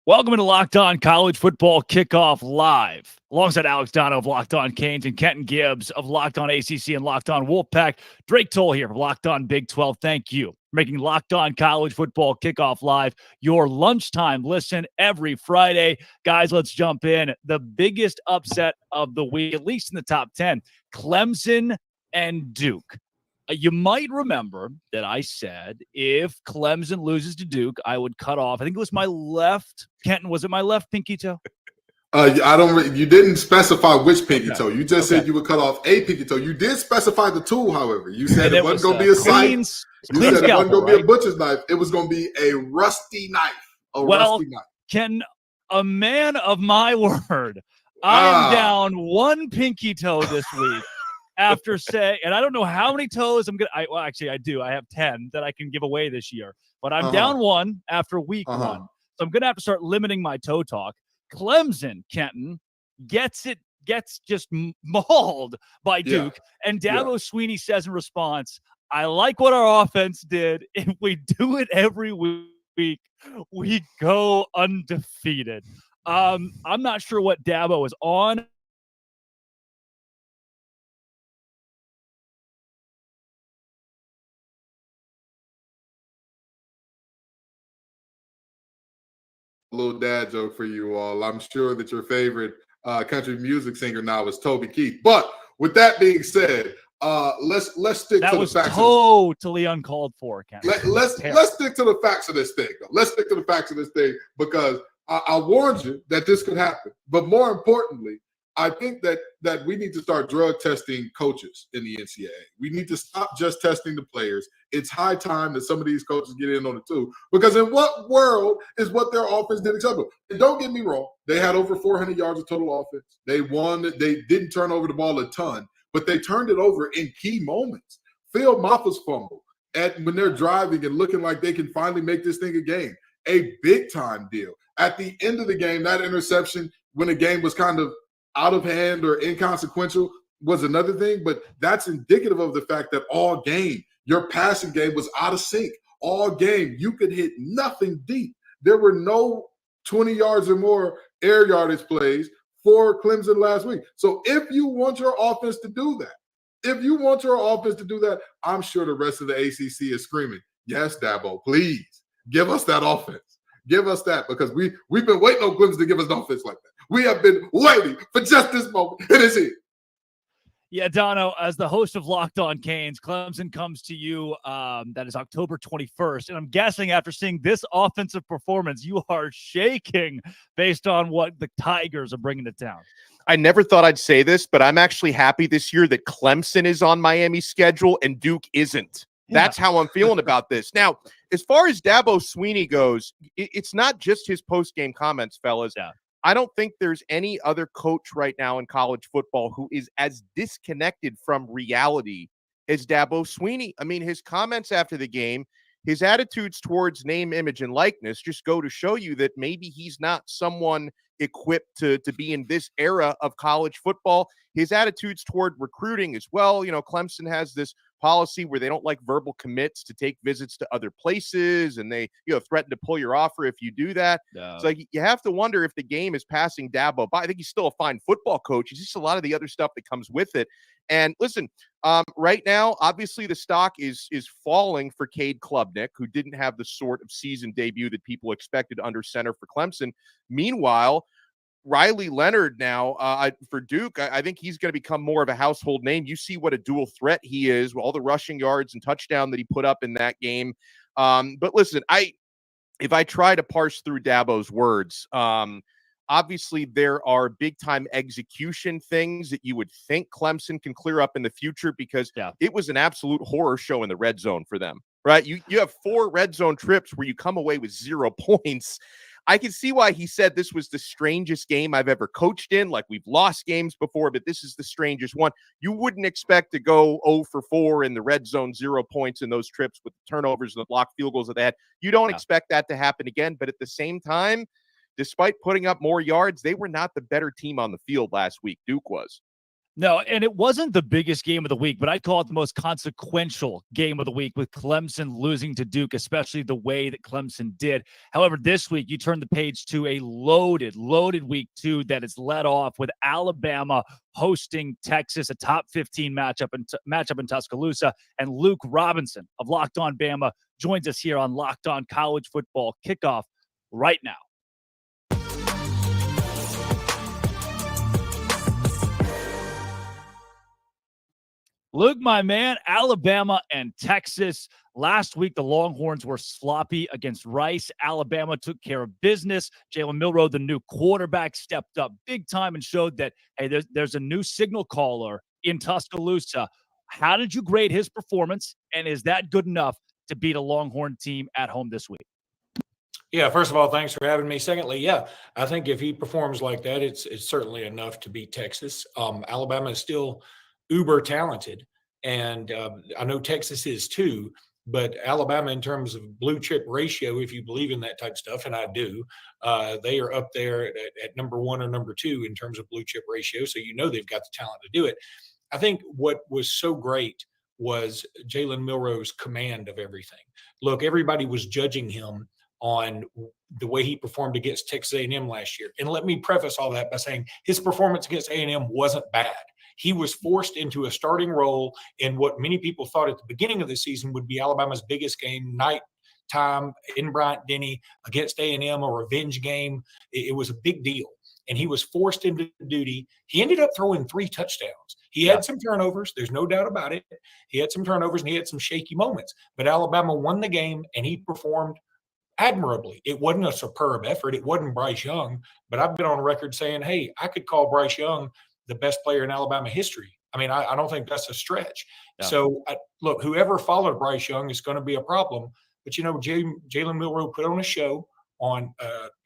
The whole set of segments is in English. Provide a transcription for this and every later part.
Welcome to Locked On College Football Kickoff Live. Alongside Alex Dono of Locked On Canes and Kenton Gibbs of Locked On ACC and Locked On Wolfpack. Drake Toll here from Locked On Big 12. Thank you for making Locked On College Football Kickoff Live your lunchtime listen every Friday. Guys, let's jump in. The biggest upset of the week, at least in the top 10, Clemson and Duke. You might remember that I said if Clemson loses to Duke, I would cut off. I think it was my left. Kenton, was it my left pinky toe? I don't. You didn't specify which pinky toe. You just said you would cut off a pinky toe. You did specify the tool, however. You said it wasn't going to be a scythe. You said it wasn't going to be a butcher's knife. It was going to be a rusty knife. Rusty knife. Ken, a man of my word, I am down one pinky toe this week. After saying, and I don't know how many toes I'm going to, well, actually I do. I have 10 that I can give away this year, but I'm down one after week one. So I'm going to have to start limiting my toe talk. Clemson, Kenton, gets just mauled by Duke. And Dabo Swinney says in response, I like what our offense did. If we do it every week, we go undefeated. I'm not sure what Dabo is on. Little dad joke for you all. I'm sure that your favorite country music singer now is Toby Keith. But with that being said, let's stick to the facts. That was totally uncalled for, Ken. Let's stick to the facts of this thing. Let's stick to the facts of this thing because I warned you that this could happen. But more importantly, I think that we need to start drug testing coaches in the NCAA. We need to stop just testing the players. It's high time that some of these coaches get in on it too. Because in what world is what their offense did acceptable? And don't get me wrong, they had over 400 yards of total offense. They won. They didn't turn over the ball a ton, but they turned it over in key moments. Phil Maffa's fumble when they're driving and looking like they can finally make this thing a game. A big time deal. At the end of the game, that interception when the game was kind of out of hand or inconsequential was another thing, but that's indicative of the fact that all game, your passing game was out of sync. All game, you could hit nothing deep. There were no 20 yards or more air yardage plays for Clemson last week. So if you want your offense to do that, I'm sure the rest of the ACC is screaming, yes, Dabo, please give us that offense. Give us that because we've been waiting on Clemson to give us an offense like that. We have been waiting for just this moment. It is here. Yeah, Dono, as the host of Locked On Canes, Clemson comes to you. That is October 21st. And I'm guessing after seeing this offensive performance, you are shaking based on what the Tigers are bringing to town. I never thought I'd say this, but I'm actually happy this year that Clemson is on Miami's schedule and Duke isn't. That's how I'm feeling about this. Now, as far as Dabo Swinney goes, it's not just his post-game comments, fellas. Yeah. I don't think there's any other coach right now in college football who is as disconnected from reality as Dabo Swinney. I mean, his comments after the game, his attitudes towards name, image, and likeness just go to show you that maybe he's not someone equipped to be in this era of college football. His attitudes toward recruiting as well. You know, Clemson has this policy where they don't like verbal commits to take visits to other places, and they, threaten to pull your offer if you do that. No. It's like you have to wonder if the game is passing Dabo by. I think he's still a fine football coach. It's just a lot of the other stuff that comes with it. And listen, right now, obviously the stock is falling for Cade Klubnik, who didn't have the sort of season debut that people expected under center for Clemson. Meanwhile, Riley Leonard now for Duke, I think he's going to become more of a household name. You see what a dual threat he is, all the rushing yards and touchdown that he put up in that game. But listen, if I try to parse through Dabo's words, obviously there are big-time execution things that you would think Clemson can clear up in the future because it was an absolute horror show in the red zone for them, right? You have 4 red zone trips where you come away with 0 points. I can see why he said this was the strangest game I've ever coached in. Like, we've lost games before, but this is the strangest one. You wouldn't expect to go 0 for 4 in the red zone, 0 points in those trips with the turnovers and the blocked field goals that they had. You don't expect that to happen again. But at the same time, despite putting up more yards, they were not the better team on the field last week. Duke was. No, and it wasn't the biggest game of the week, but I'd call it the most consequential game of the week with Clemson losing to Duke, especially the way that Clemson did. However, this week you turn the page to a loaded week 2 that is led off with Alabama hosting Texas, a top 15 matchup in Tuscaloosa, and Luke Robinson of Locked On Bama joins us here on Locked On College Football Kickoff right now. Luke, my man, Alabama and Texas. Last week, the Longhorns were sloppy against Rice. Alabama took care of business. Jalen Milroe, the new quarterback, stepped up big time and showed that, hey, there's a new signal caller in Tuscaloosa. How did you grade his performance, and is that good enough to beat a Longhorn team at home this week? Yeah, first of all, thanks for having me. Secondly, yeah, I think if he performs like that, it's certainly enough to beat Texas. Alabama is still uber talented, and I know Texas is too, but Alabama, in terms of blue chip ratio, if you believe in that type of stuff, and I do, they are up there at number 1 or number 2 in terms of blue chip ratio, so you know they've got the talent to do it. I think what was so great was Jalen Milroe's command of everything. Look, everybody was judging him on the way he performed against Texas A&M last year, and let me preface all that by saying his performance against A&M wasn't bad. He was forced into a starting role in what many people thought at the beginning of the season would be Alabama's biggest game, nighttime in Bryant-Denny against A&M, a revenge game. It was a big deal, and he was forced into duty. He ended up throwing 3 touchdowns. He had some turnovers. There's no doubt about it. He had some turnovers, and he had some shaky moments. But Alabama won the game, and he performed admirably. It wasn't a superb effort. It wasn't Bryce Young, but I've been on record saying, hey, I could call Bryce Young the best player in Alabama history. I mean, I don't think that's a stretch. Yeah. So, look, whoever followed Bryce Young is going to be a problem. But, you know, Jalen Milroe put on a show on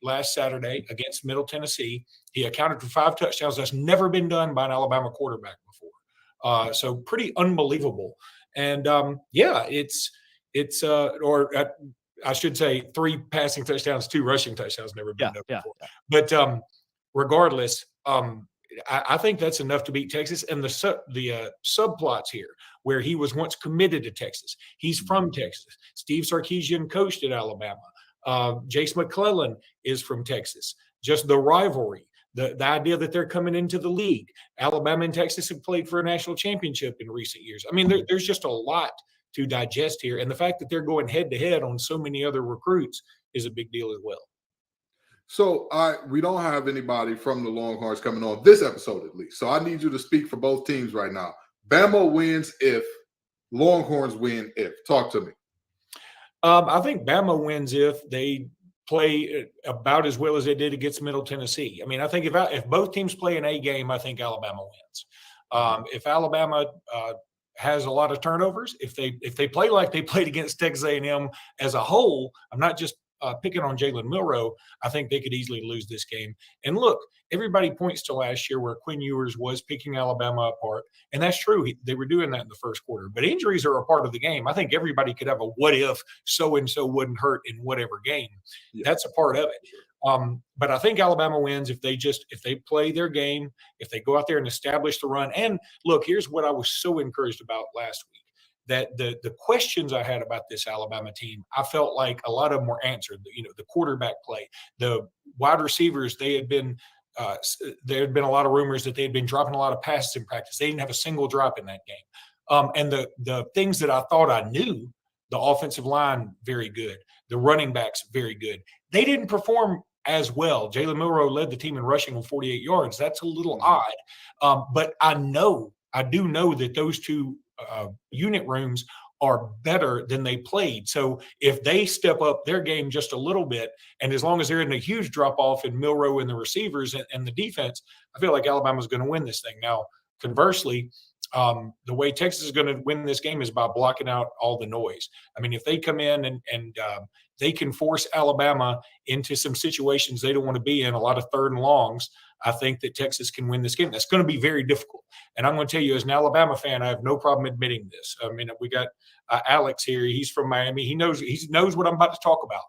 last Saturday against Middle Tennessee. He accounted for 5 touchdowns. That's never been done by an Alabama quarterback before. So pretty unbelievable. And, yeah, I should say 3 passing touchdowns, 2 rushing touchdowns, never been done before. Yeah. But regardless, I think that's enough to beat Texas. And the subplots here, where he was once committed to Texas. He's from Texas. Steve Sarkisian coached at Alabama. Jace McClellan is from Texas. Just the rivalry, the idea that they're coming into the league. Alabama and Texas have played for a national championship in recent years. I mean, there's just a lot to digest here. And the fact that they're going head-to-head on so many other recruits is a big deal as well. So we don't have anybody from the Longhorns coming on this episode, at least. So I need you to speak for both teams right now. Bama wins if, Longhorns win if. Talk to me. I think Bama wins if they play about as well as they did against Middle Tennessee. I mean, I think if both teams play an A game, I think Alabama wins. If Alabama has a lot of turnovers, if they play like they played against Texas A&M as a whole, I'm not just picking on Jalen Milroe, I think they could easily lose this game. And look, everybody points to last year where Quinn Ewers was picking Alabama apart, and that's true. They were doing that in the first quarter. But injuries are a part of the game. I think everybody could have a what if so-and-so wouldn't hurt in whatever game. Yeah. That's a part of it. But I think Alabama wins if they play their game, if they go out there and establish the run. And look, here's what I was so encouraged about last week. That the questions I had about this Alabama team, I felt like a lot of them were answered. You know, the quarterback play, the wide receivers, there had been a lot of rumors that they had been dropping a lot of passes in practice. They didn't have a single drop in that game. And the things that I thought I knew, the offensive line, very good. The running backs, very good. They didn't perform as well. Jalen Milroe led the team in rushing with 48 yards. That's a little odd. But I do know that those two unit rooms are better than they played. So if they step up their game just a little bit, and as long as they're in a huge drop-off in Milroe and the receivers and the defense, I feel like Alabama's going to win this thing. Now, conversely, the way Texas is going to win this game is by blocking out all the noise. I mean, if they come in and they can force Alabama into some situations they don't want to be in, a lot of 3rd and longs, I think that Texas can win this game. That's going to be very difficult. And I'm going to tell you, as an Alabama fan, I have no problem admitting this. I mean, we got Alex here. He's from Miami. He knows what I'm about to talk about.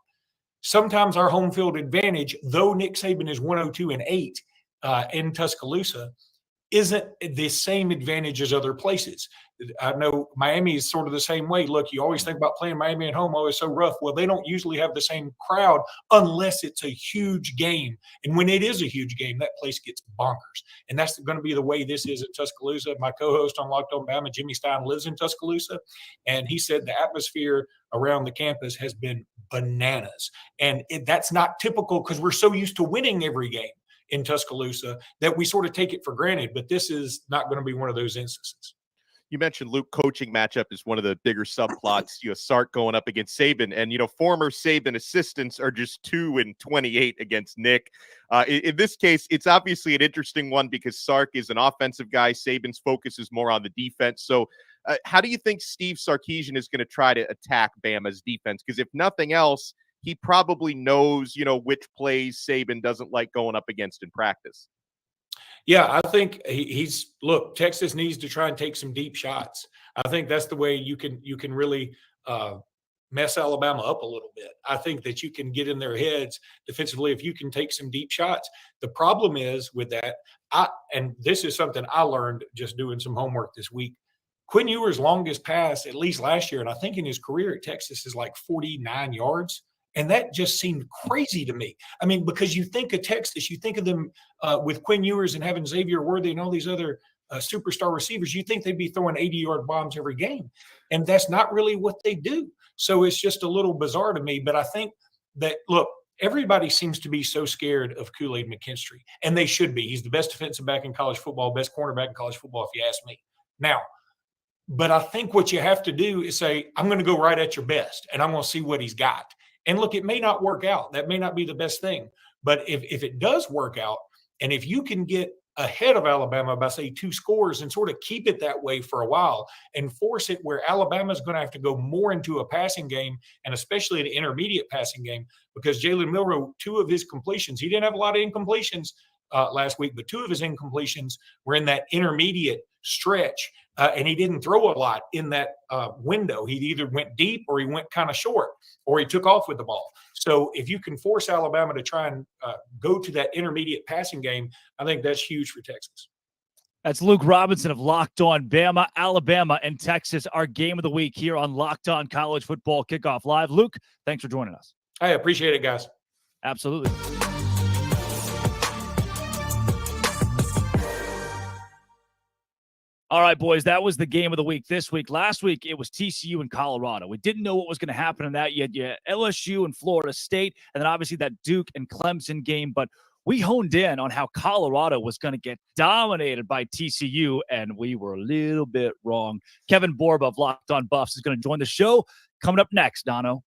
Sometimes our home field advantage, though Nick Saban is 102-8 in Tuscaloosa, isn't the same advantage as other places. I know Miami is sort of the same way. Look, you always think about playing Miami at home, always so rough. Well, they don't usually have the same crowd unless it's a huge game. And when it is a huge game, that place gets bonkers. And that's going to be the way this is in Tuscaloosa. My co-host on Locked On Bama, Jimmy Stein, lives in Tuscaloosa. And he said the atmosphere around the campus has been bananas. And that's not typical because we're so used to winning every game in Tuscaloosa that we sort of take it for granted. But this is not going to be one of those instances. You mentioned Luke, coaching matchup is one of the bigger subplots. Sark going up against Saban, and former Saban assistants are just 2-28 against Nick. In this case, it's obviously an interesting one because Sark is an offensive guy. Saban's focus is more on the defense. So, how do you think Steve Sarkisian is going to try to attack Bama's defense? Because if nothing else, he probably knows, which plays Saban doesn't like going up against in practice. Yeah, I think look, Texas needs to try and take some deep shots. I think that's the way you can really mess Alabama up a little bit. I think that you can get in their heads defensively if you can take some deep shots. The problem is with that, and this is something I learned just doing some homework this week. Quinn Ewers' longest pass, at least last year, and I think in his career at Texas, is like 49 yards. And that just seemed crazy to me. I mean, because you think of Texas, you think of them with Quinn Ewers and having Xavier Worthy and all these other superstar receivers, you think they'd be throwing 80-yard bombs every game. And that's not really what they do. So it's just a little bizarre to me. But I think that, look, everybody seems to be so scared of Kool-Aid McKinstry. And they should be. He's the best defensive back in college football, best cornerback in college football, if you ask me. Now, but I think what you have to do is say, I'm going to go right at your best, and I'm going to see what he's got. And look, it may not work out. That may not be the best thing. But if it does work out, and if you can get ahead of Alabama by, say, 2 scores and sort of keep it that way for a while and force it where Alabama's going to have to go more into a passing game, and especially an intermediate passing game, because Jalen Milroe, 2 of his completions, he didn't have a lot of incompletions last week, but 2 of his incompletions were in that intermediate stretch, and he didn't throw a lot in that window. He either went deep or he went kind of short, or he took off with the ball. So if you can force Alabama to try and go to that intermediate passing game, I think that's huge for Texas. That's Luke Robinson of Locked On Bama. Alabama and Texas, our game of the week here on Locked On College Football Kickoff Live. Luke, thanks for joining us. I appreciate it, guys. Absolutely. All right, boys, that was the game of the week this week. Last week, it was TCU and Colorado. We didn't know what was going to happen in that. You had LSU and Florida State, and then obviously that Duke and Clemson game. But we honed in on how Colorado was going to get dominated by TCU, and we were a little bit wrong. Kevin Borba of Locked On Buffs is going to join the show. Coming up next, Dono.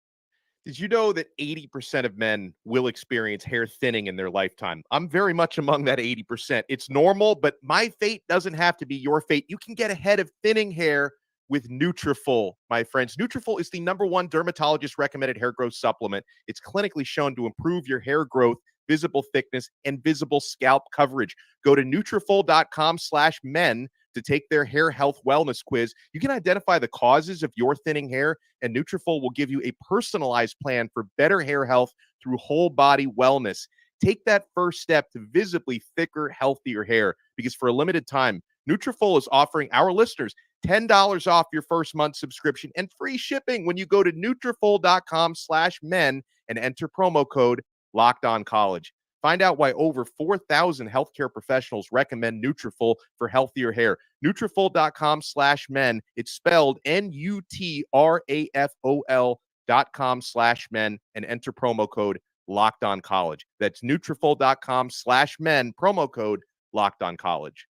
Did you know that 80% of men will experience hair thinning in their lifetime? I'm very much among that 80%. It's normal, but my fate doesn't have to be your fate. You can get ahead of thinning hair with Nutrafol, my friends. Nutrafol is the #1 dermatologist-recommended hair growth supplement. It's clinically shown to improve your hair growth, visible thickness, and visible scalp coverage. Go to Nutrafol.com/men to take their hair health wellness quiz. You can identify the causes of your thinning hair, and Nutrafol will give you a personalized plan for better hair health through whole body wellness. Take that first step to visibly thicker, healthier hair, because for a limited time, Nutrafol is offering our listeners $10 off your first month subscription and free shipping when you go to Nutrafol.com/men and enter promo code LOCKEDONCollege. Find out why over 4,000 healthcare professionals recommend Nutrafol for healthier hair. Nutrafol.com/men. It's spelled Nutrafol.com/men and enter promo code LOCKEDONCollege. That's Nutrafol.com/men, promo code LOCKEDONCollege.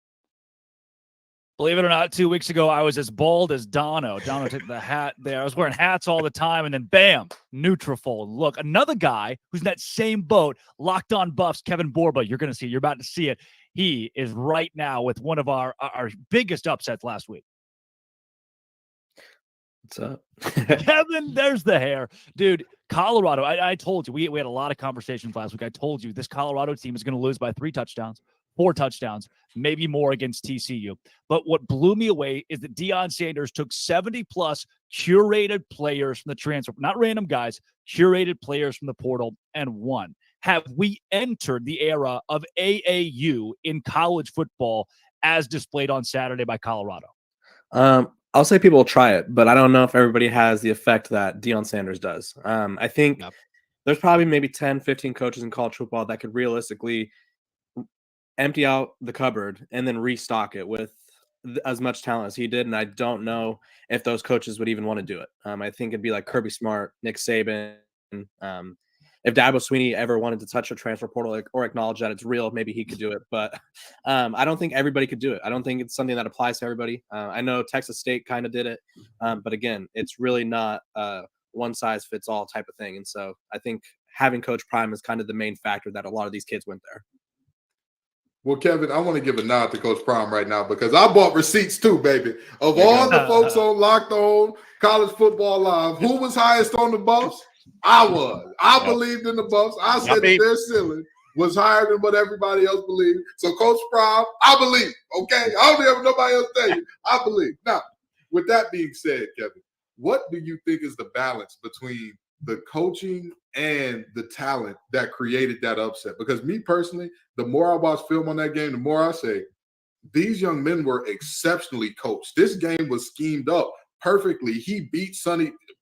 Believe it or not, 2 weeks ago, I was as bald as Dono. Dono took the hat there. I was wearing hats all the time, and then bam, Nutrafol. Look, another guy who's in that same boat, Locked On Buffs, Kevin Borba. You're going to see it. You're about to see it. He is right now with one of our biggest upsets last week. What's up? Kevin, there's the hair. Dude, Colorado, I told you, we had a lot of conversations last week. I told you this Colorado team is going to lose by 3 touchdowns. 4 touchdowns, maybe more against TCU. But what blew me away is that Deion Sanders took 70-plus curated players from the transfer, not random guys, curated players from the portal, and won. Have we entered the era of AAU in college football? as displayed on Saturday by Colorado? I'll say people will try it, but I don't know if everybody has the effect that Deion Sanders does. I think there's probably maybe 10, 15 coaches in college football that could realistically empty out the cupboard and then restock it with as much talent as he did. And I don't know if those coaches would even want to do it. I think it'd be like Kirby Smart, Nick Saban. If Dabo Swinney ever wanted to touch a transfer portal or acknowledge that it's real, maybe he could do it. But I don't think everybody could do it. I don't think it's something that applies to everybody. I know Texas State kind of did it. But again, it's really not one size fits all type of thing. And so I think having Coach Prime is kind of the main factor that a lot of these kids went there. Well, Kevin, I want to give a nod to Coach Prime right now because I bought receipts too, baby. Of all the folks on Locked On College Football Live, who was highest on the Buffs? I was. I believed in the Buffs. I said that their ceiling was higher than what everybody else believed. So, Coach Prime, I believe. Okay, I don't have nobody else tell you. I believe. Now, with that being said, Kevin, what do you think is the balance between the coaching and the talent that created that upset? Because me personally, the more I watch film on that game, the more I say these young men were exceptionally coached. This game was schemed up perfectly.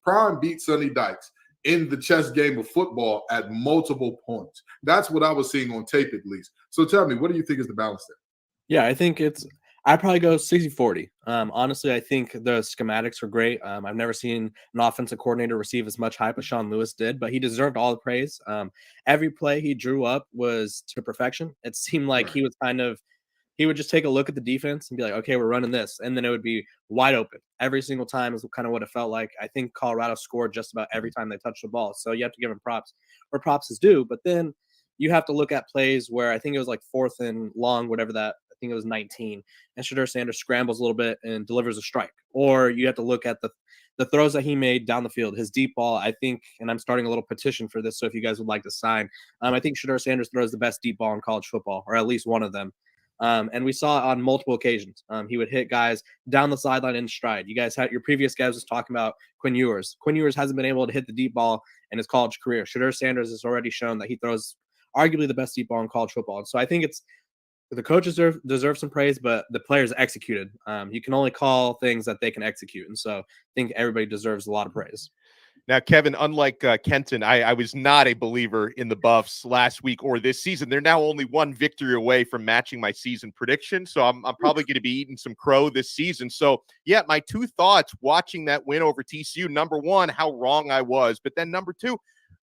Prime beat Sonny Dykes in the chess game of football at multiple points. That's what I was seeing on tape, at least. So tell me, what do you think is the balance there? Yeah, I think I'd probably go 60-40. Honestly, I think the schematics are great. I've never seen an offensive coordinator receive as much hype as Sean Lewis did, but he deserved all the praise. Every play he drew up was to perfection. It seemed like he would just take a look at the defense and be like, okay, we're running this. And then it would be wide open. Every single time is kind of what it felt like. I think Colorado scored just about every time they touched the ball. So you have to give him props where props is due. But then you have to look at plays where I think it was like 4th and long, whatever that, I think it was 19. And Shedeur Sanders scrambles a little bit and delivers a strike. Or you have to look at the throws that he made down the field. His deep ball, I think, and I'm starting a little petition for this, so if you guys would like to sign, I think Shedeur Sanders throws the best deep ball in college football, or at least one of them. And we saw it on multiple occasions. He would hit guys down the sideline in stride. You guys had your previous guys was talking about Quinn Ewers. Quinn Ewers hasn't been able to hit the deep ball in his college career. Shedeur Sanders has already shown that he throws arguably the best deep ball in college football. And so I think the coaches deserve some praise, but the players executed. You can only call things that they can execute. And so I think everybody deserves a lot of praise. Now, Kevin, unlike Kenton, I was not a believer in the Buffs last week or this season. They're now only one victory away from matching my season prediction, so I'm probably going to be eating some crow this season. So, yeah, my two thoughts watching that win over TCU, number one, how wrong I was. But then number two,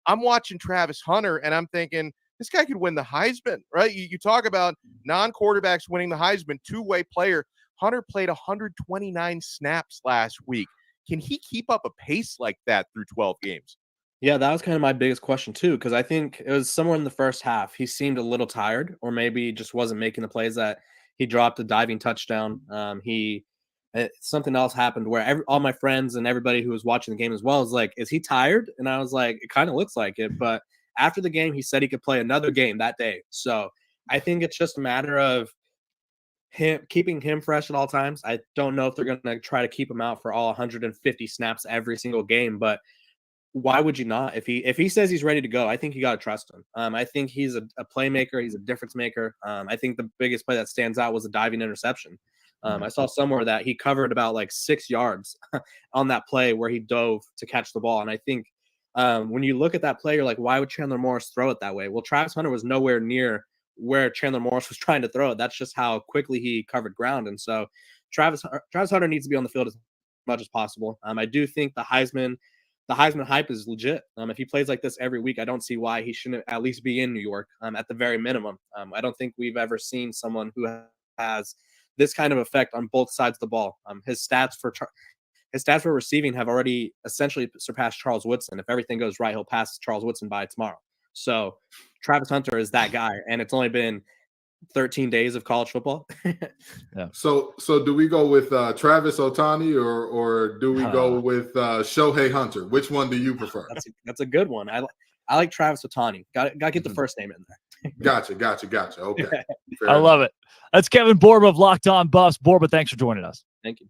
I'm watching Travis Hunter, and I'm thinking, this guy could win the Heisman, right? You talk about non-quarterbacks winning the Heisman, two-way player. Hunter played 129 snaps last week. Can he keep up a pace like that through 12 games? Yeah, that was kind of my biggest question too, because I think it was somewhere in the first half. He seemed a little tired, or maybe just wasn't making the plays that he dropped a diving touchdown. Something else happened where all my friends and everybody who was watching the game as well was like, is he tired? And I was like, it kind of looks like it. But after the game, he said he could play another game that day. So I think it's just a matter of keeping him fresh at all times. I don't know if they're going to try to keep him out for all 150 snaps every single game, but why would you not? If he says he's ready to go, I think you got to trust him. I think he's a playmaker. He's a difference maker. I think the biggest play that stands out was a diving interception. I saw somewhere that he covered about like 6 yards on that play where he dove to catch the ball. And I think when you look at that play, you're like, why would Chandler Morris throw it that way? Well, Travis Hunter was nowhere near where Chandler Morris was trying to throw it. That's just how quickly he covered ground. And so Travis Hunter needs to be on the field as much as possible. I do think the Heisman hype is legit. If he plays like this every week, I don't see why he shouldn't at least be in New York at the very minimum. I don't think we've ever seen someone who has this kind of effect on both sides of the ball. His stats for receiving have already essentially surpassed Charles Woodson. If everything goes right, he'll pass Charles Woodson by tomorrow. So Travis Hunter is that guy, and it's only been 13 days of college football. Yeah. So do we go with Travis Ohtani or do we go with Shohei Hunter? Which one do you prefer? That's a good one. I like Travis Ohtani. Got to get the first name in there. Gotcha. Okay. I love it. That's Kevin Borba of Locked On Buffs. Borba, thanks for joining us. Thank you.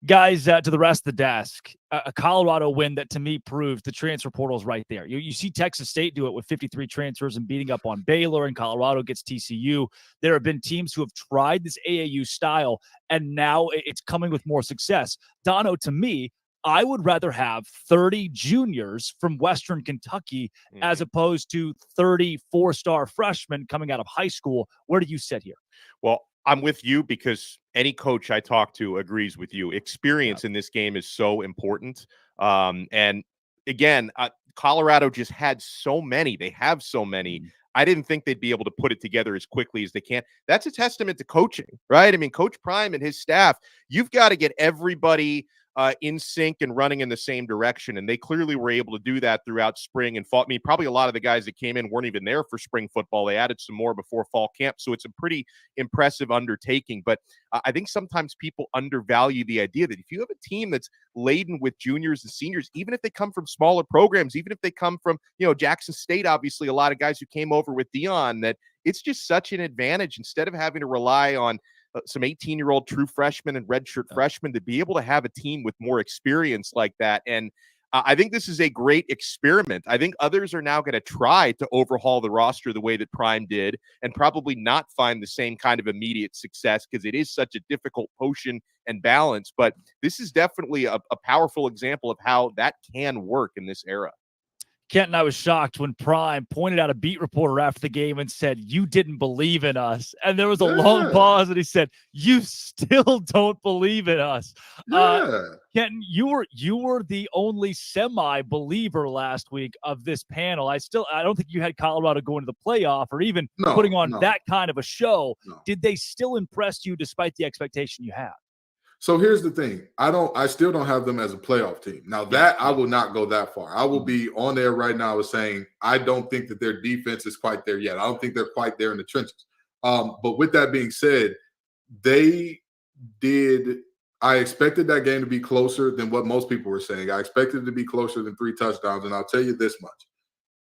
Guys, to the rest of the desk, a Colorado win that to me proves the transfer portal's right there. You see Texas State do it with 53 transfers and beating up on Baylor, and Colorado gets TCU. There have been teams who have tried this AAU style, and now it's coming with more success. Dono, to me, I would rather have 30 juniors from Western Kentucky as opposed to 30 four-star freshmen coming out of high school. Where do you sit here? Well, I'm with you because any coach I talk to agrees with you. Experience in this game is so important. And again, Colorado just had so many. They have so many. I didn't think they'd be able to put it together as quickly as they can. That's a testament to coaching, right? I mean, Coach Prime and his staff, you've got to get everybody in sync and running in the same direction. And they clearly were able to do that throughout spring and fall. I mean, probably a lot of the guys that came in weren't even there for spring football. They added some more before fall camp. So it's a pretty impressive undertaking. But I think sometimes people undervalue the idea that if you have a team that's laden with juniors and seniors, even if they come from smaller programs, even if they come from, Jackson State, obviously a lot of guys who came over with Deion, that it's just such an advantage instead of having to rely on some 18-year-old true freshmen and redshirt freshmen to be able to have a team with more experience like that. And I think this is a great experiment. I think others are now going to try to overhaul the roster the way that Prime did and probably not find the same kind of immediate success because it is such a difficult potion and balance. But this is definitely a powerful example of how that can work in this era. Kent and I was shocked when Prime pointed out a beat reporter after the game and said, "You didn't believe in us." And there was a long pause, and he said, "You still don't believe in us." Kenton, you were the only semi-believer last week of this panel. I don't think you had Colorado going to the playoff or even putting on that kind of a show. Did they still impress you despite the expectation you had? So here's the thing. I still don't have them as a playoff team. Now that I will not go that far. I will be on there right now as saying, I don't think that their defense is quite there yet. I don't think they're quite there in the trenches. But with that being said, I expected that game to be closer than what most people were saying. I expected it to be closer than 3 touchdowns. And I'll tell you this much.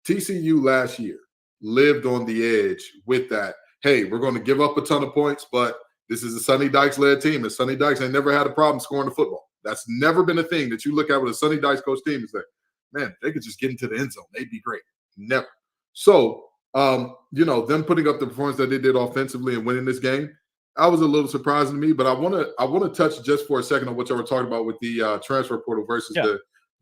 TCU last year lived on the edge with that. Hey, we're going to give up a ton of points, but this is a Sonny Dykes-led team, and Sonny Dykes ain't never had a problem scoring the football. That's never been a thing that you look at with a Sonny Dykes coach team and say, man, they could just get into the end zone. They'd be great. Never. So, them putting up the performance that they did offensively and winning this game, that was a little surprising to me. But I want to touch just for a second on what y'all were talking about with the transfer portal versus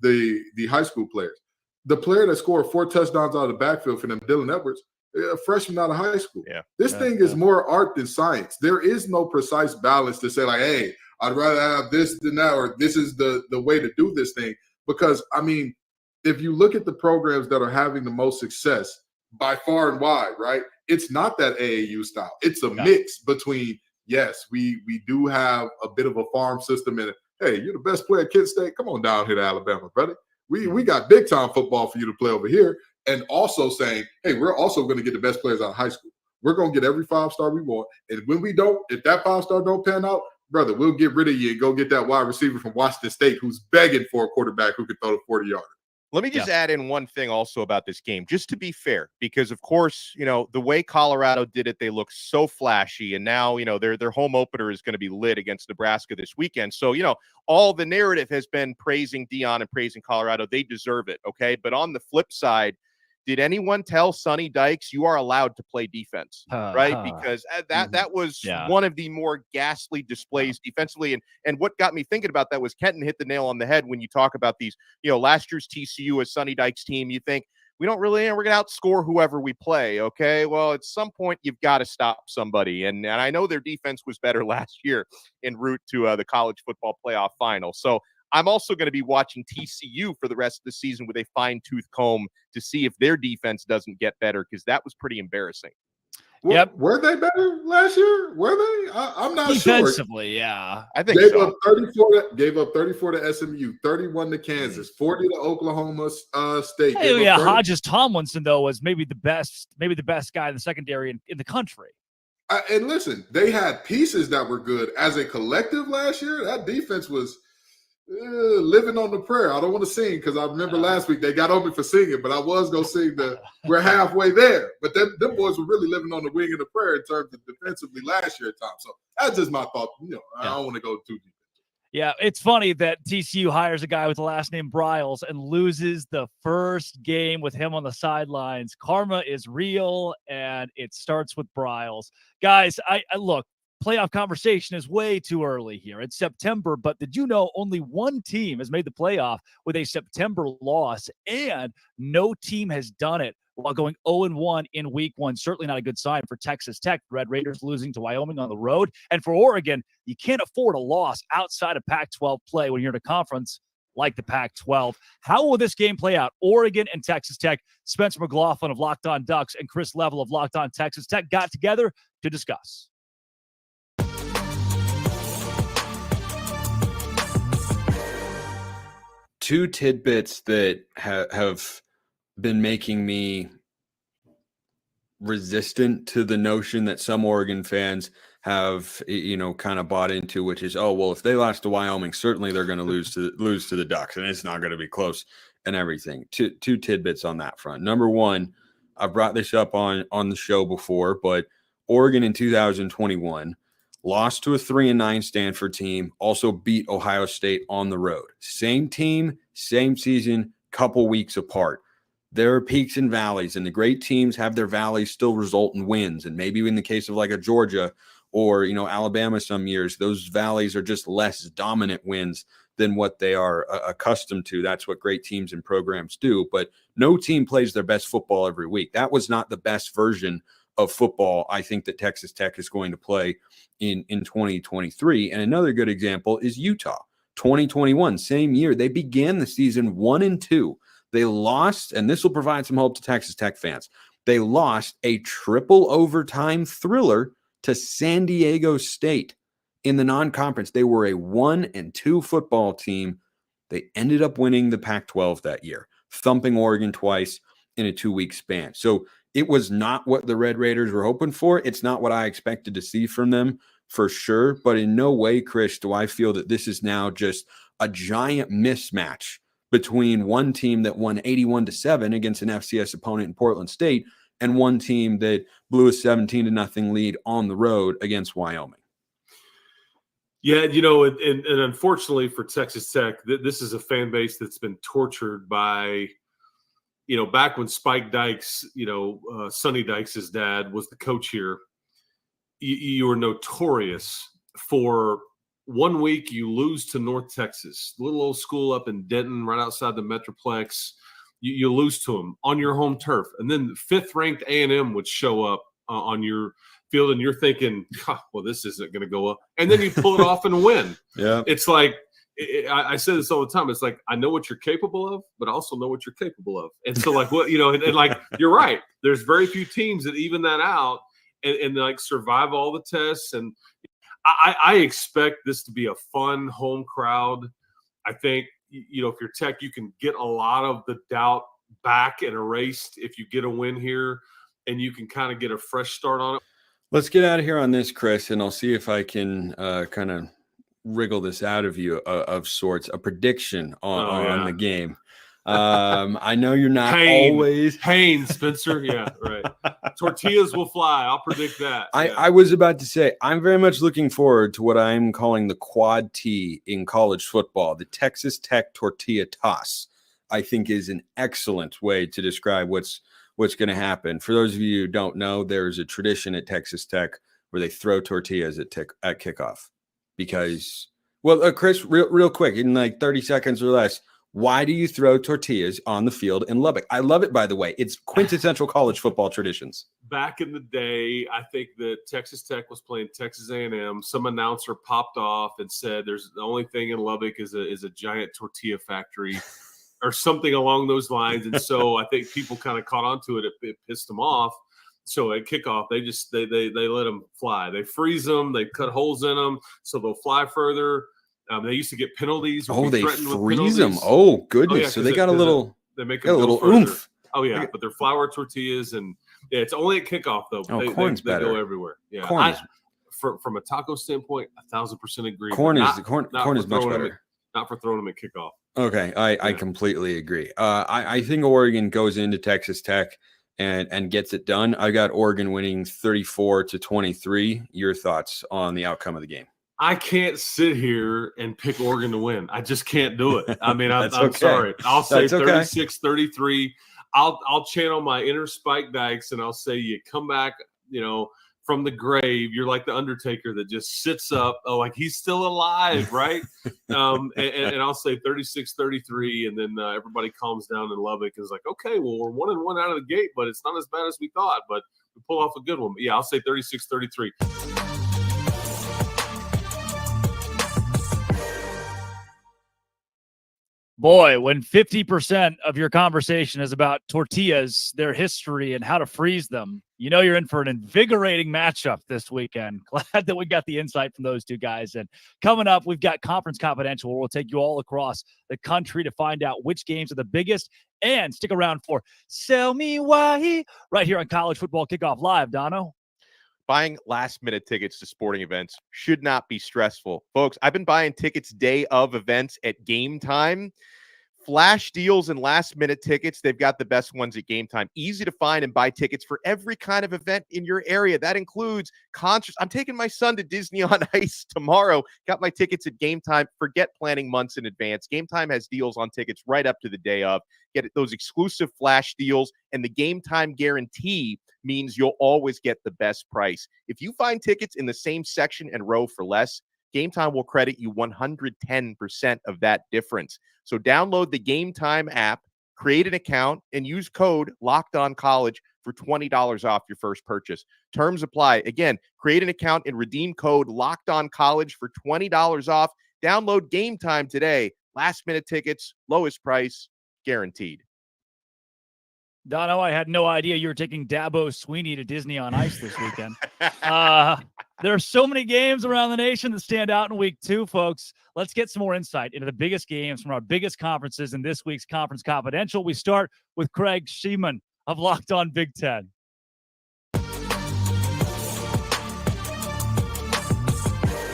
the high school players. The player that scored 4 touchdowns out of the backfield for them, Dylan Edwards, a freshman out of high school. This thing is more art than science. There is no precise balance to say like, hey, I'd rather have this than that, or this is the way to do this thing. Because, I mean, if you look at the programs that are having the most success by far and wide, right, it's not that AAU style. It's a mix between, yes, we do have a bit of a farm system in it. Hey, you're the best player at Kent State. Come on down here to Alabama, brother. We got big-time football for you to play over here. And also saying, hey, we're also going to get the best players out of high school. We're going to get every 5-star we want. And when we don't, if that 5-star don't pan out, brother, we'll get rid of you and go get that wide receiver from Washington State who's begging for a quarterback who can throw the 40-yarder. Let me just add in one thing also about this game, just to be fair, because, of course, the way Colorado did it, they look so flashy. And now, their home opener is going to be lit against Nebraska this weekend. So, all the narrative has been praising Deion and praising Colorado. They deserve it, okay? But on the flip side, did anyone tell Sonny Dykes you are allowed to play defense, right? Because that was one of the more ghastly displays defensively. And what got me thinking about that was Kenton hit the nail on the head when you talk about these, last year's TCU as Sonny Dykes team. You think we're going to outscore whoever we play. Okay. Well, at some point you've got to stop somebody. And I know their defense was better last year en route to the college football playoff final. So I'm also going to be watching TCU for the rest of the season with a fine-tooth comb to see if their defense doesn't get better, because that was pretty embarrassing. Were they better last year? Were they? I'm not sure. Defensively, yeah. I think so. Gave up 34 to SMU, 31 to Kansas, 40 to Oklahoma State. Hodges Tomlinson, though, was maybe the best guy in the secondary in the country. And listen, they had pieces that were good. As a collective last year, that defense was living on the prayer. I don't want to sing because I remember last week they got on me for singing, but I was going to sing we're halfway there. But them boys were really living on the wing of the prayer in terms of defensively last year at times. So that's just my thought. I don't want to go too deep. Yeah, it's funny that TCU hires a guy with the last name Bryles and loses the first game with him on the sidelines. Karma is real, and it starts with Bryles. Guys, I look, playoff conversation is way too early here. It's September, but did you know only one team has made the playoff with a September loss, and no team has done it while going 0-1 in week one? Certainly not a good sign for Texas Tech. Red Raiders losing to Wyoming on the road. And for Oregon, you can't afford a loss outside of Pac-12 play when you're in a conference like the Pac-12. How will this game play out? Oregon and Texas Tech. Spencer McLaughlin of Locked On Ducks and Chris Level of Locked On Texas Tech got together to discuss. Two tidbits that have been making me resistant to the notion that some Oregon fans have, kind of bought into, which is, oh, well, if they lost to Wyoming, certainly they're going to lose to the Ducks, and it's not going to be close and everything. Two tidbits on that front. Number one, I've brought this up on the show before, but Oregon in 2021 lost to a 3-9 Stanford team, also beat Ohio State on the road. Same team, same season, couple weeks apart. There are peaks and valleys, and the great teams have their valleys still result in wins. And maybe in the case of like a Georgia or, Alabama some years, those valleys are just less dominant wins than what they are accustomed to. That's what great teams and programs do. But no team plays their best football every week. That was not the best version of football I think that Texas Tech is going to play in 2023. And another good example is Utah. 2021, same year, they began the season 1-2. They lost, and this will provide some hope to Texas Tech fans. They lost a triple overtime thriller to San Diego State in the non-conference. They were a 1-2 football team. They ended up winning the Pac-12 that year, thumping Oregon twice in a 2-week span. So it was not what the Red Raiders were hoping for. It's not what I expected to see from them for sure. But in no way, Chris, do I feel that this is now just a giant mismatch between one team that won 81-7 against an FCS opponent in Portland State and one team that blew a 17-0 lead on the road against Wyoming. Yeah, and unfortunately for Texas Tech, this is a fan base that's been tortured by, back when Spike Dykes, Sonny Dykes' dad was the coach here, you were notorious for 1 week you lose to North Texas, little old school up in Denton, right outside the Metroplex. You lose to them on your home turf. And then fifth-ranked A&M would show up on your field, and you're thinking, well, this isn't going to go up. And then you pull it off and win. Yeah, it's like, I say this all the time. It's like, I know what you're capable of, but I also know what you're capable of. And so, like, what and like, you're right. There's very few teams that even that out and like survive all the tests. And I expect this to be a fun home crowd. I think, if you're Tech, you can get a lot of the doubt back and erased if you get a win here, and you can kind of get a fresh start on it. Let's get out of here on this, Chris, and I'll see if I can kind of wriggle this out of you of sorts, a prediction on the game. I know you're not always pain, Spencer. Yeah, right. Tortillas will fly. I'll predict that. I was about to say, I'm very much looking forward to what I'm calling the quad T in college football. The Texas Tech tortilla toss, I think, is an excellent way to describe what's going to happen. For those of you who don't know, there's a tradition at Texas Tech where they throw tortillas at kickoff. Because, well, Chris, real quick, in like 30 seconds or less, why do you throw tortillas on the field in Lubbock? I love it, by the way. It's quintessential college football traditions. Back in the day, I think that Texas Tech was playing Texas A&M. Some announcer popped off and said, "There's the only thing in Lubbock is a giant tortilla factory," or something along those lines. And so I think people kind of caught on to it. It pissed them off. So at kickoff, they let them fly. They freeze them. They cut holes in them so they'll fly further. They used to get penalties. Oh, they freeze them. Oh, goodness. Oh, yeah, so they got a little oomph. Oh, yeah. But they're flour tortillas. And it's only at kickoff, though. Oh, corn's better. They go everywhere. Yeah. From a taco standpoint, 1,000% agree. Corn is much better. Not for throwing them at kickoff. Okay. I completely agree. I think Oregon goes into Texas Tech and gets it done. I got Oregon winning 34-23. Your thoughts on the outcome of the game? I can't sit here and pick Oregon to win. I just can't do it. I mean, I'm okay. sorry. I'll say That's okay. 36-33. I'll channel my inner Spike Dykes, and I'll say you come back, from the grave. You're like the Undertaker that just sits up. Oh, like he's still alive, right? And I'll say 36-33, and then everybody calms down in Lubbock and is like, okay, well, we're 1-1 out of the gate, but it's not as bad as we thought. But we pull off a good one. But yeah, I'll say 36-33. Boy, when 50% of your conversation is about tortillas, their history, and how to freeze them, you're in for an invigorating matchup this weekend. Glad that we got the insight from those two guys. And coming up, we've got Conference Confidential, where we'll take you all across the country to find out which games are the biggest. And stick around for Sell Me Why right here on College Football Kickoff Live, Dono. Buying last-minute tickets to sporting events should not be stressful. Folks, I've been buying tickets day of events at Game Time. Flash deals and last-minute tickets, they've got the best ones at Game Time. Easy to find and buy tickets for every kind of event in your area. That includes concerts. I'm taking my son to Disney on Ice tomorrow. Got my tickets at Game Time. Forget planning months in advance. Game Time has deals on tickets right up to the day of. Get those exclusive flash deals, and the Game Time guarantee means you'll always get the best price. If you find tickets in the same section and row for less, Game Time will credit you 110% of that difference. So download the Game Time app, create an account, and use code LOCKEDONCollege for $20 off your first purchase. Terms apply. Again, create an account and redeem code LOCKEDONCollege for $20 off. Download Game Time today. Last-minute tickets, lowest price, guaranteed. Dono, I had no idea you were taking Dabo Swinney to Disney on Ice this weekend. There are so many games around the nation that stand out in week 2, folks. Let's get some more insight into the biggest games from our biggest conferences in this week's Conference Confidential. We start with Craig Sheeman of Locked On Big Ten.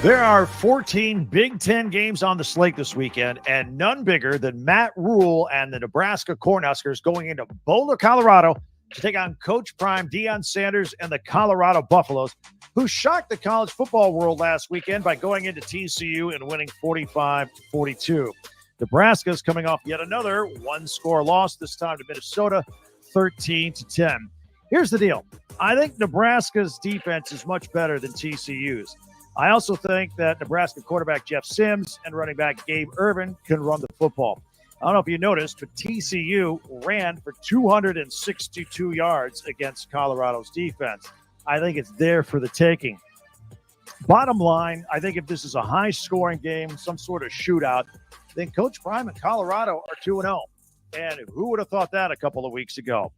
There are 14 Big Ten games on the slate this weekend, and none bigger than Matt Rule and the Nebraska Cornhuskers going into Boulder, Colorado to take on Coach Prime Deion Sanders and the Colorado Buffaloes, who shocked the college football world last weekend by going into TCU and winning 45-42. Nebraska's coming off yet another one-score loss, this time to Minnesota, 13-10. Here's the deal. I think Nebraska's defense is much better than TCU's. I also think that Nebraska quarterback Jeff Sims and running back Gabe Ervin can run the football. I don't know if you noticed, but TCU ran for 262 yards against Colorado's defense. I think it's there for the taking. Bottom line, I think if this is a high-scoring game, some sort of shootout, then Coach Prime and Colorado are 2-0. And who would have thought that a couple of weeks ago?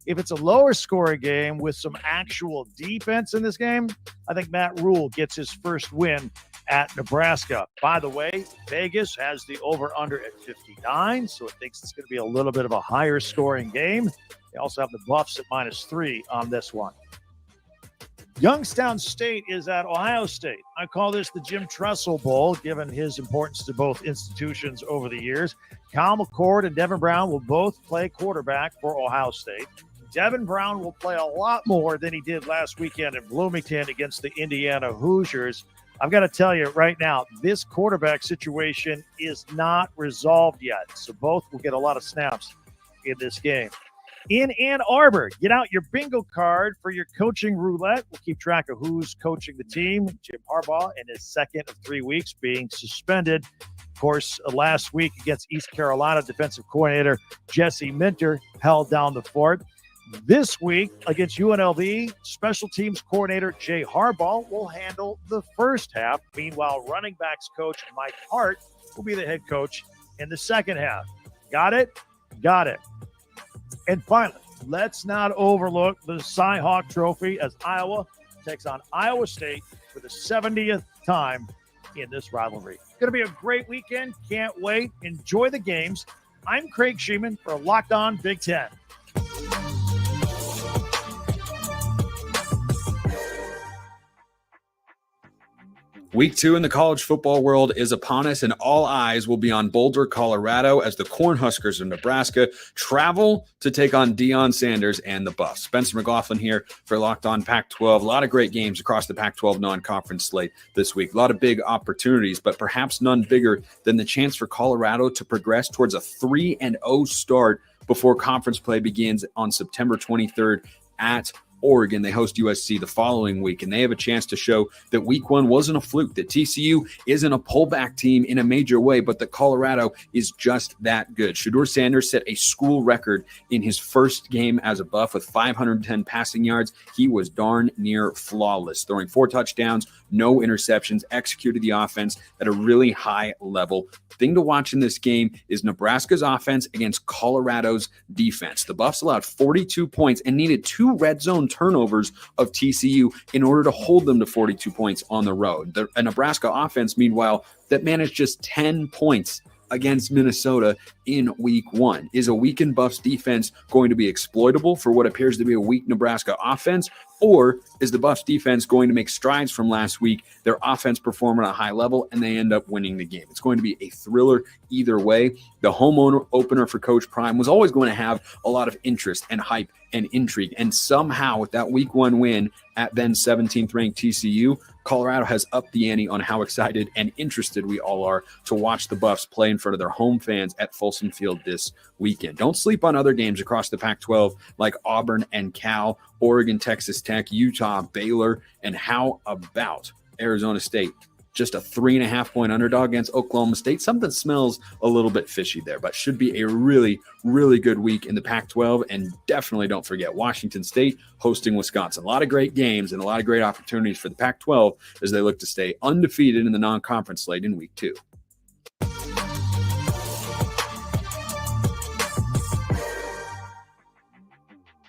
If it's a lower-scoring game with some actual defense in this game, I think Matt Rule gets his first win at Nebraska. By the way, Vegas has the over-under at 59, so it thinks it's going to be a little bit of a higher-scoring game. They also have the Buffs at -3 on this one. Youngstown State is at Ohio State. I call this the Jim Tressel Bowl, given his importance to both institutions over the years. Kyle McCord and Devin Brown will both play quarterback for Ohio State. Devin Brown will play a lot more than he did last weekend in Bloomington against the Indiana Hoosiers. I've got to tell you right now, this quarterback situation is not resolved yet, so both will get a lot of snaps in this game. In Ann Arbor, get out your bingo card for your coaching roulette. We'll keep track of who's coaching the team. Jim Harbaugh in his second of 3 weeks being suspended. Of course, last week against East Carolina, defensive coordinator Jesse Minter held down the fort. This week against UNLV, special teams coordinator Jay Harbaugh will handle the first half. Meanwhile, running backs coach Mike Hart will be the head coach in the second half. Got it? Got it. And finally, let's not overlook the Cy-Hawk Trophy as Iowa takes on Iowa State for the 70th time in this rivalry. It's going to be a great weekend. Can't wait. Enjoy the games. I'm Craig Sheeman for Locked On Big Ten. Week 2 in the college football world is upon us, and all eyes will be on Boulder, Colorado, as the Cornhuskers of Nebraska travel to take on Deion Sanders and the Buffs. Spencer McLaughlin here for Locked On Pac-12. A lot of great games across the Pac-12 non-conference slate this week. A lot of big opportunities, but perhaps none bigger than the chance for Colorado to progress towards a 3-0 start before conference play begins on September 23rd at Oregon. They host USC the following week, and they have a chance to show that week 1 wasn't a fluke, that TCU isn't a pullback team in a major way, but that Colorado is just that good. Shedeur Sanders set a school record in his first game as a Buff with 510 passing yards. He was darn near flawless, throwing 4 touchdowns, no interceptions, executed the offense at a really high level. Thing to watch in this game is Nebraska's offense against Colorado's defense. The Buffs allowed 42 points and needed 2 red zone turnovers of TCU in order to hold them to 42 points on the road. A Nebraska offense, meanwhile, that managed just 10 points against Minnesota in week 1. Is a weakened Buffs defense going to be exploitable for what appears to be a weak Nebraska offense? Or is the Buffs defense going to make strides from last week, their offense perform at a high level, and they end up winning the game? It's going to be a thriller either way. The home opener for Coach Prime was always going to have a lot of interest and hype and intrigue. And somehow with that week 1 win at then 17th ranked TCU, Colorado has upped the ante on how excited and interested we all are to watch the Buffs play in front of their home fans at Folsom Field this weekend. Don't sleep on other games across the Pac-12 like Auburn and Cal, Oregon, Texas Tech, Utah, Baylor, and how about Arizona State? Just a 3.5-point underdog against Oklahoma State. Something smells a little bit fishy there, but should be a really, really good week in the Pac-12. And definitely don't forget Washington State hosting Wisconsin. A lot of great games and a lot of great opportunities for the Pac-12 as they look to stay undefeated in the non-conference slate in week 2.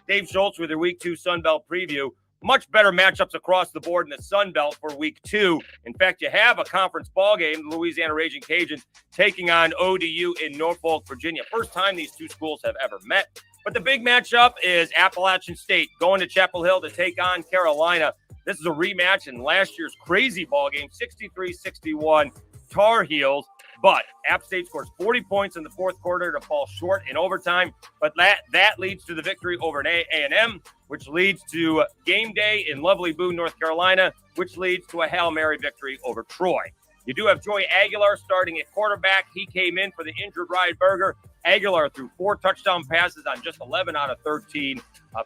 Dave Schultz with your Week 2 Sunbelt preview. Much better matchups across the board in the Sunbelt for Week 2. In fact, you have a conference ball game, the Louisiana Raging Cajuns taking on ODU in Norfolk, Virginia. First time these two schools have ever met. But the big matchup is Appalachian State going to Chapel Hill to take on Carolina. This is a rematch in last year's crazy ball game, 63-61 Tar Heels. But App State scores 40 points in the fourth quarter to fall short in overtime. But that leads to the victory over an A&M, which leads to game day in lovely Boone, North Carolina, which leads to a Hail Mary victory over Troy. You do have Joey Aguilar starting at quarterback. He came in for the injured Ryan Berger. Aguilar threw 4 touchdown passes on just 11 out of 13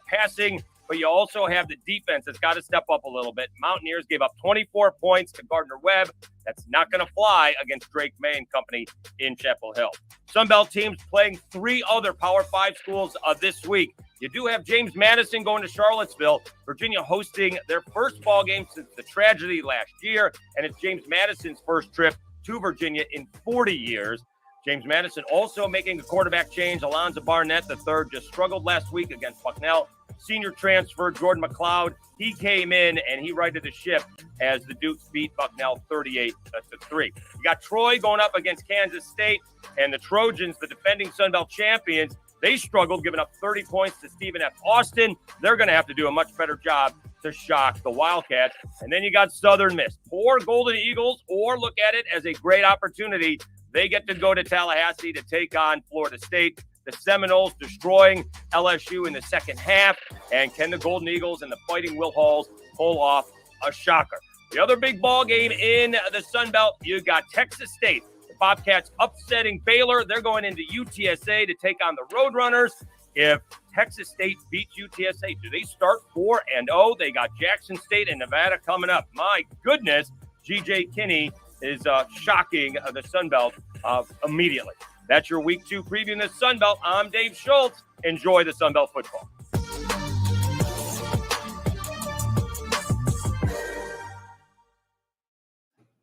passing. But you also have the defense that's got to step up a little bit. Mountaineers gave up 24 points to Gardner-Webb. That's not going to fly against Drake May and company in Chapel Hill. Sunbelt teams playing 3 other Power 5 schools this week. You do have James Madison going to Charlottesville. Virginia hosting their first ball game since the tragedy last year. And it's James Madison's first trip to Virginia in 40 years. James Madison also making a quarterback change. Alonzo Barnett III just struggled last week against Bucknell. Senior transfer Jordan McLeod, he came in and he righted the ship as the Dukes beat Bucknell 38-3. You got Troy going up against Kansas State, and the Trojans, the defending Sunbelt champions, they struggled, giving up 30 points to Stephen F. Austin. They're going to have to do a much better job to shock the Wildcats. And then you got Southern Miss. Poor Golden Eagles, or look at it as a great opportunity. They get to go to Tallahassee to take on Florida State. The Seminoles destroying LSU in the second half. And can the Golden Eagles and the Fighting Will Halls pull off a shocker? The other big ball game in the Sun Belt, you got Texas State. The Bobcats upsetting Baylor. They're going into UTSA to take on the Roadrunners. If Texas State beats UTSA, do they start 4-0? They got Jackson State and Nevada coming up. My goodness, G.J. Kinney is shocking the Sun Belt immediately. That's your Week 2 preview in the Sun Belt. I'm Dave Schultz. Enjoy the Sun Belt football.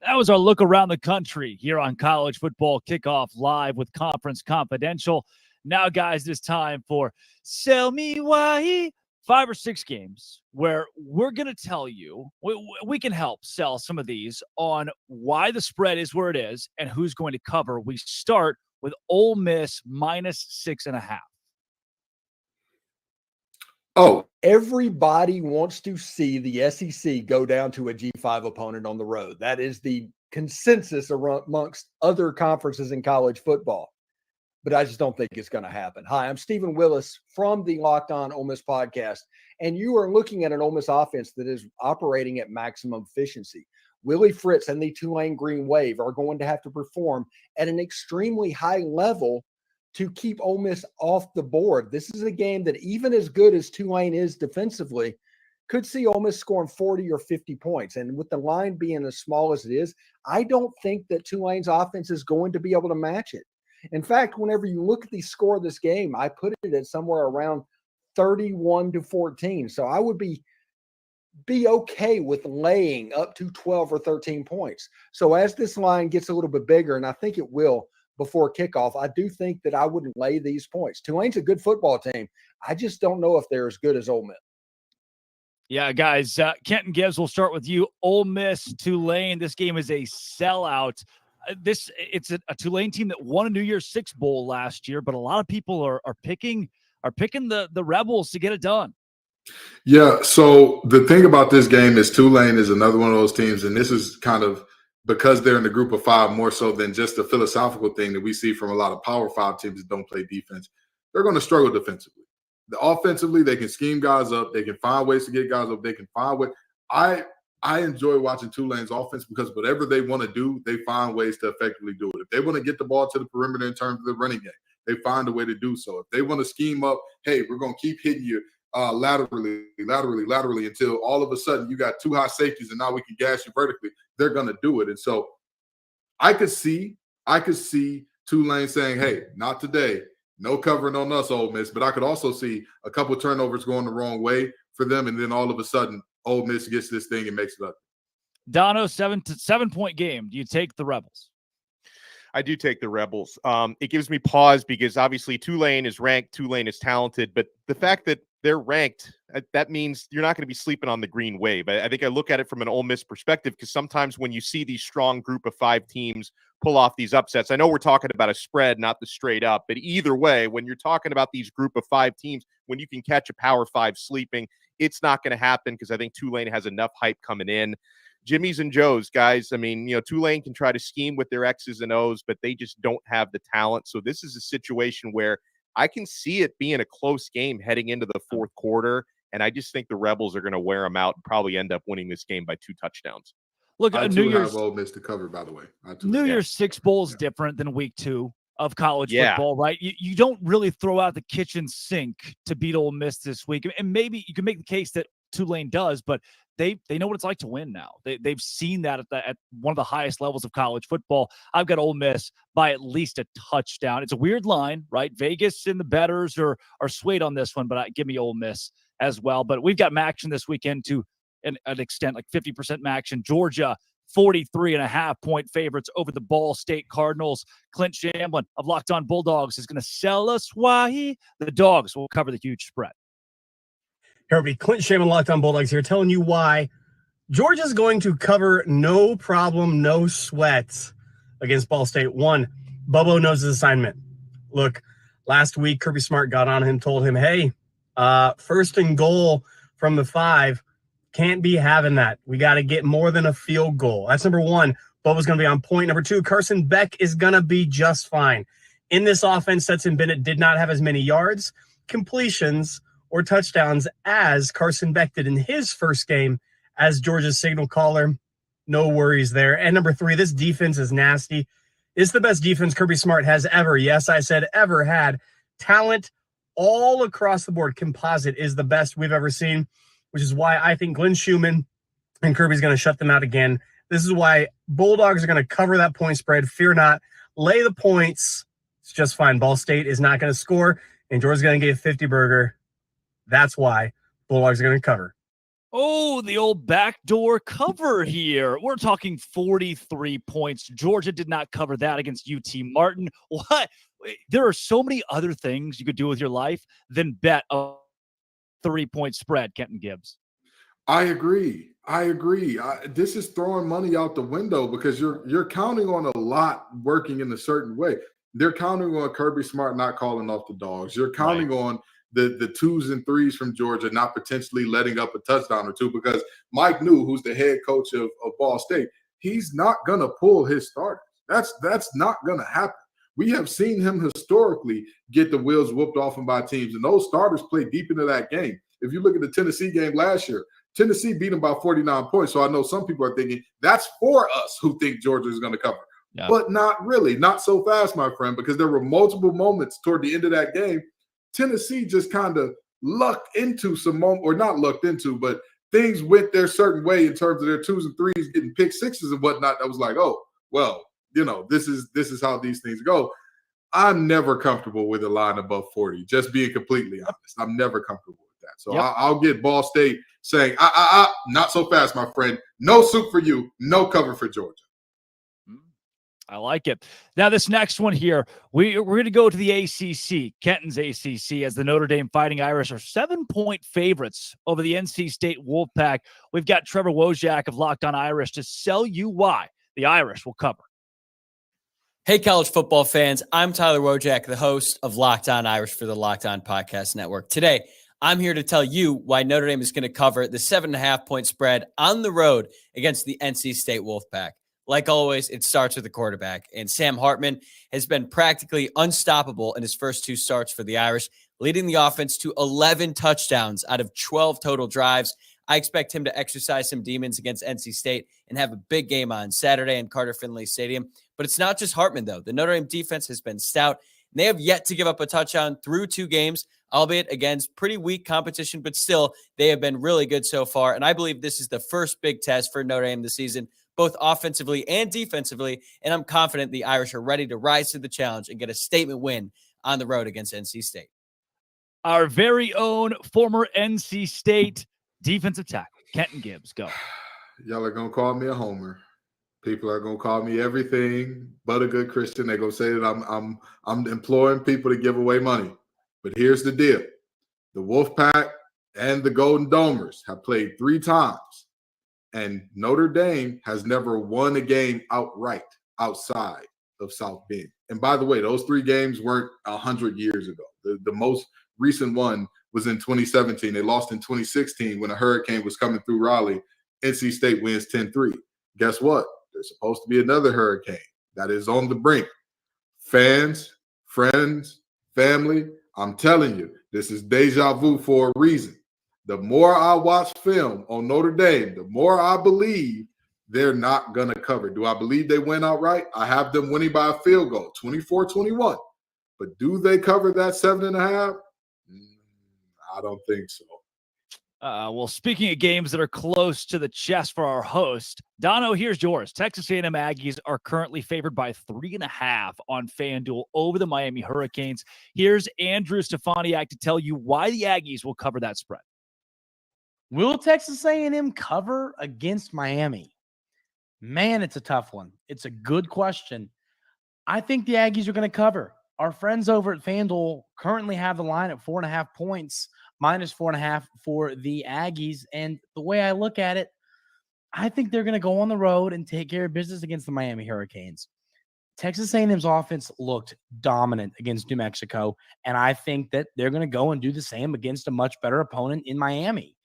That was our look around the country here on College Football Kickoff Live with Conference Confidential. Now, guys, it's time for Sell Me Why. 5 or 6 games where we're going to tell you, we can help sell some of these on why the spread is where it is and who's going to cover. We start with Ole Miss -6.5. Oh, Everybody wants to see the SEC go down to a G5 opponent on the road. That is the consensus amongst other conferences in college football. But I just don't think it's going to happen. Hi, I'm Stephen Willis from the Locked On Ole Miss podcast, and you are looking at an Ole Miss offense that is operating at maximum efficiency. Willie Fritz and the Tulane Green Wave are going to have to perform at an extremely high level to keep Ole Miss off the board. This is a game that, even as good as Tulane is defensively, could see Ole Miss scoring 40 or 50 points. And with the line being as small as it is, I don't think that Tulane's offense is going to be able to match it. In fact, whenever you look at the score of this game, I put it at somewhere around 31-14. So I would be okay with laying up to 12 or 13 points. So as this line gets a little bit bigger, and I think it will before kickoff, I do think that I wouldn't lay these points. Tulane's a good football team. I just don't know if they're as good as Ole Miss. Yeah, guys, Kenton Gibbs, we'll start with you. Ole Miss, Tulane, this game is a sellout. It's a Tulane team that won a New Year's Six Bowl last year, but a lot of people are picking the Rebels to get it done. Yeah, so the thing about this game is Tulane is another one of those teams, and this is kind of because they're in the group of five more so than just a philosophical thing that we see from a lot of Power 5 teams that don't play defense. They're going to struggle defensively. Offensively, they can scheme guys up. They can find ways to get guys up. They can find ways. I enjoy watching Tulane's offense because whatever they want to do, they find ways to effectively do it. If they want to get the ball to the perimeter in terms of the running game, they find a way to do so. If they want to scheme up, hey, we're going to keep hitting you laterally until all of a sudden you got two high safeties and now we can gas you vertically, they're going to do it. And so I could see Tulane saying, hey, not today. No covering on us, Ole Miss. But I could also see a couple of turnovers going the wrong way for them, and then all of a sudden Ole Miss gets this thing and makes it up. Dono, 7-point game. Do you take the Rebels? I do take the Rebels. It gives me pause because obviously Tulane is ranked, Tulane is talented, but the fact that they're ranked, that means you're not going to be sleeping on the green wave. I think I look at it from an Ole Miss perspective because sometimes when you see these strong group of 5 teams pull off these upsets, I know we're talking about a spread, not the straight up, but either way, when you're talking about these group of 5 teams, when you can catch a Power 5 sleeping, it's not going to happen because I think Tulane has enough hype coming in. Jimmy's and Joe's, guys. I mean, Tulane can try to scheme with their X's and O's, but they just don't have the talent. So this is a situation where I can see it being a close game heading into the fourth quarter, and I just think the Rebels are going to wear them out and probably end up winning this game by 2 touchdowns. Look, I New too Year's have Ole Miss to cover, by the way. New Year's Six Bowl is different than week 2 of college Yeah. football, right? You don't really throw out the kitchen sink to beat Ole Miss this week. And maybe you can make the case that Tulane does, but they know what it's like to win now. They've seen that at one of the highest levels of college football. I've got Ole Miss by at least a touchdown. It's a weird line, right? Vegas and the bettors are swayed on this one, but give me Ole Miss as well. But we've got action this weekend to an extent, like 50% action. Georgia, 43.5-point favorites over the Ball State Cardinals. Clint Shamblin of Locked On Bulldogs is going to sell us why the Dogs will cover the huge spread. Here we Clint Shamblin, Locked On Bulldogs here, telling you why Georgia's going to cover no problem, no sweat against Ball State. 1, Bobo knows his assignment. Look, last week Kirby Smart got on him, told him, hey, first and goal from the 5. Can't be having that. We got to get more than a field goal. That's number 1. Bobo's going to be on point. Number 2, Carson Beck is going to be just fine. In this offense, Stetson Bennett did not have as many yards, completions, or touchdowns as Carson Beck did in his first game as Georgia's signal caller. No worries there. And number 3, this defense is nasty. It's the best defense Kirby Smart has ever, yes, I said ever had. Talent all across the board. Composite is the best we've ever seen, which is why I think Glenn Schumann and Kirby's going to shut them out again. This is why Bulldogs are going to cover that point spread. Fear not. Lay the points. It's just fine. Ball State is not going to score, and Georgia's going to get a 50 burger. That's why Bulldogs are going to cover. Oh, the old backdoor cover here. We're talking 43 points. Georgia did not cover that against UT Martin. What? There are so many other things you could do with your life than bet a 3-point spread, Kenton Gibbs. I agree. This is throwing money out the window because you're counting on a lot working in a certain way. They're counting on Kirby Smart not calling off the Dogs. You're counting on the 2s and 3s from Georgia not potentially letting up a touchdown or two, because Mike New, who's the head coach of Ball State, he's not going to pull his starters. That's not going to happen. We have seen him historically get the wheels whooped off him by teams, and those starters play deep into that game. If you look at the Tennessee game last year, Tennessee beat them by 49 points. So I know some people are thinking that's for us who think Georgia is going to cover. Yeah. But not really, not so fast, my friend, because there were multiple moments toward the end of that game. Tennessee just kind of lucked into some moment, or not lucked into, but things went their certain way in terms of their 2s and 3s getting pick sixes and whatnot. That was like, oh, well, this is how these things go. I'm never comfortable with a line above 40, just being completely honest. I'm never comfortable with that. So I'll get Ball State saying, not so fast, my friend. No soup for you. No cover for Georgia. I like it. Now, this next one here, we're going to go to the ACC, Kenton's ACC, as the Notre Dame Fighting Irish are 7-point favorites over the NC State Wolfpack. We've got Trevor Wojak of Locked On Irish to sell you why the Irish will cover. Hey, college football fans. I'm Tyler Wojak, the host of Locked On Irish for the Locked On Podcast Network. Today, I'm here to tell you why Notre Dame is going to cover the 7.5-point spread on the road against the NC State Wolfpack. Like always, it starts with the quarterback, and Sam Hartman has been practically unstoppable in his first 2 starts for the Irish, leading the offense to 11 touchdowns out of 12 total drives. I expect him to exercise some demons against NC State and have a big game on Saturday in Carter Finley Stadium. But it's not just Hartman, though. The Notre Dame defense has been stout, and they have yet to give up a touchdown through 2 games, albeit against pretty weak competition, but still, they have been really good so far. And I believe this is the first big test for Notre Dame this season, both offensively and defensively, and I'm confident the Irish are ready to rise to the challenge and get a statement win on the road against NC State. Our very own former NC State defensive tackle, Kenton Gibbs, go. Y'all are going to call me a homer. People are going to call me everything but a good Christian. They're going to say that I'm imploring people to give away money. But here's the deal. The Wolfpack and the Golden Domers have played 3 times. And Notre Dame has never won a game outright outside of South Bend. And by the way, those 3 games weren't 100 years ago. The most recent one was in 2017. They lost in 2016 when a hurricane was coming through Raleigh. NC State wins 10-3. Guess what? There's supposed to be another hurricane that is on the brink. Fans, friends, family, I'm telling you, this is deja vu for a reason. The more I watch film on Notre Dame, the more I believe they're not going to cover. Do I believe they win outright? I have them winning by a field goal, 24-21. But do they cover that 7.5? I don't think so. Well, speaking of games that are close to the chest for our host, Dono, here's yours. Texas A&M Aggies are currently favored by 3.5 on FanDuel over the Miami Hurricanes. Here's Andrew Stefaniak to tell you why the Aggies will cover that spread. Will Texas A&M cover against Miami? Man, it's a tough one. It's a good question. I think the Aggies are going to cover. Our friends over at FanDuel currently have the line at 4.5 points, minus 4.5 for the Aggies. And the way I look at it, I think they're going to go on the road and take care of business against the Miami Hurricanes. Texas A&M's offense looked dominant against New Mexico, and I think that they're going to go and do the same against a much better opponent in Miami.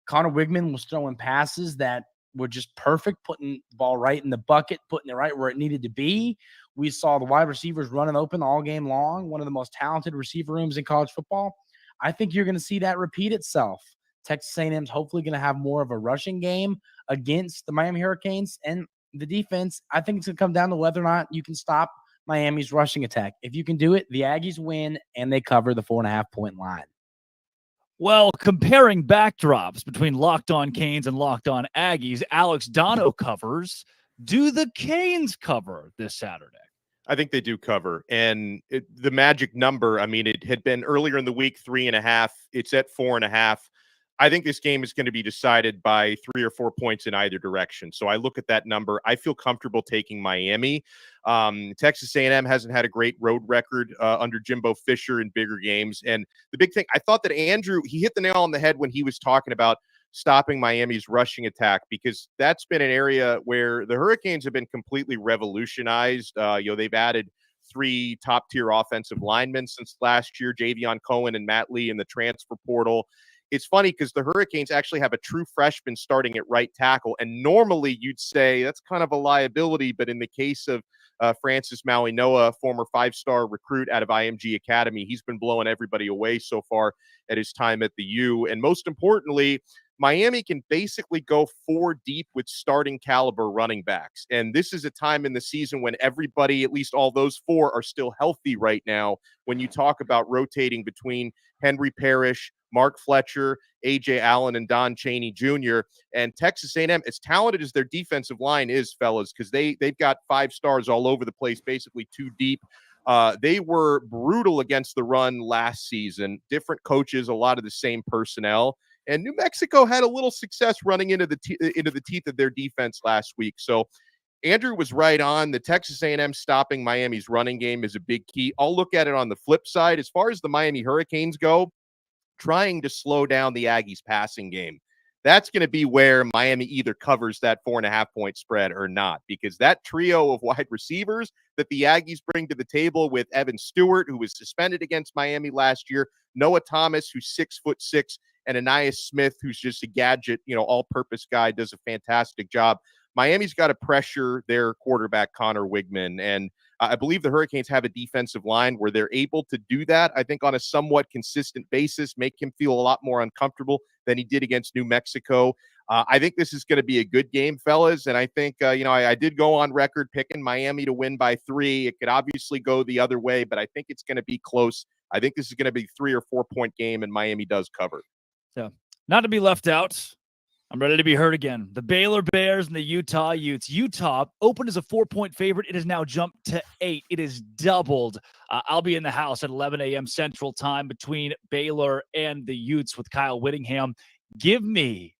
Connor Wigman was throwing passes that were just perfect, putting the ball right in the bucket, putting it right where it needed to be. We saw the wide receivers running open all game long, one of the most talented receiver rooms in college football. I think you're going to see that repeat itself. Texas A&M's hopefully going to have more of a rushing game against the Miami Hurricanes, and the defense, I think it's going to come down to whether or not you can stop Miami's rushing attack. If you can do it, the Aggies win, and they cover the 4.5-point line. Well, comparing backdrops between Locked On Canes and Locked On Aggies, Alex Dono covers. Do the Canes cover this Saturday? I think they do cover. And the magic number, I mean, it had been earlier in the week, 3.5. It's at 4.5. I think this game is going to be decided by 3 or 4 points in either direction. So I look at that number. I feel comfortable taking Miami. Texas A&M hasn't had a great road record under Jimbo Fisher in bigger games. And the big thing, I thought that Andrew, he hit the nail on the head when he was talking about stopping Miami's rushing attack, because that's been an area where the Hurricanes have been completely revolutionized. They've added 3 top-tier offensive linemen since last year, Javion Cohen and Matt Lee in the transfer portal. It's funny because the Hurricanes actually have a true freshman starting at right tackle, and normally you'd say that's kind of a liability, but in the case of Francis Maui-Noa, former 5-star recruit out of IMG Academy, he's been blowing everybody away so far at his time at the U. And most importantly, Miami can basically go 4 deep with starting caliber running backs. And this is a time in the season when everybody, at least all those 4, are still healthy right now. When you talk about rotating between Henry Parrish, Mark Fletcher, A.J. Allen, and Don Chaney Jr. And Texas A&M, as talented as their defensive line is, fellas, because they've got 5 stars all over the place, basically 2 deep. They were brutal against the run last season. Different coaches, a lot of the same personnel. And New Mexico had a little success running into the teeth of their defense last week. So Andrew was right on. The Texas A&M stopping Miami's running game is a big key. I'll look at it on the flip side. As far as the Miami Hurricanes go, trying to slow down the Aggies' passing game. That's going to be where Miami either covers that 4.5-point spread or not, because that trio of wide receivers that the Aggies bring to the table with Evan Stewart, who was suspended against Miami last year, Noah Thomas, who's 6'6", and Anais Smith, who's just a gadget, all-purpose guy, does a fantastic job. Miami's got to pressure their quarterback, Connor Wigman, and I believe the Hurricanes have a defensive line where they're able to do that, I think, on a somewhat consistent basis, make him feel a lot more uncomfortable than he did against New Mexico. I think this is going to be a good game, fellas, and I think, I did go on record picking Miami to win by 3. It could obviously go the other way, but I think it's going to be close. I think this is going to be a 3 or 4 point game, and Miami does cover. Yeah. Not to be left out, I'm ready to be heard again. The Baylor Bears and the Utah Utes. Utah opened as a 4-point favorite. It has now jumped to 8. It is doubled. I'll be in the house at 11 a.m. Central Time between Baylor and the Utes with Kyle Whittingham. Give me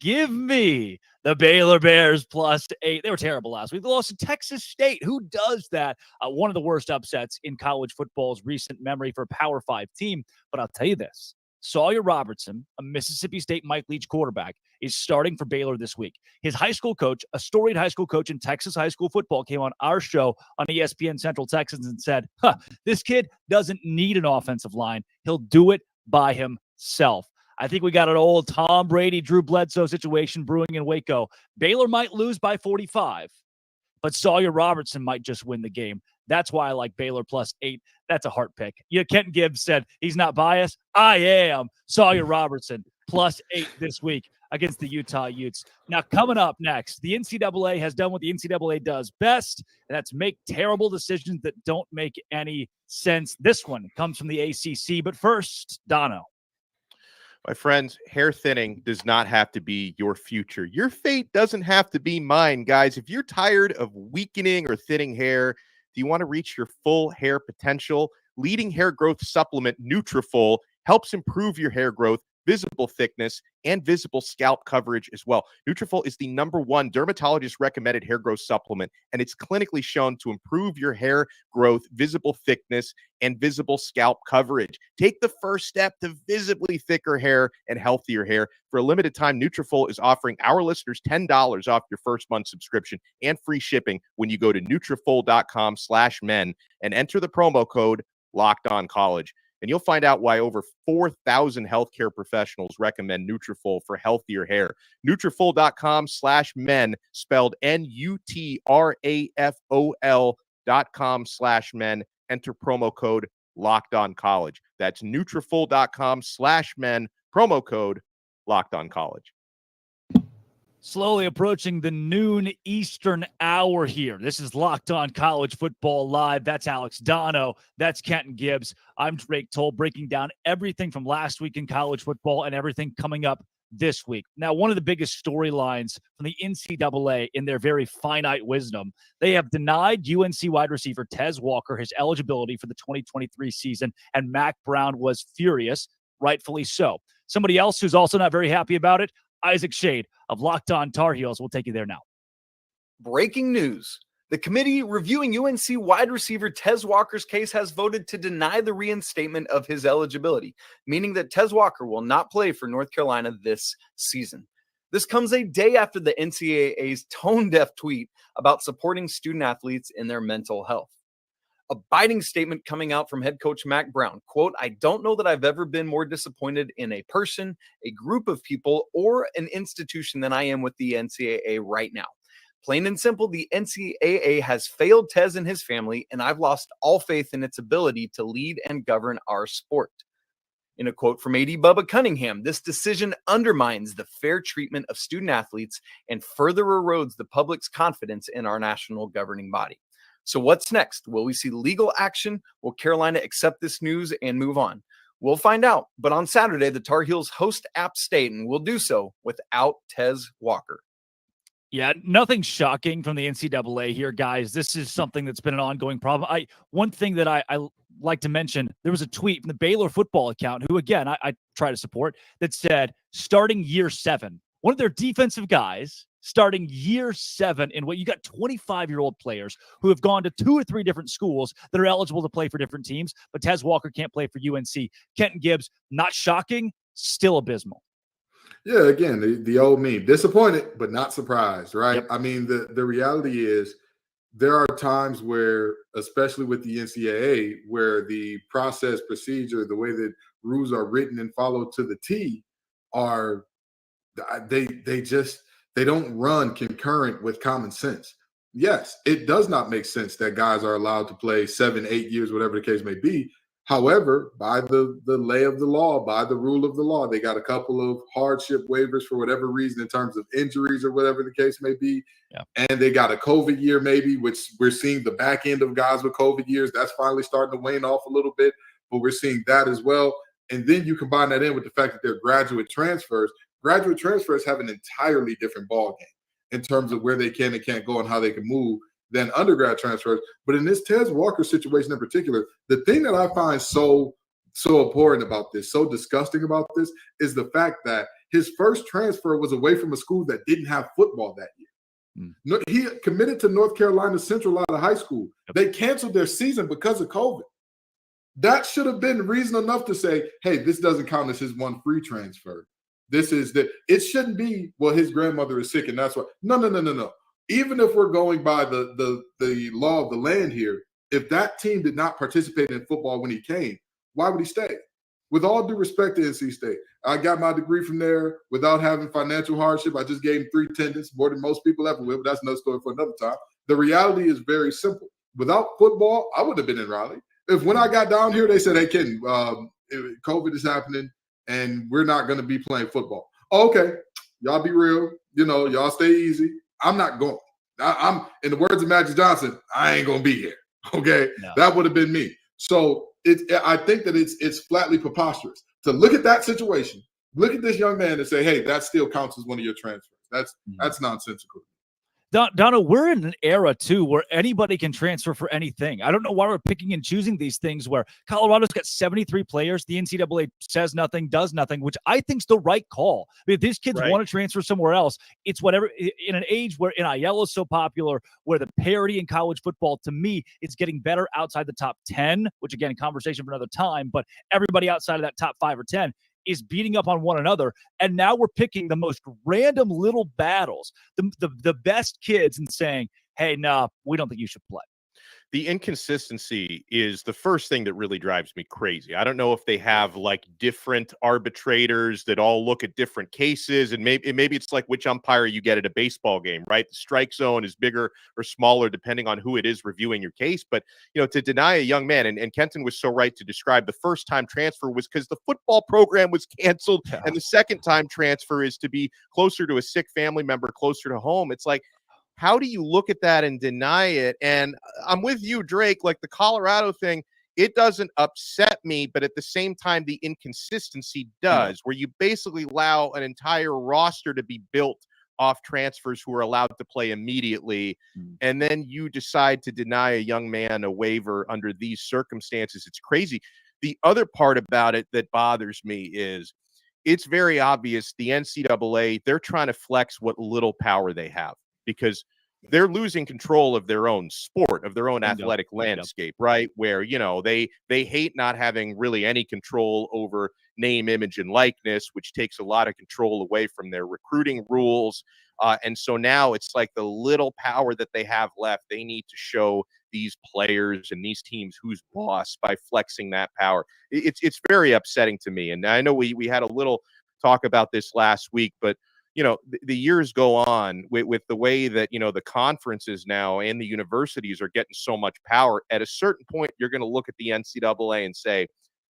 the Baylor Bears plus 8. They were terrible last week. They lost to Texas State. Who does that? One of the worst upsets in college football's recent memory for a Power 5 team. But I'll tell you this. Sawyer Robertson, a Mississippi State Mike Leach quarterback, is starting for Baylor this week. His high school coach, a storied high school coach in Texas high school football, came on our show on ESPN Central Texans and said, this kid doesn't need an offensive line. He'll do it by himself. I think we got an old Tom Brady, Drew Bledsoe situation brewing in Waco. Baylor might lose by 45, but Sawyer Robertson might just win the game. That's why I like Baylor plus 8. That's a heart pick. Kenton Gibbs said he's not biased. I am. Sawyer Robertson plus 8 this week against the Utah Utes. Now, coming up next, the NCAA has done what the NCAA does best, and that's make terrible decisions that don't make any sense. This one comes from the ACC. But first, Dono. My friends, hair thinning does not have to be your future. Your fate doesn't have to be mine, guys. If you're tired of weakening or thinning hair, do you want to reach your full hair potential? Leading hair growth supplement Nutrafol helps improve your hair growth, visible thickness, and visible scalp coverage as well. Nutrafol is the #1 dermatologist recommended hair growth supplement, and it's clinically shown to improve your hair growth, visible thickness, and visible scalp coverage. Take the first step to visibly thicker hair and healthier hair. For a limited time, Nutrafol is offering our listeners $10 off your first month subscription and free shipping when you go to Nutrafol.com/men and enter the promo code LOCKEDONCollege. And you'll find out why over 4,000 healthcare professionals recommend Nutrafol for healthier hair. Nutrafol.com/men, spelled Nutrafol.com/men. Enter promo code LOCKEDONCollege. That's Nutrafol.com/men, promo code LOCKEDONCollege. Slowly approaching the noon Eastern hour here. This is Locked On College Football Live. That's Alex Dono. That's Kenton Gibbs. I'm Drake Toll, breaking down everything from last week in college football and everything coming up this week. Now, one of the biggest storylines from the NCAA in their very finite wisdom, they have denied UNC wide receiver Tez Walker his eligibility for the 2023 season, and Mac Brown was furious, rightfully so. Somebody else who's also not very happy about it, Isaac Shade of Locked On Tar Heels. We'll take you there now. Breaking news. The committee reviewing UNC wide receiver Tez Walker's case has voted to deny the reinstatement of his eligibility, meaning that Tez Walker will not play for North Carolina this season. This comes a day after the NCAA's tone-deaf tweet about supporting student athletes in their mental health. A biting statement coming out from head coach Mac Brown. Quote, "I don't know that I've ever been more disappointed in a person, a group of people, or an institution than I am with the NCAA right now. Plain and simple, the NCAA has failed Tez and his family, and I've lost all faith in its ability to lead and govern our sport." In a quote from AD Bubba Cunningham, "This decision undermines the fair treatment of student athletes and further erodes the public's confidence in our national governing body." So what's next? Will we see legal action? Will Carolina accept this news and move on? We'll find out. But on Saturday, the Tar Heels host App State and will do so without Tez Walker. Yeah, nothing shocking from the NCAA here, guys. This is something that's been an ongoing problem. One thing that I like to mention, there was a tweet from the Baylor football account, who, again, I try to support, that said, starting year 7, one of their defensive guys starting year 7 in what you got 25-year-old players who have gone to 2 or 3 different schools that are eligible to play for different teams, but Tez Walker can't play for UNC. Kenton Gibbs, not shocking, still abysmal. Yeah, again, the old meme, disappointed but not surprised, right? Yep. I mean, the reality is there are times where, especially with the NCAA, where the process, procedure, the way that rules are written and followed to the T are they don't run concurrent with common sense. Yes, it does not make sense that guys are allowed to play 7, 8 years, whatever the case may be. However, by the lay of the law, by the rule of the law, they got a couple of hardship waivers for whatever reason in terms of injuries or whatever the case may be. Yeah. And they got a COVID year maybe, which we're seeing the back end of guys with COVID years. That's finally starting to wane off a little bit, but we're seeing that as well. And then you combine that in with the fact that they're graduate transfers. Graduate transfers have an entirely different ball game in terms of where they can and can't go and how they can move than undergrad transfers. But in this Tez Walker situation in particular, the thing that I find so abhorrent about this, so disgusting about this, is the fact that his first transfer was away from a school that didn't have football that year. No, he committed to North Carolina Central out of high school. They canceled their season because of COVID. That should have been reason enough to say, hey, this doesn't count as his one free transfer. This is that it shouldn't be, well, his grandmother is sick and that's why. No. Even if we're going by the law of the land here, if that team did not participate in football when he came, why would he stay? With all due respect to NC State, I got my degree from there without having financial hardship. I just gave him 3 attendance, more than most people ever will, but that's another story for another time. The reality is very simple. Without football, I wouldn't have been in Raleigh. If when I got down here, they said, hey, Kenton, COVID is happening and we're not going to be playing football. Okay, y'all be real. Y'all stay easy. I'm not going. I'm in the words of Magic Johnson, I ain't gonna be here. Okay, no. That would have been me. So I think that it's flatly preposterous to look at that situation, look at this young man and say, hey, that still counts as one of your transfers. That's nonsensical. Donna, we're in an era, too, where anybody can transfer for anything. I don't know why we're picking and choosing these things where Colorado's got 73 players. The NCAA says nothing, does nothing, which I think is the right call. I mean, if these kids want to transfer somewhere else, it's whatever. In an age where NIL is so popular, where the parity in college football, to me, is getting better outside the top 10, which, again, conversation for another time, but everybody outside of that top 5 or 10 is beating up on one another. And now we're picking the most random little battles, the best kids, and saying, hey, no, we don't think you should play. The inconsistency is the first thing that really drives me crazy. I don't know if they have like different arbitrators that all look at different cases, and maybe it's like which umpire you get at a baseball game, right? The strike zone is bigger or smaller depending on who it is reviewing your case. But, to deny a young man, and Kenton was so right to describe the first time transfer was because the football program was canceled, and the second time transfer is to be closer to a sick family member, closer to home. It's like, how do you look at that and deny it? And I'm with you, Drake, like the Colorado thing, it doesn't upset me, but at the same time, the inconsistency does, where you basically allow an entire roster to be built off transfers who are allowed to play immediately. And then you decide to deny a young man a waiver under these circumstances. It's crazy. The other part about it that bothers me is it's very obvious the NCAA, they're trying to flex what little power they have, because they're losing control of their own sport, of their own athletic landscape, right? Where, they hate not having really any control over name, image, and likeness, which takes a lot of control away from their recruiting rules. And so now it's like the little power that they have left, they need to show these players and these teams who's boss by flexing that power. It's very upsetting to me. And I know we had a little talk about this last week, but the years go on with the way that, the conferences now and the universities are getting so much power. At a certain point, you're going to look at the NCAA and say,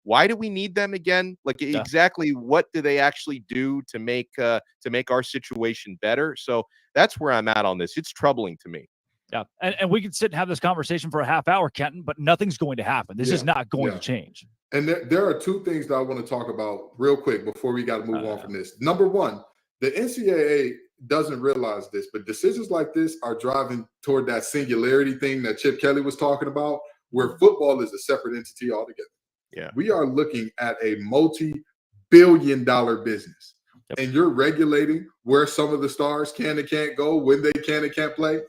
why do we need them again? Like, exactly what do they actually do to make our situation better? So that's where I'm at on this. It's troubling to me. Yeah. And we can sit and have this conversation for a half hour, Kenton, but nothing's going to happen. This is not going to change. And there are two things that I want to talk about real quick before we got to move on from this. Number one, the NCAA doesn't realize this, but decisions like this are driving toward that singularity thing that Chip Kelly was talking about, where football is a separate entity altogether. Yeah. We are looking at a multi-billion-dollar business, and you're regulating where some of the stars can and can't go, when they can and can't play.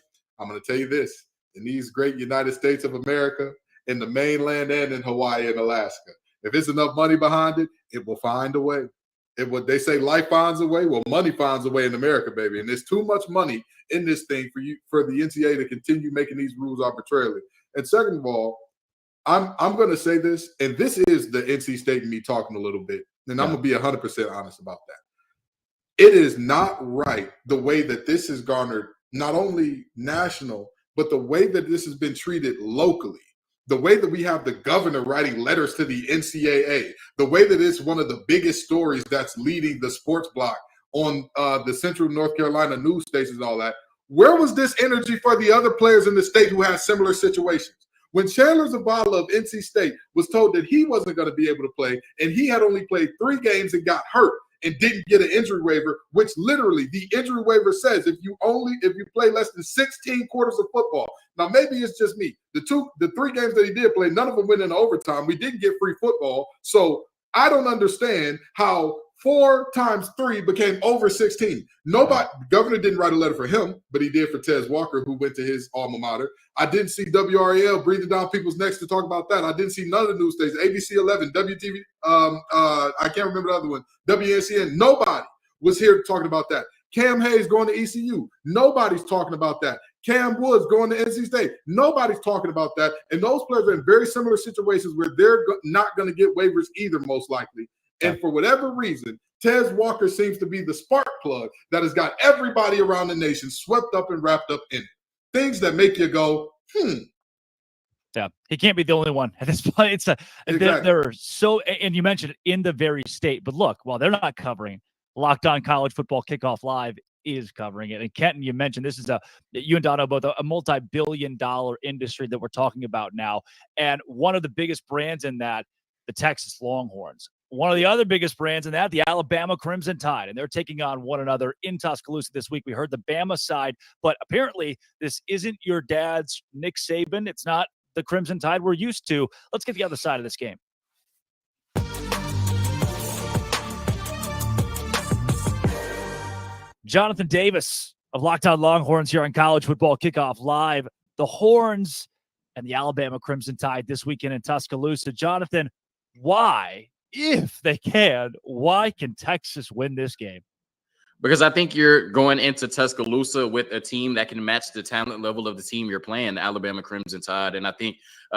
I'm going to tell you this, in these great United States of America, in the mainland and in Hawaii and Alaska, if it's enough money behind it, it will find a way. They say life finds a way. Well, money finds a way in America, baby. And there's too much money in this thing for the NCAA to continue making these rules arbitrarily. And second of all, I'm going to say this, and this is the NC State and me talking a little bit, and I'm going to be 100% honest about that. It is not right the way that this has garnered not only national, but the way that this has been treated locally. The way that we have the governor writing letters to the NCAA, the way that it's one of the biggest stories that's leading the sports block on the Central North Carolina news stations and all that. Where was this energy for the other players in the state who had similar situations? When Chandler Zavala of NC State was told that he wasn't going to be able to play, and he had only played 3 games and got hurt and didn't get an injury waiver, which literally the injury waiver says if you play less than 16 quarters of football. Now, maybe it's just me. The 3 games that he did play, none of them went into overtime. We didn't get free football. So I don't understand how 4 times 3 became over 16. The governor didn't write a letter for him, but he did for Tez Walker, who went to his alma mater. I didn't see WRAL breathing down people's necks to talk about that. I didn't see none of the news stations, ABC 11, WTV, I can't remember the other one, WNCN. Nobody was here talking about that. Cam Hayes going to ECU. Nobody's talking about that. Cam Woods going to NC State. Nobody's talking about that. And those players are in very similar situations where they're not going to get waivers either, most likely. And for whatever reason, Tez Walker seems to be the spark plug that has got everybody around the nation swept up and wrapped up in it. Things that make you go, Yeah, he can't be the only one at this point. It's they're so, and you mentioned it in the very state. But look, while they're not covering, Locked On College Football Kickoff Live is covering it. And Kenton, you mentioned this is you and Dono both a multi-billion-dollar industry that we're talking about now, and one of the biggest brands in that, the Texas Longhorns. One of the other biggest brands in that, the Alabama Crimson Tide, and they're taking on one another in Tuscaloosa this week. We heard the Bama side, but apparently this isn't your dad's Nick Saban. It's not the Crimson Tide we're used to. Let's get the other side of this game. Jonathan Davis of Locked On Longhorns here on College Football Kickoff Live. The Horns and the Alabama Crimson Tide this weekend in Tuscaloosa. Jonathan, why, if they can, why can Texas win this game? Because I think you're going into Tuscaloosa with a team that can match the talent level of the team you're playing, the Alabama Crimson Tide. And I think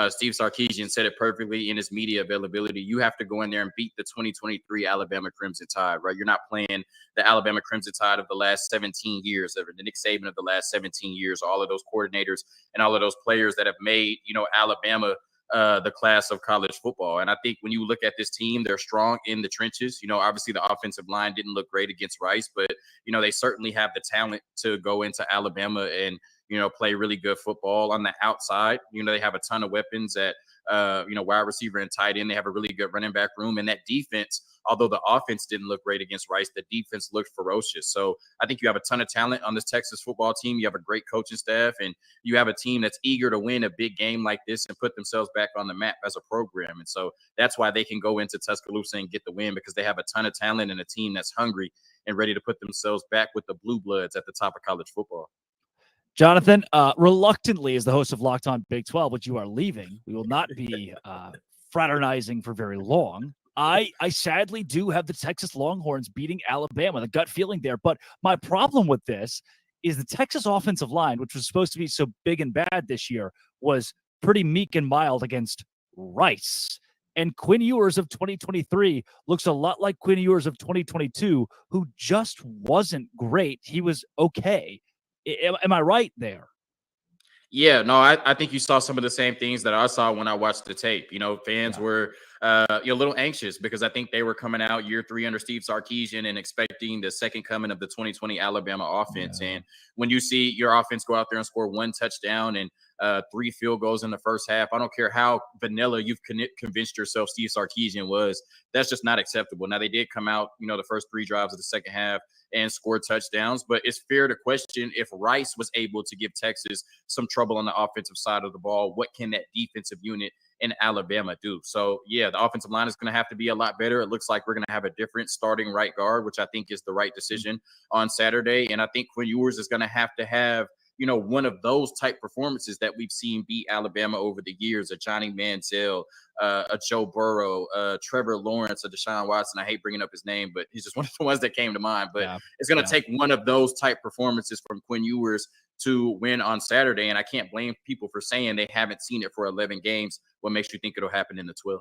Steve Sarkisian said it perfectly in his media availability. You have to go in there and beat the 2023 Alabama Crimson Tide, right? You're not playing the Alabama Crimson Tide of the last 17 years, or the Nick Saban of the last 17 years, all of those coordinators and all of those players that have made, Alabama the class of college football. And I think when you look at this team, they're strong in the trenches. Obviously the offensive line didn't look great against Rice, but, they certainly have the talent to go into Alabama and, play really good football on the outside. They have a ton of weapons at, wide receiver and tight end. They have a really good running back room, and that defense, although the offense didn't look great against Rice, the defense looked ferocious. So I think you have a ton of talent on this Texas football team. You have a great coaching staff, and you have a team that's eager to win a big game like this and put themselves back on the map as a program. And so that's why they can go into Tuscaloosa and get the win, because they have a ton of talent and a team that's hungry and ready to put themselves back with the blue bloods at the top of college football. Jonathan, reluctantly, as the host of Locked On Big 12, which you are leaving, we will not be fraternizing for very long. I sadly do have the Texas Longhorns beating Alabama, the gut feeling there. But my problem with this is the Texas offensive line, which was supposed to be so big and bad this year, was pretty meek and mild against Rice. And Quinn Ewers of 2023 looks a lot like Quinn Ewers of 2022, who just wasn't great. He was okay. Am I right there? Yeah, no, I think you saw some of the same things that I saw when I watched the tape. Fans were a little anxious because I think they were coming out year 3 under Steve Sarkisian and expecting the second coming of the 2020 Alabama offense. And when you see your offense go out there and score 1 touchdown and 3 field goals in the first half, I don't care how vanilla you've convinced yourself Steve Sarkisian was, that's just not acceptable. Now, they did come out, the first 3 drives of the second half and score touchdowns, but it's fair to question if Rice was able to give Texas some trouble on the offensive side of the ball. What can that defensive unit in Alabama do? So, yeah, the offensive line is going to have to be a lot better. It looks like we're going to have a different starting right guard, which I think is the right decision on Saturday. And I think Quinn Ewers is going to have one of those type performances that we've seen beat Alabama over the years, a Johnny Manziel, a Joe Burrow, Trevor Lawrence, a Deshaun Watson. I hate bringing up his name, but he's just one of the ones that came to mind. But it's going to take one of those type performances from Quinn Ewers to win on Saturday. And I can't blame people for saying they haven't seen it for 11 games. What makes you think it'll happen in the 12th?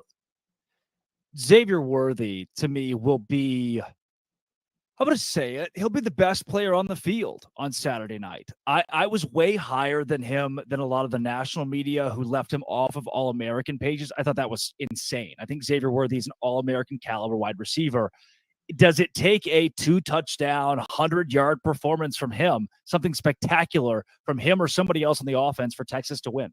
Xavier Worthy, to me, will be, I'm going to say it, he'll be the best player on the field on Saturday night. I was way higher than him than a lot of the national media who left him off of All-American pages. I thought that was insane. I think Xavier Worthy is an All-American caliber wide receiver. Does it take a 2-touchdown, 100-yard performance from him, something spectacular from him or somebody else on the offense for Texas to win?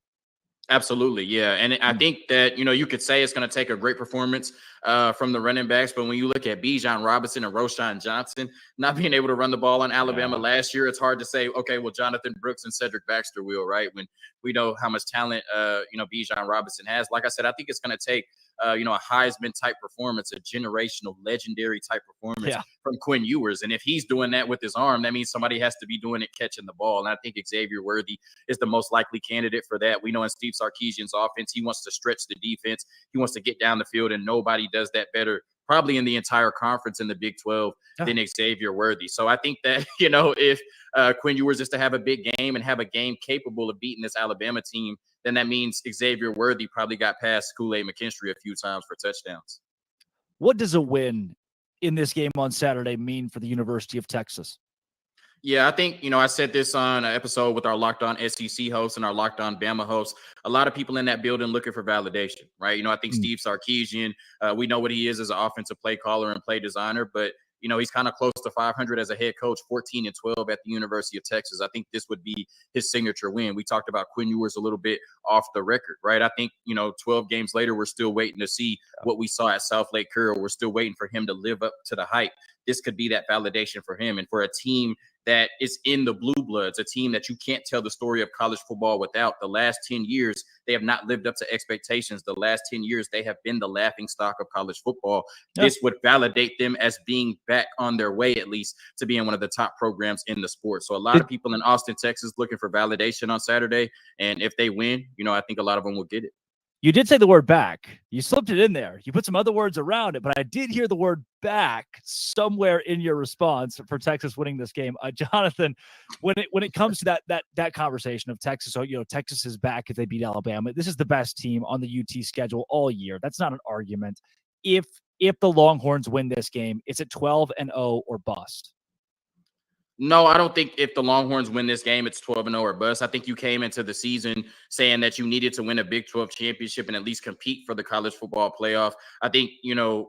Absolutely, yeah. And I think that, you could say it's going to take a great performance from the running backs, but when you look at Bijan Robinson and Roschon Johnson not being able to run the ball on Alabama last year, it's hard to say, okay, well, Jonathan Brooks and Cedric Baxter will, right? When we know how much talent, Bijan Robinson has. Like I said, I think it's going to take a Heisman type performance, a generational, legendary type performance from Quinn Ewers. And if he's doing that with his arm, that means somebody has to be doing it catching the ball. And I think Xavier Worthy is the most likely candidate for that. We know in Steve Sarkisian's offense, he wants to stretch the defense. He wants to get down the field, and nobody does that better probably in the entire conference in the Big 12 than Xavier Worthy. So I think that, if Quinn Ewers is to have a big game and have a game capable of beating this Alabama team, then that means Xavier Worthy probably got past Kool-Aid McKinstry a few times for touchdowns. What does a win in this game on Saturday mean for the University of Texas? Yeah, I think, I said this on an episode with our Locked On SEC host and our Locked On Bama host. A lot of people in that building looking for validation, right? I think Steve Sarkisian, we know what he is as an offensive play caller and play designer, but he's kind of close to 500 as a head coach, 14-12 at the University of Texas. I think this would be his signature win. We talked about Quinn Ewers a little bit off the record, right? I think, 12 games later, we're still waiting to see what we saw at South Lake Carroll. We're still waiting for him to live up to the hype. This could be that validation for him. And for a team that is in the blue bloods, a team that you can't tell the story of college football without. The last 10 years, they have not lived up to expectations. The last 10 years, they have been the laughingstock of college football. This would validate them as being back on their way, at least, to being one of the top programs in the sport. So a lot of people in Austin, Texas, looking for validation on Saturday. And if they win, I think a lot of them will get it. You did say the word back. You slipped it in there. You put some other words around it, but I did hear the word back somewhere in your response for Texas winning this game. Jonathan, when it comes to that conversation of Texas, Texas is back if they beat Alabama. This is the best team on the UT schedule all year. That's not an argument. If the Longhorns win this game, it's at 12-0 or bust. No, I don't think if the Longhorns win this game, it's 12-0 or bust. I think you came into the season saying that you needed to win a Big 12 championship and at least compete for the college football playoff. I think,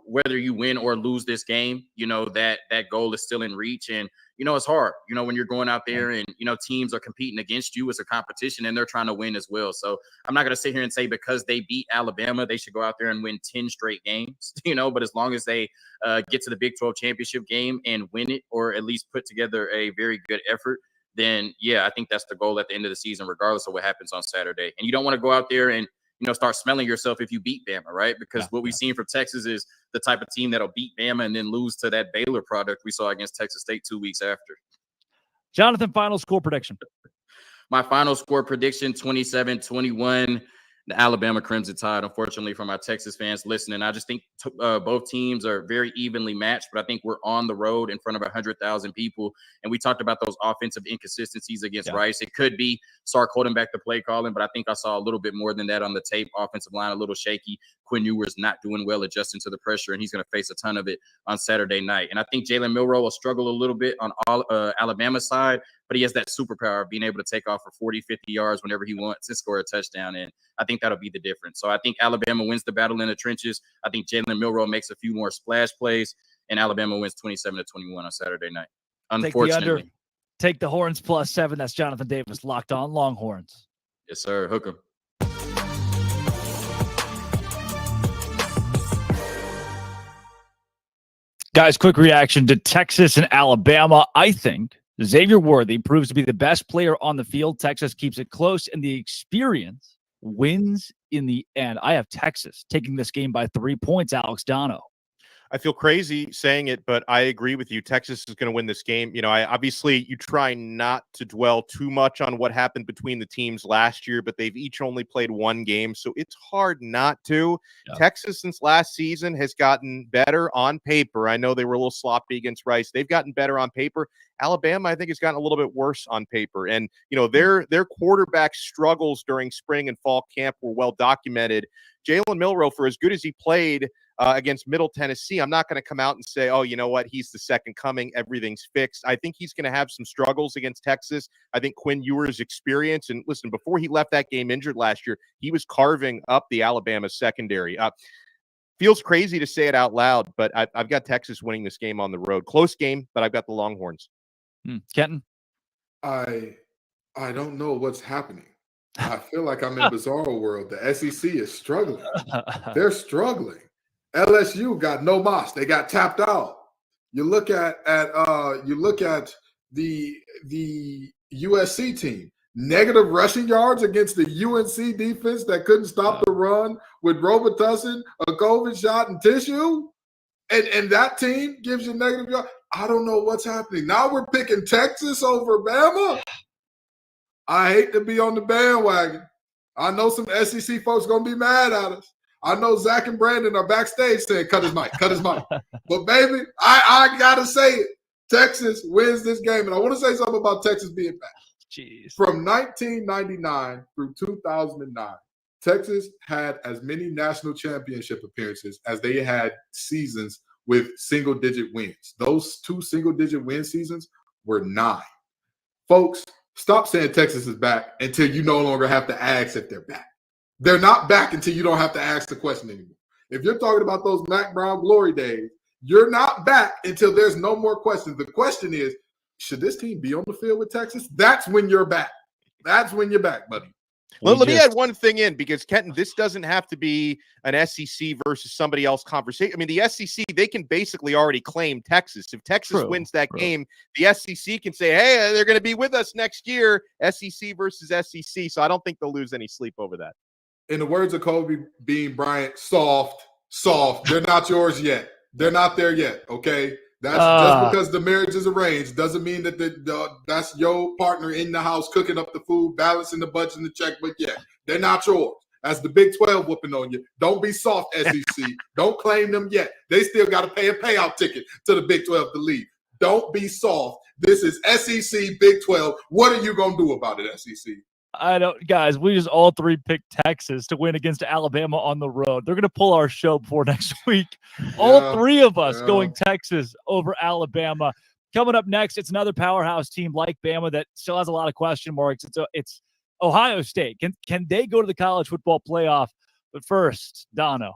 whether you win or lose this game, that goal is still in reach. And, it's hard, when you're going out there and, teams are competing against you. It's a competition and they're trying to win as well. So I'm not going to sit here and say because they beat Alabama, they should go out there and win 10 straight games, but as long as they get to the Big 12 championship game and win it, or at least put together a very good effort, then yeah, I think that's the goal at the end of the season, regardless of what happens on Saturday. And you don't want to go out there and, start smelling yourself if you beat Bama, right? Because what we've seen from Texas is the type of team that'll beat Bama and then lose to that Baylor product we saw against Texas State 2 weeks after. Jonathan, final score prediction. My final score prediction, 27-21. the Alabama Crimson Tide, unfortunately, from our Texas fans listening. I just think both teams are very evenly matched, but I think we're on the road in front of 100,000 people. And we talked about those offensive inconsistencies against Rice. It could be Sark holding back the play calling, but I think I saw a little bit more than that on the tape. Offensive line a little shaky. Quinn Ewers not doing well adjusting to the pressure, and he's going to face a ton of it on Saturday night. And I think Jalen Milroe will struggle a little bit on Alabama's side, but he has that superpower of being able to take off for 40, 50 yards whenever he wants and score a touchdown. And I think that'll be the difference. So I think Alabama wins the battle in the trenches. I think Jalen Milroe makes a few more splash plays, and Alabama wins 27-21 on Saturday night. Unfortunately. Take the Horns +7. That's Jonathan Davis, Locked On Longhorns. Yes, sir. Hook 'em. Guys, quick reaction to Texas and Alabama. I think Xavier Worthy proves to be the best player on the field. Texas keeps it close, and the experience wins in the end. I have Texas taking this game by 3 points, Alex Dono. I feel crazy saying it, but I agree with you. Texas is going to win this game. You know, obviously you try not to dwell too much on what happened between the teams last year, but they've each only played one game, so it's hard not to. Yeah. Texas, since last season, has gotten better on paper. I know they were a little sloppy against Rice. They've gotten better on paper. Alabama, I think, has gotten a little bit worse on paper. And, you know, their quarterback struggles during spring and fall camp were well documented. Jalen Milroe, for as good as he played against Middle Tennessee, I'm not going to come out and say, oh, you know what, he's the second coming, everything's fixed. I think he's going to have some struggles against Texas. I think Quinn Ewers' experience, and listen, before he left that game injured last year, he was carving up the Alabama secondary. Feels crazy to say it out loud, but I've got Texas winning this game on the road. Close game, but I've got the Longhorns. Kenton? I don't know what's happening. I feel like I'm in bizarro world. The SEC is struggling. They're struggling. LSU got no moss. They got tapped out. You look at the USC team. Negative rushing yards against the UNC defense that couldn't stop the run with Robitussin, a COVID shot, and tissue. And that team gives you negative yards. I don't know what's happening. Now we're picking Texas over Bama. I hate to be on the bandwagon. I know some SEC folks going to be mad at us. I know Zach and Brandon are backstage saying, cut his mic. But, baby, I got to say it. Texas wins this game. And I want to say something about Texas being back. Jeez. From 1999 through 2009, Texas had as many national championship appearances as they had seasons with single-digit wins. Those 2 single-digit win seasons were 9. Folks, stop saying Texas is back until you no longer have to ask if they're back. They're not back until you don't have to ask the question anymore. If you're talking about those Mac Brown glory days, you're not back until there's no more questions. The question is, should this team be on the field with Texas? That's when you're back. That's when you're back, buddy. Well, let me add one thing in, because, Kenton, this doesn't have to be an SEC versus somebody else conversation. I mean, the SEC, they can basically already claim Texas. If Texas wins that game, the SEC can say, hey, they're going to be with us next year, SEC versus SEC. So I don't think they'll lose any sleep over that. In the words of Kobe Bean Bryant, soft. They're not yours yet. They're not there yet, okay? That's just because the marriage is arranged doesn't mean that that's your partner in the house cooking up the food, balancing the budget and the checkbook yet. They're not yours. That's the Big 12 whooping on you. Don't be soft, SEC. Don't claim them yet. They still got to pay a payout ticket to the Big 12 to leave. Don't be soft. This is SEC, Big 12. What are you going to do about it, SEC? Guys, we just all 3 picked Texas to win against Alabama on the road. They're going to pull our show before next week. All 3 of us going Texas over Alabama. Coming up next, it's another powerhouse team like Bama that still has a lot of question marks. It's Ohio State. Can they go to the college football playoff? But first, Dono.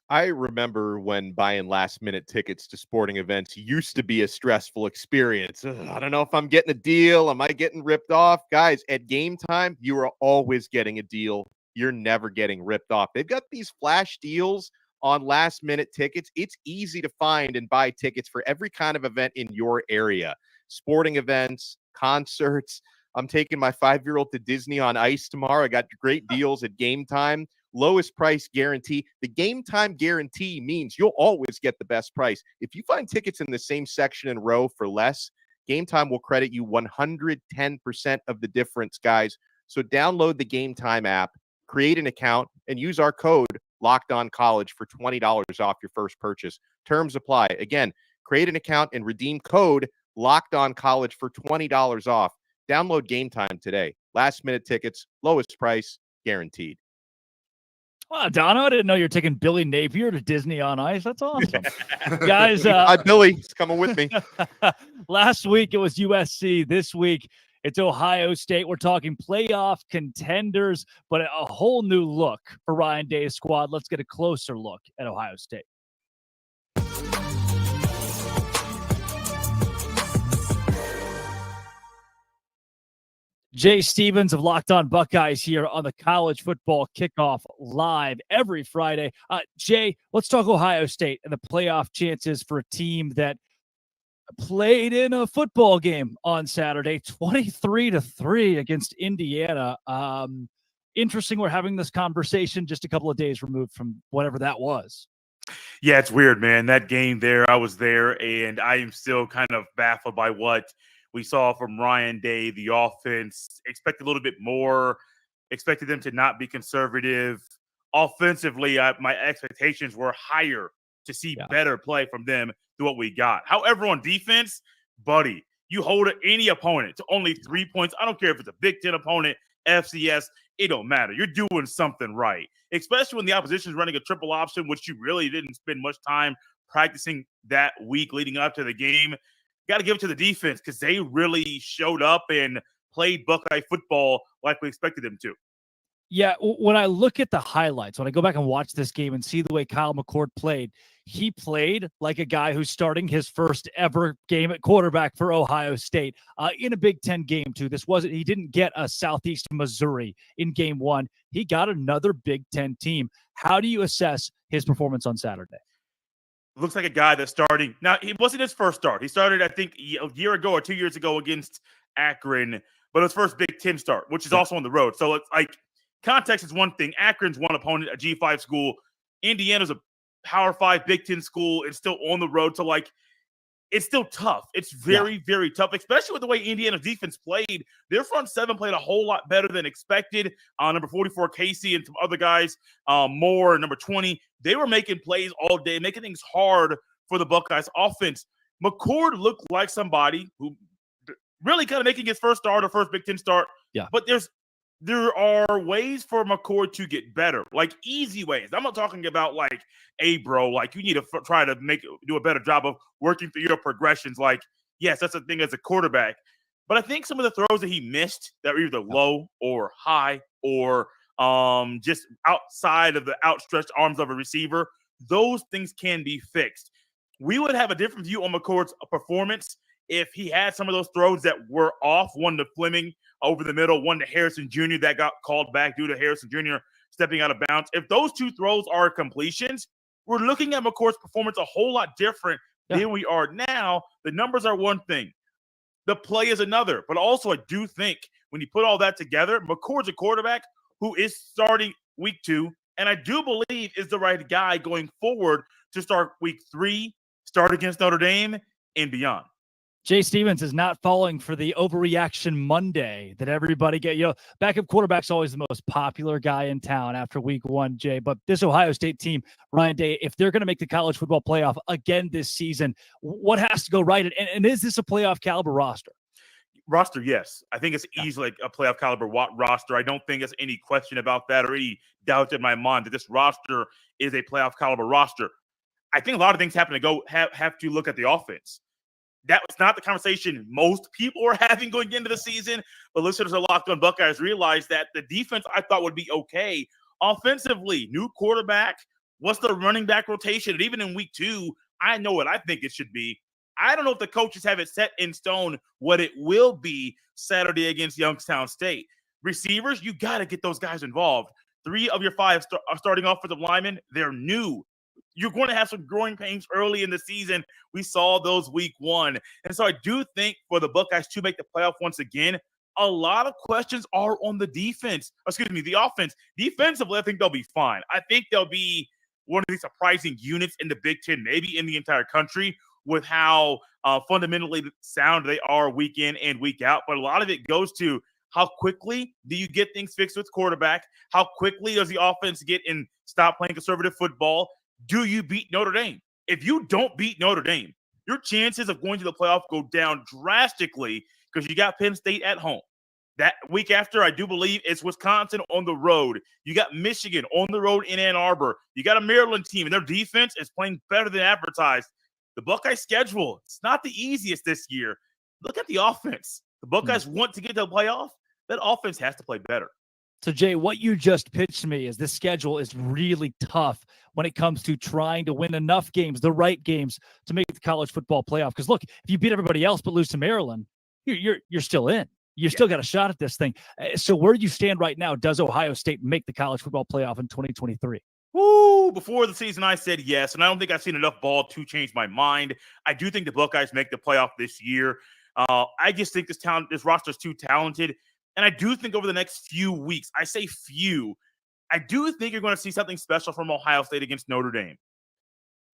I remember when buying last-minute tickets to sporting events used to be a stressful experience. I don't know if I'm getting a deal. Am I getting ripped off? Guys, at game time, you are always getting a deal. You're never getting ripped off. They've got these flash deals on last-minute tickets. It's easy to find and buy tickets for every kind of event in your area. Sporting events, concerts. I'm taking my 5-year-old to Disney on Ice tomorrow. I got great deals at game time. Lowest price guarantee. The game time guarantee means you'll always get the best price. If you find tickets in the same section and row for less, Game Time will credit you 110% of the difference, guys. So download the Game Time app, create an account, and use our code LOCKEDONCollege for $20 off your first purchase. Terms apply. Again, create an account and redeem code LOCKEDONCollege for $20 off. Download Game Time today. Last-minute tickets, lowest price, guaranteed. Wow, Dono, I didn't know you're taking Billy Napier to Disney on Ice. That's awesome. Guys, Hi, Billy. He's coming with me. Last week it was USC. This week it's Ohio State. We're talking playoff contenders, but a whole new look for Ryan Day's squad. Let's get a closer look at Ohio State. Jay Stevens of Locked On Buckeyes here on the College Football Kickoff live every Friday. Jay, let's talk Ohio State and the playoff chances for a team that played in a football game on Saturday, 23-3 against Indiana. Interesting we're having this conversation just a couple of days removed from whatever that was. Yeah, it's weird, man. That game there, I was there, and I am still kind of baffled by what we saw from Ryan Day. The offense expected a little bit more, expected them to not be conservative. Offensively, my expectations were higher to see better play from them than what we got. However, on defense, buddy, you hold any opponent to only 3 points. I don't care if it's a Big Ten opponent, FCS, it don't matter. You're doing something right, especially when the opposition is running a triple option, which you really didn't spend much time practicing that week leading up to the game. Got to give it to the defense because they really showed up and played Buckeye football like we expected them to. Yeah, when I look at the highlights, when I go back and watch this game and see the way Kyle McCord played, he played like a guy who's starting his first ever game at quarterback for Ohio State in a Big Ten game, too. He didn't get a Southeast Missouri in game one. He got another Big Ten team. How do you assess his performance on Saturday? Looks like a guy that's starting. Now, it wasn't his first start. He started, I think, a year ago or 2 years ago against Akron, but his first Big Ten start, which is also on the road. So it's like context is one thing. Akron's one opponent, a G5 school. Indiana's a Power 5 Big Ten school. It's still on the road. So, like, it's still tough. It's very, very tough, especially with the way Indiana's defense played. Their front seven played a whole lot better than expected. Number 44, Casey, and some other guys, Moore, number 20. They were making plays all day, making things hard for the Buckeyes offense. McCord looked like somebody who really kind of making his first start or first Big Ten start. Yeah. But there are ways for McCord to get better, like easy ways. I'm not talking about like, hey, bro, like you need to try to do a better job of working through your progressions. Like, yes, that's a thing as a quarterback. But I think some of the throws that he missed that were either low or high or just outside of the outstretched arms of a receiver, those things can be fixed. We would have a different view on McCord's performance if he had some of those throws that were off, one to Fleming over the middle, one to Harrison Jr. that got called back due to Harrison Jr. stepping out of bounds. If those two throws are completions, we're looking at McCord's performance a whole lot different than we are now. The numbers are one thing. The play is another. But also I do think when you put all that together, McCord's a quarterback who is starting week 2, and I do believe is the right guy going forward to start week 3, start against Notre Dame, and beyond. Jay Stevens is not falling for the overreaction Monday that everybody get. You know, backup quarterback's always the most popular guy in town after week 1, Jay. But this Ohio State team, Ryan Day, if they're going to make the college football playoff again this season, what has to go right? And is this a playoff caliber roster? Roster, yes. I think it's easily a playoff caliber roster. I don't think there's any question about that or any doubt in my mind that this roster is a playoff caliber roster. I think a lot of things have to look at the offense. That was not the conversation most people were having going into the season, but listeners of Locked On Buckeyes realized that the defense I thought would be okay. Offensively, new quarterback, what's the running back rotation? And even in week 2, I know what I think it should be. I don't know if the coaches have it set in stone what it will be Saturday against Youngstown State. Receivers, you got to get those guys involved. 3 of your 5 starting offensive linemen, they're new. You're going to have some growing pains early in the season. We saw those week 1. And so I do think for the Buckeyes to make the playoff once again, a lot of questions are on the defense. The offense. Defensively, I think they'll be fine. I think they'll be one of these surprising units in the Big Ten, maybe in the entire country, with how fundamentally sound they are week in and week out. But a lot of it goes to, How quickly do you get things fixed with quarterback? How quickly does the offense get and stop playing conservative football? Do you beat Notre Dame? If you don't beat Notre Dame, your chances of going to the playoff go down drastically because you got Penn State at home. That week after, I do believe it's Wisconsin on the road. You got Michigan on the road in Ann Arbor. You got a Maryland team, and their defense is playing better than advertised. The Buckeye schedule, it's not the easiest this year. Look at the offense. The Buckeyes want to get to the playoff. That offense has to play better. So, Jay, what you just pitched me is this schedule is really tough when it comes to trying to win enough games, the right games, to make the college football playoff. Because, look, if you beat everybody else but lose to Maryland, you're still in. You still got a shot at this thing. So where do you stand right now? Does Ohio State make the college football playoff in 2023? Woo! Before the season, I said yes, and I don't think I've seen enough ball to change my mind. I do think the Buckeyes make the playoff this year. I just think this roster is too talented, and I do think over the next few weeks, I say few, I do think you're going to see something special from Ohio State against Notre Dame.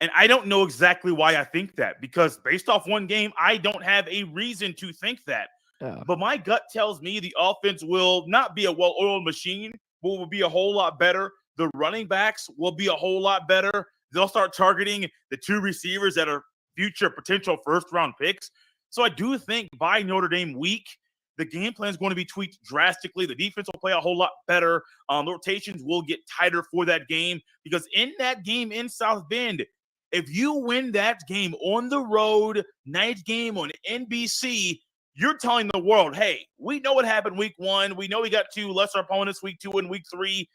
And I don't know exactly why I think that, because based off one game, I don't have a reason to think that. But my gut tells me the offense will not be a well-oiled machine, but will be a whole lot better. The running backs will be a whole lot better. They'll start targeting the two receivers that are future potential first-round picks. So I do think by Notre Dame week, the game plan is going to be tweaked drastically. The defense will play a whole lot better. The rotations will get tighter for that game, because in that game in South Bend, if you win that game on the road, night game on NBC, you're telling the world, hey, we know what happened week 1. We know we got 2 lesser opponents week 2 and week 3,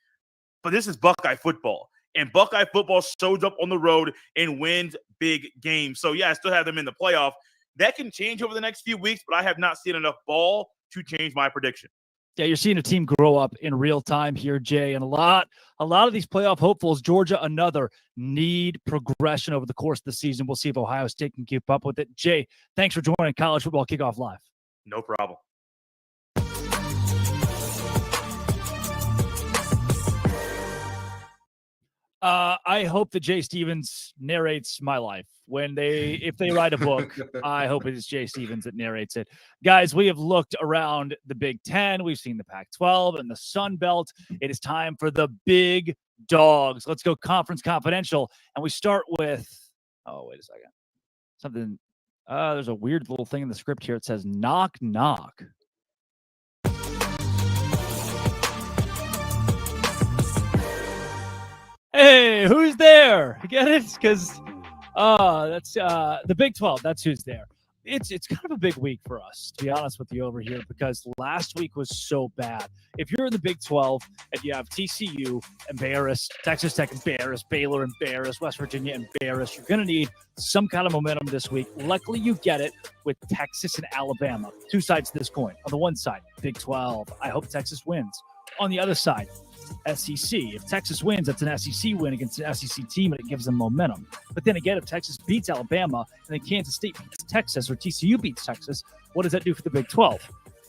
but this is Buckeye football. And Buckeye football shows up on the road and wins big games. So, yeah, I still have them in the playoff. That can change over the next few weeks, but I have not seen enough ball to change my prediction. Yeah, you're seeing a team grow up in real time here, Jay. And a lot of these playoff hopefuls, Georgia, another, need progression over the course of the season. We'll see if Ohio State can keep up with it. Jay, thanks for joining College Football Kickoff Live. No problem. I hope that Jay Stevens narrates my life. If they write a book, I hope it is Jay Stevens that narrates it. Guys, we have looked around the Big Ten. We've seen the Pac-12 and the Sunbelt. It is time for the big dogs. Let's go Conference Confidential. And we start with, wait a second. Something, there's a weird little thing in the script here. It says knock, knock. Hey, who's there? You get it? Because that's the Big 12. That's who's there. It's kind of a big week for us, to be honest with you over here, because last week was so bad. If you're in the Big 12 and you have TCU embarrassed, Texas Tech embarrassed, Baylor embarrassed, West Virginia embarrassed, you're going to need some kind of momentum this week. Luckily, you get it with Texas and Alabama. Two sides to this coin. On the one side, Big 12. I hope Texas wins. On the other side, SEC. If Texas wins, that's an SEC win against an SEC team, and it gives them momentum. But then again, if Texas beats Alabama and then Kansas State beats Texas or TCU beats Texas, what does that do for the Big 12?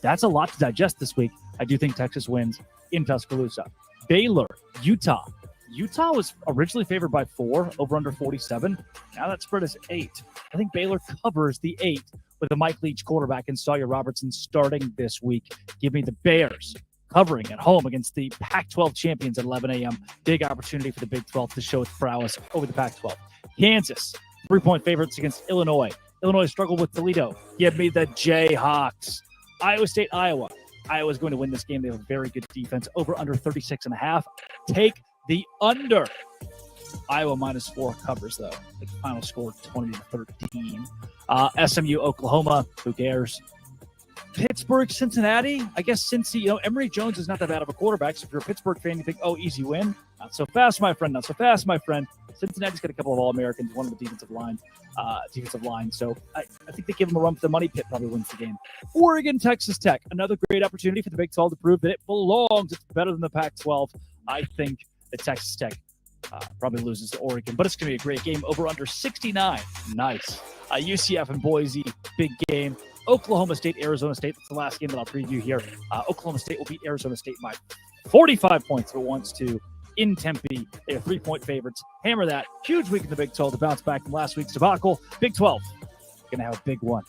That's a lot to digest this week. I do think Texas wins in Tuscaloosa. Baylor, Utah. Utah was originally favored by 4, over under 47. Now that spread is 8. I think Baylor covers the 8 with a Mike Leach quarterback and Sawyer Robertson starting this week. Give me the Bears covering at home against the Pac-12 champions at 11 a.m. Big opportunity for the Big 12 to show its prowess over the Pac-12. Kansas, 3-point favorites against Illinois. Illinois struggled with Toledo. Give me the Jayhawks. Iowa State, Iowa. Iowa's going to win this game. They have a very good defense. Over under 36.5. Take the under. Iowa -4 covers, though. The final score 20-13. SMU, Oklahoma. Who cares? Pittsburgh, Cincinnati. I guess Cincy, Emory Jones is not that bad of a quarterback. So if you're a Pittsburgh fan, you think, easy win. Not so fast, my friend. Not so fast, my friend. Cincinnati's got a couple of All-Americans, one of the defensive line. So I think they give them a run for the money. Pitt probably wins the game. Oregon, Texas Tech. Another great opportunity for the Big 12 to prove that it belongs. It's better than the Pac-12. I think that Texas Tech probably loses to Oregon, but it's going to be a great game. Over under 69. Nice. UCF and Boise, big game. Oklahoma State, Arizona State. That's the last game that I'll preview here. Oklahoma State will beat Arizona State by 45 points if it wants to in Tempe. They are 3-point favorites. Hammer that. Huge week in the Big 12 to bounce back from last week's debacle. Big 12 going to have a big one.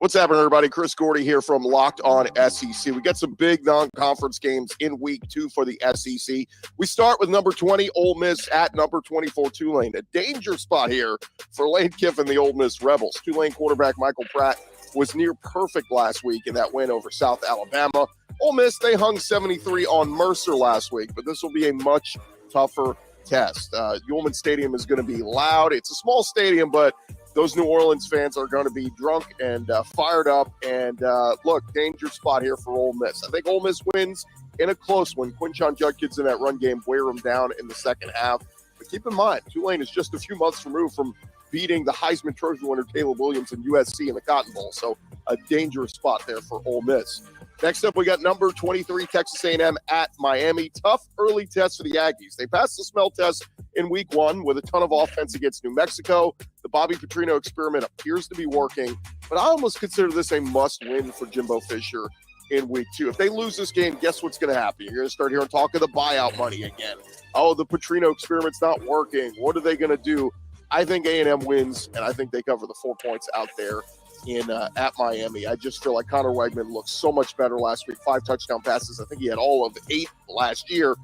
What's happening, everybody? Chris Gordy here from Locked On SEC. We got some big non-conference games in week 2 for the SEC. We start with number 20, Ole Miss at number 24, Tulane. A danger spot here for Lane Kiffin, the Ole Miss Rebels. Tulane quarterback Michael Pratt was near perfect last week in that win over South Alabama. Ole Miss, they hung 73 on Mercer last week, but this will be a much tougher test. Ullman Stadium is going to be loud. It's a small stadium, but those New Orleans fans are going to be drunk and fired up. And look, danger spot here for Ole Miss. I think Ole Miss wins in a close one. Quinshon Judkins in that run game wear them down in the second half. But keep in mind, Tulane is just a few months removed from beating the Heisman Trophy winner Caleb Williams and USC in the Cotton Bowl. So a dangerous spot there for Ole Miss. Next up, we got number 23, Texas A&M at Miami. Tough early test for the Aggies. They passed the smell test in week 1 with a ton of offense against New Mexico. The Bobby Petrino experiment appears to be working, but I almost consider this a must-win for Jimbo Fisher in week 2. If they lose this game, guess what's going to happen? You're going to start hearing talk of the buyout money again. Oh, the Petrino experiment's not working. What are they going to do? I think A&M wins, and I think they cover the 4 points out there in at Miami. I just feel like Connor Wegman looked so much better last week. 5 touchdown passes. I think he had all of 8 last year.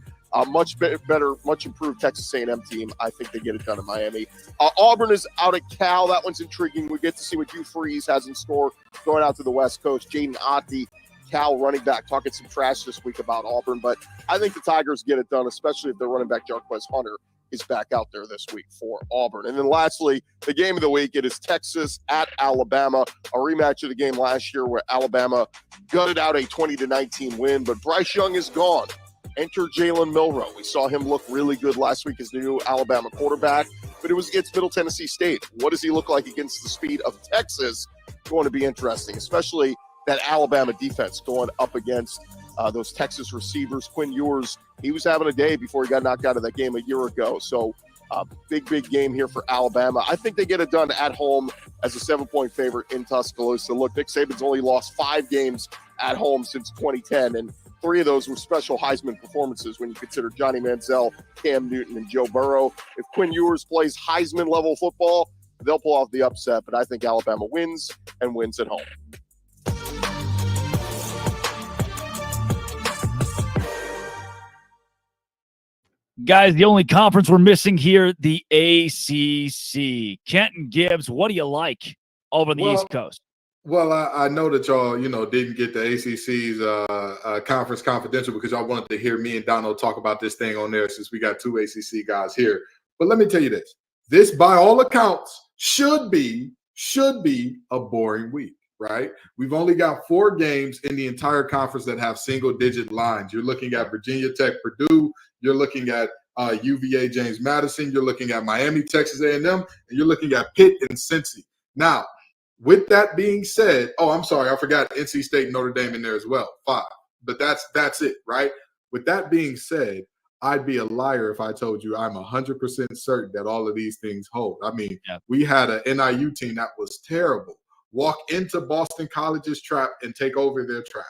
Much better, much improved Texas A&M team. I think they get it done in Miami. Auburn is out at Cal. That one's intriguing. We get to see what Hugh Freeze has in store going out to the West Coast. Jaden Otte, Cal running back, talking some trash this week about Auburn. But I think the Tigers get it done, especially if their running back Jarquez Hunter is back out there this week for Auburn. And then lastly, the game of the week, it is Texas at Alabama, a rematch of the game last year where Alabama gutted out a 20-19 win, but Bryce Young is gone. Enter Jalen Milroe. We saw him look really good last week as the new Alabama quarterback, but it was against Middle Tennessee State. What does he look like against the speed of Texas? Going to be interesting, especially that Alabama defense going up against those Texas receivers. Quinn Ewers, he was having a day before he got knocked out of that game a year ago. So big game here for Alabama. I think they get it done at home as a 7-point favorite in Tuscaloosa. Look, Nick Saban's only lost 5 games at home since 2010, and 3 of those were special Heisman performances when you consider Johnny Manziel, Cam Newton, and Joe Burrow. If Quinn Ewers plays Heisman-level football, they'll pull off the upset, but I think Alabama wins and wins at home. Guys, the only conference we're missing here, the ACC. Kenton Gibbs, what do you like over on the East Coast? Well, I know that y'all, didn't get the ACC's conference confidential because y'all wanted to hear me and Donald talk about this thing on there since we got 2 ACC guys here. But let me tell you this. This, by all accounts, should be a boring week, right? We've only got 4 games in the entire conference that have single-digit lines. You're looking at Virginia Tech, Purdue. You're looking at UVA, James Madison. You're looking at Miami, Texas A&M. And you're looking at Pitt and Cincy. Now, with that being said, I'm sorry, I forgot NC State and Notre Dame in there as well, 5. But that's it, right? With that being said, I'd be a liar if I told you I'm 100% certain that all of these things hold. I mean, we had an NIU team that was terrible walk into Boston College's trap and take over their trap.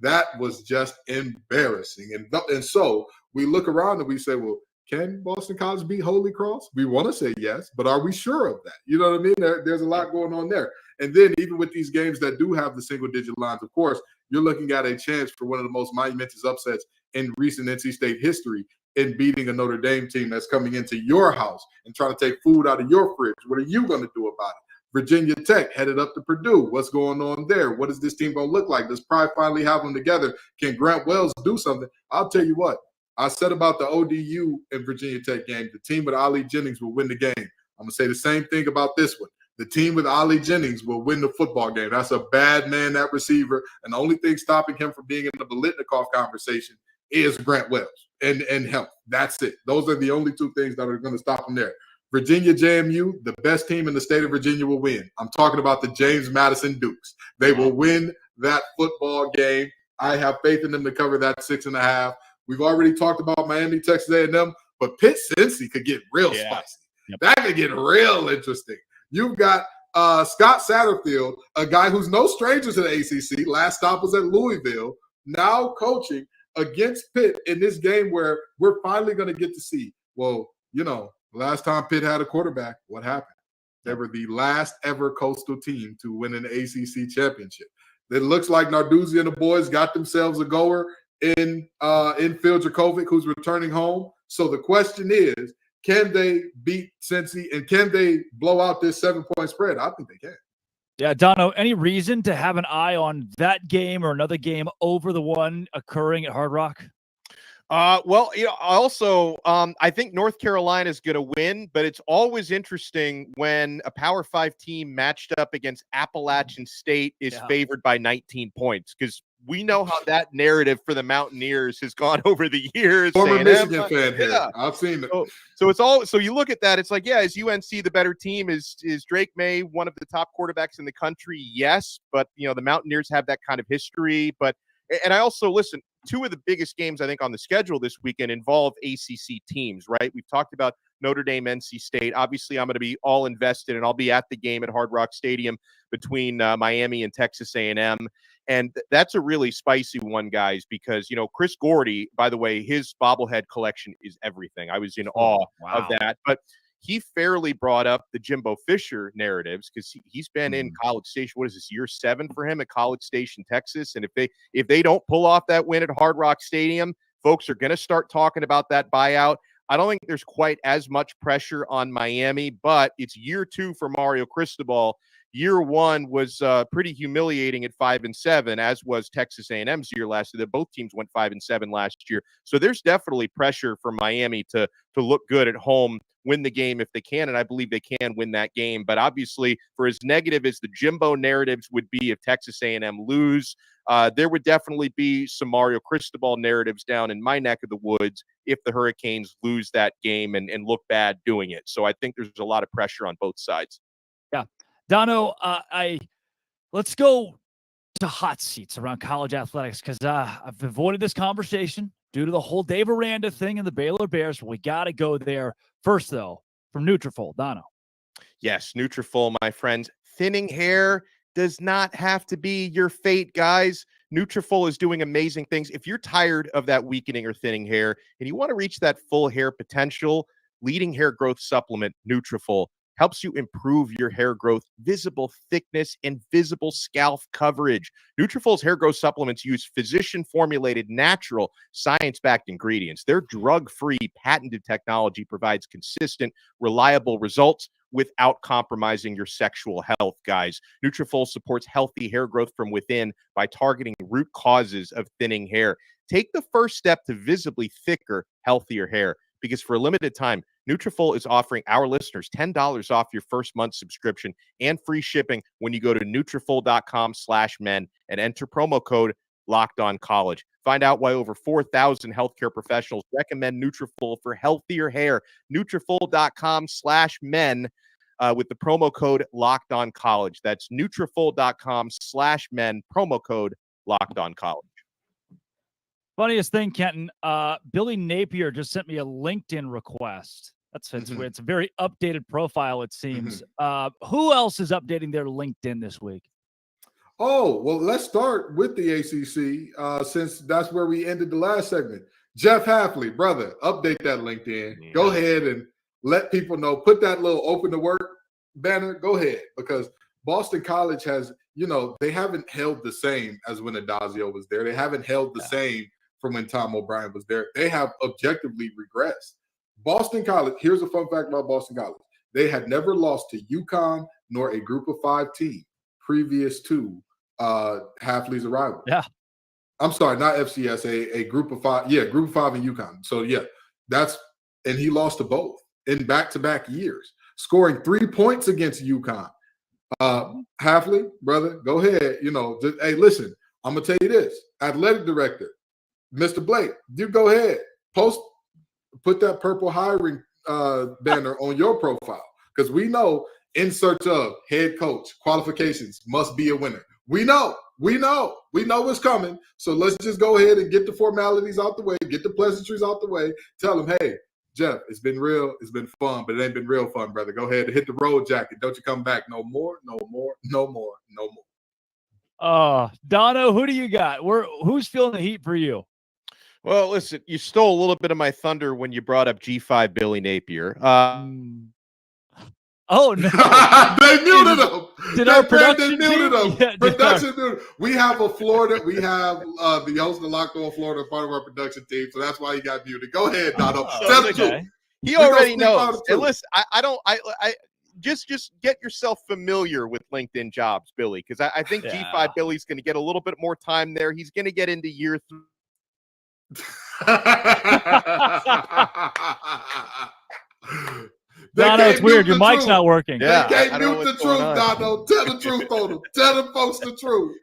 That was just embarrassing. And so we look around and we say, well, can Boston College beat Holy Cross? We want to say yes, but are we sure of that? You know what I mean? There's a lot going on there. And then even with these games that do have the single-digit lines, of course, you're looking at a chance for one of the most monumentous upsets in recent NC State history in beating a Notre Dame team that's coming into your house and trying to take food out of your fridge. What are you going to do about it? Virginia Tech headed up to Purdue. What's going on there? What is this team going to look like? Does Pride finally have them together? Can Grant Wells do something? I'll tell you what. I said about the ODU and Virginia Tech game, the team with Ali Jennings will win the game. I'm going to say the same thing about this one. The team with Ali Jennings will win the football game. That's a bad man, that receiver. And the only thing stopping him from being in the Biletnikoff conversation is Grant Wells and health. That's it. Those are the only 2 things that are going to stop him there. Virginia JMU, the best team in the state of Virginia will win. I'm talking about the James Madison Dukes. They will win that football game. I have faith in them to cover that 6.5. We've already talked about Miami, Texas A&M, but Pitt Cincy could get real spicy. Yep. That could get real interesting. You've got Scott Satterfield, a guy who's no stranger to the ACC. Last stop was at Louisville, now coaching against Pitt in this game where we're finally going to get to see, last time Pitt had a quarterback, what happened? They were the last ever Coastal team to win an ACC championship. It looks like Narduzzi and the boys got themselves a goer in Phil Dracovic, who's returning home. So the question is, can they beat Cincy and can they blow out this 7-point spread? I think they can. Yeah, Dono, any reason to have an eye on that game or another game over the one occurring at Hard Rock? Well, also, I think North Carolina is going to win, but it's always interesting when a Power 5 team matched up against Appalachian State is favored by 19 points, because we know how that narrative for the Mountaineers has gone over the years. Former Michigan fan here. Yeah. I've seen it. So it's all. So you look at that, it's like, yeah, is UNC the better team? Is Drake May one of the top quarterbacks in the country? Yes, but the Mountaineers have that kind of history. And I also listen. Two of the biggest games I think on the schedule this weekend involve ACC teams, right? We've talked about Notre Dame, NC State. Obviously, I'm going to be all invested, and I'll be at the game at Hard Rock Stadium between Miami and Texas A&M. And that's a really spicy one, guys, because, Chris Gordy, by the way, his bobblehead collection is everything. I was in awe of that. But he fairly brought up the Jimbo Fisher narratives because he's been in College Station. What is this, year 7 for him at College Station, Texas? And if they don't pull off that win at Hard Rock Stadium, folks are going to start talking about that buyout. I don't think there's quite as much pressure on Miami, but it's year 2 for Mario Cristobal. Year 1 was pretty humiliating at 5-7, as was Texas A&M's year last year. Both teams went 5-7 last year. So there's definitely pressure for Miami to look good at home, win the game if they can, and I believe they can win that game. But obviously, for as negative as the Jimbo narratives would be if Texas A&M lose, there would definitely be some Mario Cristobal narratives down in my neck of the woods if the Hurricanes lose that game and look bad doing it. So I think there's a lot of pressure on both sides. Yeah. Dono, let's go to hot seats around college athletics because I've avoided this conversation due to the whole Dave Aranda thing and the Baylor Bears. We got to go there first, though. From Nutrafol, Dono. Yes, Nutrafol, my friends. Thinning hair does not have to be your fate, guys. Nutrafol is doing amazing things. If you're tired of that weakening or thinning hair and you want to reach that full hair potential, leading hair growth supplement, Nutrafol, helps you improve your hair growth, visible thickness, and visible scalp coverage. Nutrafol's hair growth supplements use physician-formulated, natural, science-backed ingredients. Their drug-free, patented technology provides consistent, reliable results without compromising your sexual health, guys. Nutrafol supports healthy hair growth from within by targeting root causes of thinning hair. Take the first step to visibly thicker, healthier hair, because for a limited time, Nutrafol is offering our listeners $10 off your first month subscription and free shipping when you go to Nutrafol.com/men and enter promo code LOCKEDONCollege. Find out why over 4,000 healthcare professionals recommend Nutrafol for healthier hair. Nutrafol.com/men with the promo code LOCKEDONCollege. That's Nutrafol.com/men, promo code LOCKEDONCollege. Funniest thing, Kenton, Billy Napier just sent me a LinkedIn request. It's a very updated profile, it seems. Who else is updating their LinkedIn this week? Oh, well, let's start with the ACC since that's where we ended the last segment. Jeff Hafley, brother, update that LinkedIn. Yeah. Go ahead and let people know. Put that little open to work banner. Go ahead, because Boston College has, they haven't held the same as when Adazio was there. They haven't held the same from when Tom O'Brien was there. They have objectively regressed. Boston College, here's a fun fact about Boston College. They had never lost to UConn nor a group of 5 team previous to Hafley's arrival. Yeah. I'm sorry, not FCS, a group of 5. Yeah, group of 5 in UConn. So, yeah, and he lost to both in back-to-back years, scoring 3 points against UConn. Hafley, brother, go ahead. Hey, listen, I'm going to tell you this. Athletic director, Mr. Blake, you go ahead. Put that purple hiring banner on your profile, because we know in search of head coach qualifications must be a winner. We know it's coming. So let's just go ahead and get the formalities out the way, get the pleasantries out the way. Tell them, hey, Jeff, it's been real. It's been fun, but it ain't been real fun, brother. Go ahead and hit the road jacket. Don't you come back no more. Dono, who do you got? Who's feeling the heat for you? Well, listen, you stole a little bit of my thunder when you brought up G5 Billy Napier. Oh no! They muted him. Did our production muted team? him? Yeah, Production muted. We have a Florida. We have the host of Locked On Florida, part of our production team. So that's why he got muted. Go ahead, Dono. Tell the truth. He We gonna already speak on knows. the And truth. listen, I just get yourself familiar with LinkedIn Jobs, Billy, because I think G5 Billy's going to get a little bit more time there. He's going to get into year 3. Dono, it's weird. Your mic's not working. They can't mute the truth, Dono. Tell the truth on them. Tell them folks the truth.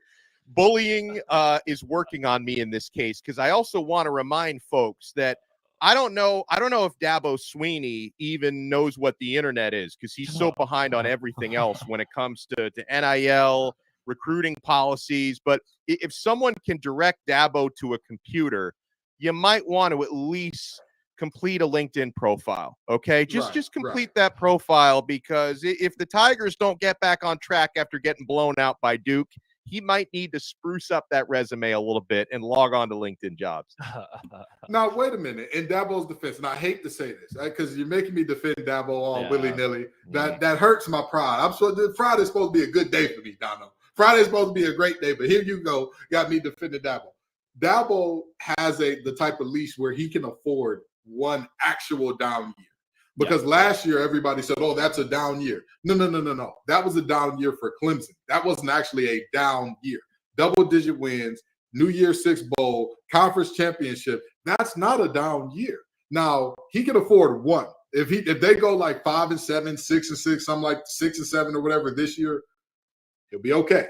Bullying is working on me in this case because I also want to remind folks that I don't know if Dabo Swinney even knows what the internet is because he's so behind on everything else when it comes to NIL, recruiting policies. But if someone can direct Dabo to a computer, you might want to at least complete a LinkedIn profile. Okay, just complete that profile because if the Tigers don't get back on track after getting blown out by Duke, he might need to spruce up that resume a little bit and log on to LinkedIn Jobs. Now, wait a minute. In Dabo's defense, and I hate to say this, because you're making me defend Dabo all willy-nilly. That hurts my pride. Friday's supposed to be a good day for me, Dono. Friday's supposed to be a great day, but here you go. Got me defending Dabo. Dabo has the type of leash where he can afford one actual down year. Because last year, everybody said, oh, that's a down year. No. That was a down year for Clemson. That wasn't actually a down year. Double-digit wins, New Year's Six Bowl, conference championship. That's not a down year. Now, he can afford one. If they go like 5-7, 6-6, something like 6-7 or whatever this year, he'll be okay.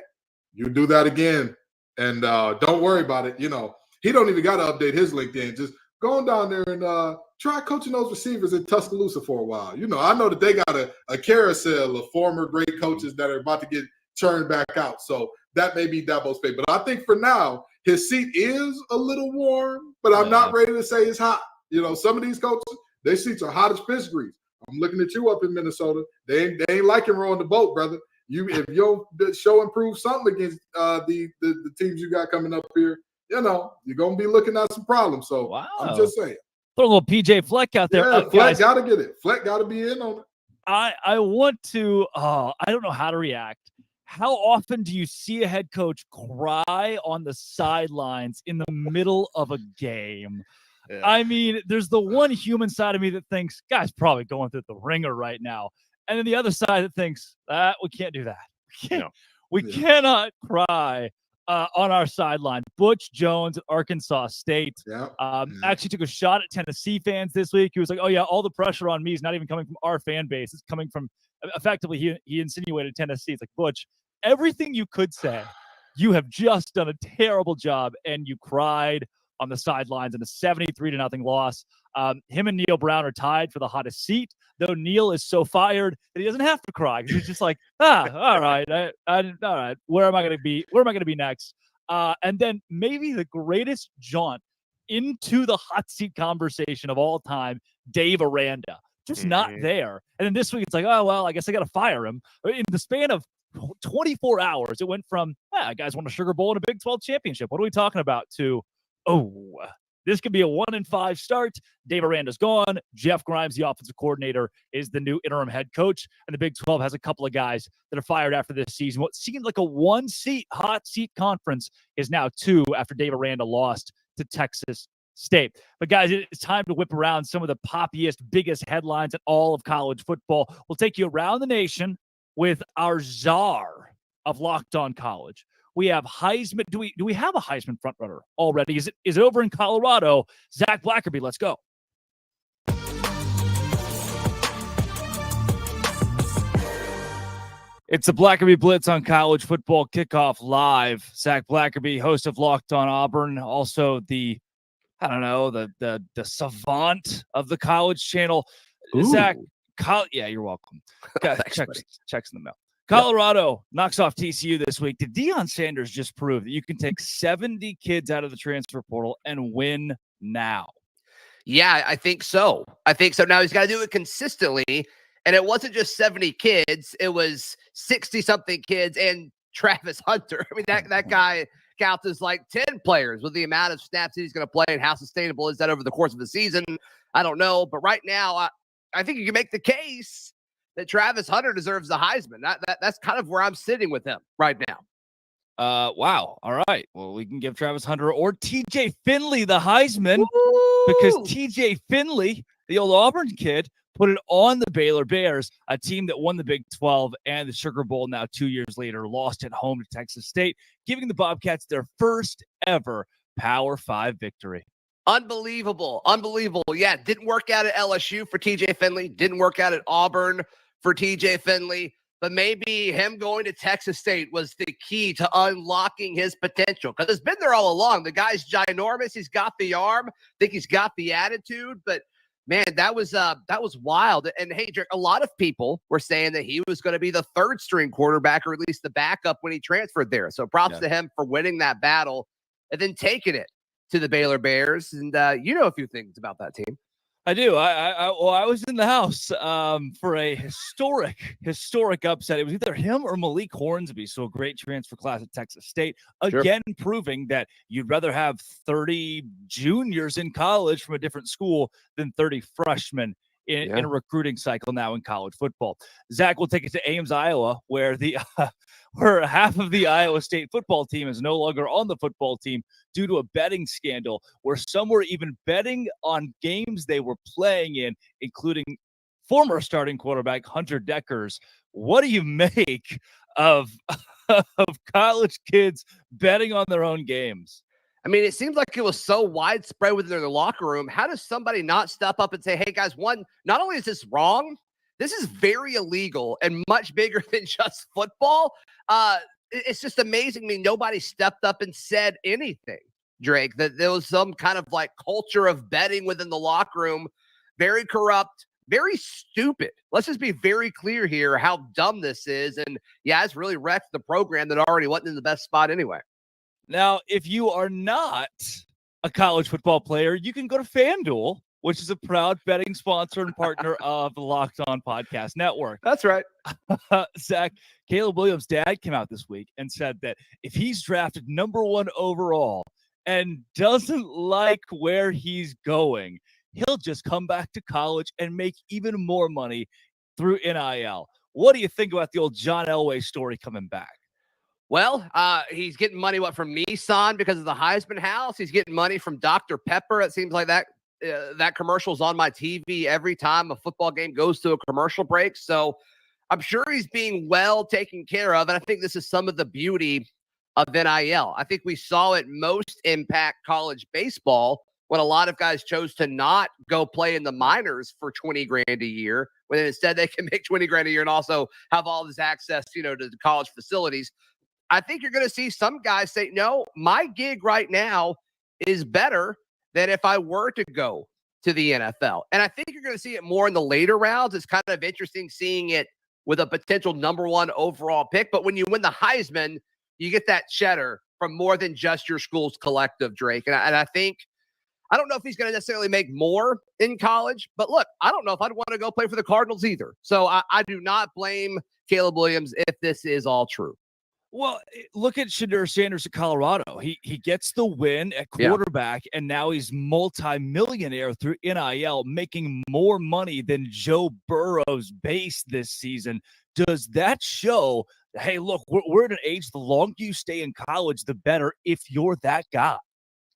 You do that again, and don't worry about it. You know, he don't even got to update his LinkedIn. Just go on down there and try coaching those receivers in Tuscaloosa for a while. You know, I know that they got a carousel of former great coaches that are about to get churned back out. So that may be Dabo's fate. But I think for now, his seat is a little warm, but I'm not ready to say it's hot. You know, some of these coaches, their seats are hot as fish grease. I'm looking at you up in Minnesota. They ain't liking rowing the boat, brother. If you don't show and prove something against the teams you got coming up here, you know, you're going to be looking at some problems. So I'm just saying. Throw a little PJ Fleck out there. Yeah, Fleck got to get it. Fleck got to be in on it. I want to, I don't know how to react. How often do you see a head coach cry on the sidelines in the middle of a game? Yeah. I mean, there's the one human side of me that thinks, guy's probably going through the ringer right now. And then the other side that thinks, we can't do that. We cannot cry on our sideline. Butch Jones at Arkansas State actually took a shot at Tennessee fans this week. He was like, oh, yeah, all the pressure on me is not even coming from our fan base. It's coming from, effectively, he insinuated Tennessee. It's like, Butch, everything you could say, you have just done a terrible job, and you cried on the sidelines in a 73-0 loss. Him and Neil Brown are tied for the hottest seat, though Neil is so fired that he doesn't have to cry. He's just like, all right, all right. Where am I going to be? Where am I going to be next? And then maybe the greatest jaunt into the hot seat conversation of all time, Dave Aranda, just not there. And then this week it's like, oh, well, I guess I got to fire him. In the span of 24 hours, it went from, guys won a Sugar Bowl and a Big 12 championship. What are we talking about? To, this could be a 1-5 start. Dave Aranda's gone. Jeff Grimes, the offensive coordinator, is the new interim head coach. And the Big 12 has a couple of guys that are fired after this season. What seemed like a 1-seat hot seat conference is now 2 after Dave Aranda lost to Texas State. But guys, it's time to whip around some of the poppiest, biggest headlines in all of college football. We'll take you around the nation with our czar of Locked On College. We have Heisman. Do we have a Heisman frontrunner already? Is it over in Colorado? Zach Blackerby, let's go. It's the Blackerby Blitz on College Football Kickoff Live. Zach Blackerby, host of Locked On Auburn, also the savant of the college channel. Ooh. Zach, you're welcome. Checks in the mail. Colorado knocks off TCU this week. Did Deion Sanders just prove that you can take 70 kids out of the transfer portal and win now? Yeah, I think so. Now he's got to do it consistently. And it wasn't just 70 kids. It was 60-something kids and Travis Hunter. I mean, that guy counts as like 10 players with the amount of snaps that he's going to play, and how sustainable is that over the course of the season? I don't know. But right now, I think you can make the case that Travis Hunter deserves the Heisman. That's kind of where I'm sitting with him right now. Wow. All right. Well, we can give Travis Hunter or TJ Finley the Heisman because TJ Finley, the old Auburn kid, put it on the Baylor Bears, a team that won the Big 12 and the Sugar Bowl now 2 years later, lost at home to Texas State, giving the Bobcats their first ever Power 5 victory. Unbelievable. Yeah, didn't work out at LSU for TJ Finley, didn't work out at Auburn for TJ Finley, but maybe him going to Texas State was the key to unlocking his potential because it's been there all along. The guy's ginormous. He's got the arm. I think he's got the attitude, but man, that was wild. And hey, Drake, a lot of people were saying that he was going to be the third string quarterback or at least the backup when he transferred there. So props to him for winning that battle and then taking it to the Baylor Bears. And you know a few things about that team. I do. I was in the house for a historic upset. It was either him or Malik Hornsby. So a great transfer class at Texas State. Again, proving that you'd rather have 30 juniors in college from a different school than 30 freshmen in a recruiting cycle now in college football. Zach will take it to Ames, Iowa, where where half of the Iowa State football team is no longer on the football team due to a betting scandal where some were even betting on games they were playing in, including former starting quarterback Hunter Deckers. What do you make of college kids betting on their own games? I mean, it seems like it was so widespread within their locker room. How does somebody not step up and say, hey, guys, one, not only is this wrong, this is very illegal and much bigger than just football. It's just amazing to me. Nobody stepped up and said anything, Drake, that there was some kind of like culture of betting within the locker room. Very corrupt, very stupid. Let's just be very clear here how dumb this is. And yeah, it's really wrecked the program that already wasn't in the best spot anyway. Now, if you are not a college football player, you can go to FanDuel, which is a proud betting sponsor and partner of the Locked On Podcast Network. That's right. Zach, Caleb Williams' dad came out this week and said that if he's drafted number 1 overall and doesn't like where he's going, he'll just come back to college and make even more money through NIL. What do you think about the old John Elway story coming back? Well, he's getting money, from Nissan because of the Heisman House? He's getting money from Dr. Pepper. It seems like that commercial's on my TV every time a football game goes to a commercial break. So I'm sure he's being well taken care of. And I think this is some of the beauty of NIL. I think we saw it most impact college baseball when a lot of guys chose to not go play in the minors for 20 grand a year, when instead they can make 20 grand a year and also have all this access, to the college facilities. I think you're going to see some guys say, no, my gig right now is better than if I were to go to the NFL. And I think you're going to see it more in the later rounds. It's kind of interesting seeing it with a potential number 1 overall pick. But when you win the Heisman, you get that cheddar from more than just your school's collective, Drake. And I think, I don't know if he's going to necessarily make more in college, but look, I don't know if I'd want to go play for the Cardinals either. So I do not blame Caleb Williams if this is all true. Well, look at Deion Sanders at Colorado. He gets the win at quarterback, and now he's multi-millionaire through NIL, making more money than Joe Burrow's base this season. Does that show, hey, look, we're at an age, the longer you stay in college, the better if you're that guy?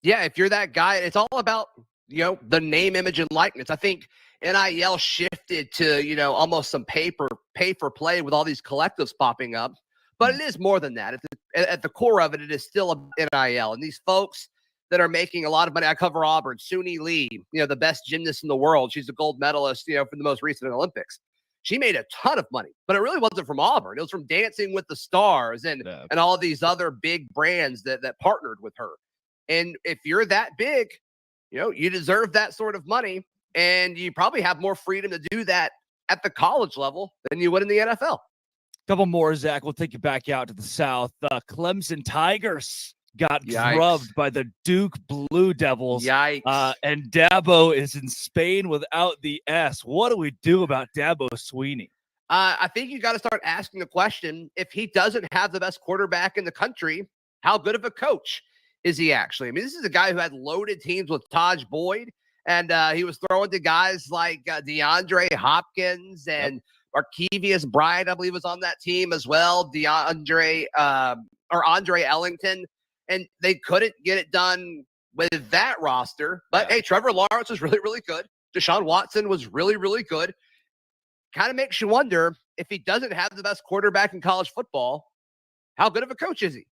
Yeah, if you're that guy, it's all about, the name, image, and likeness. I think NIL shifted to, almost some pay for play with all these collectives popping up. But it is more than that. At the core of it, it is still a NIL. And these folks that are making a lot of money, I cover Auburn, Swinney Lee, the best gymnast in the world. She's a gold medalist, for the most recent Olympics. She made a ton of money, but it really wasn't from Auburn. It was from Dancing with the Stars and all these other big brands that partnered with her. And if you're that big, you deserve that sort of money. And you probably have more freedom to do that at the college level than you would in the NFL. Couple more, Zach. We'll take you back out to the South. Clemson Tigers got drubbed by the Duke Blue Devils. Yikes. And Dabo is in Spain without the S. What do we do about Dabo Swinney? I think you got to start asking the question, if he doesn't have the best quarterback in the country, how good of a coach is he actually? I mean, this is a guy who had loaded teams with Taj Boyd, and he was throwing to guys like DeAndre Hopkins and Markevius Bryant, I believe, was on that team as well. Andre Ellington, and they couldn't get it done with that roster. But hey, Trevor Lawrence was really, really good. Deshaun Watson was really, really good. Kind of makes you wonder, if he doesn't have the best quarterback in college football, how good of a coach is he?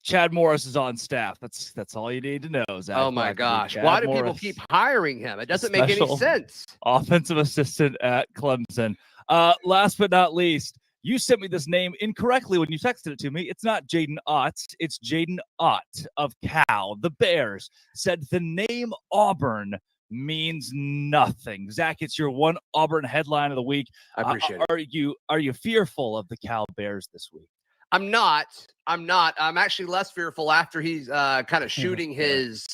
Chad Morris is on staff. That's all you need to know, Zach. Oh my gosh. Why do people keep hiring him? It doesn't make any sense. Offensive assistant at Clemson. Last but not least, you sent me this name incorrectly when you texted it to me. It's not Jaden Ott. It's Jaden Ott of Cal. The Bears said the name Auburn means nothing. Zach, it's your one Auburn headline of the week. I appreciate it. Are you fearful of the Cal Bears this week? I'm not. I'm actually less fearful after he's kind of shooting his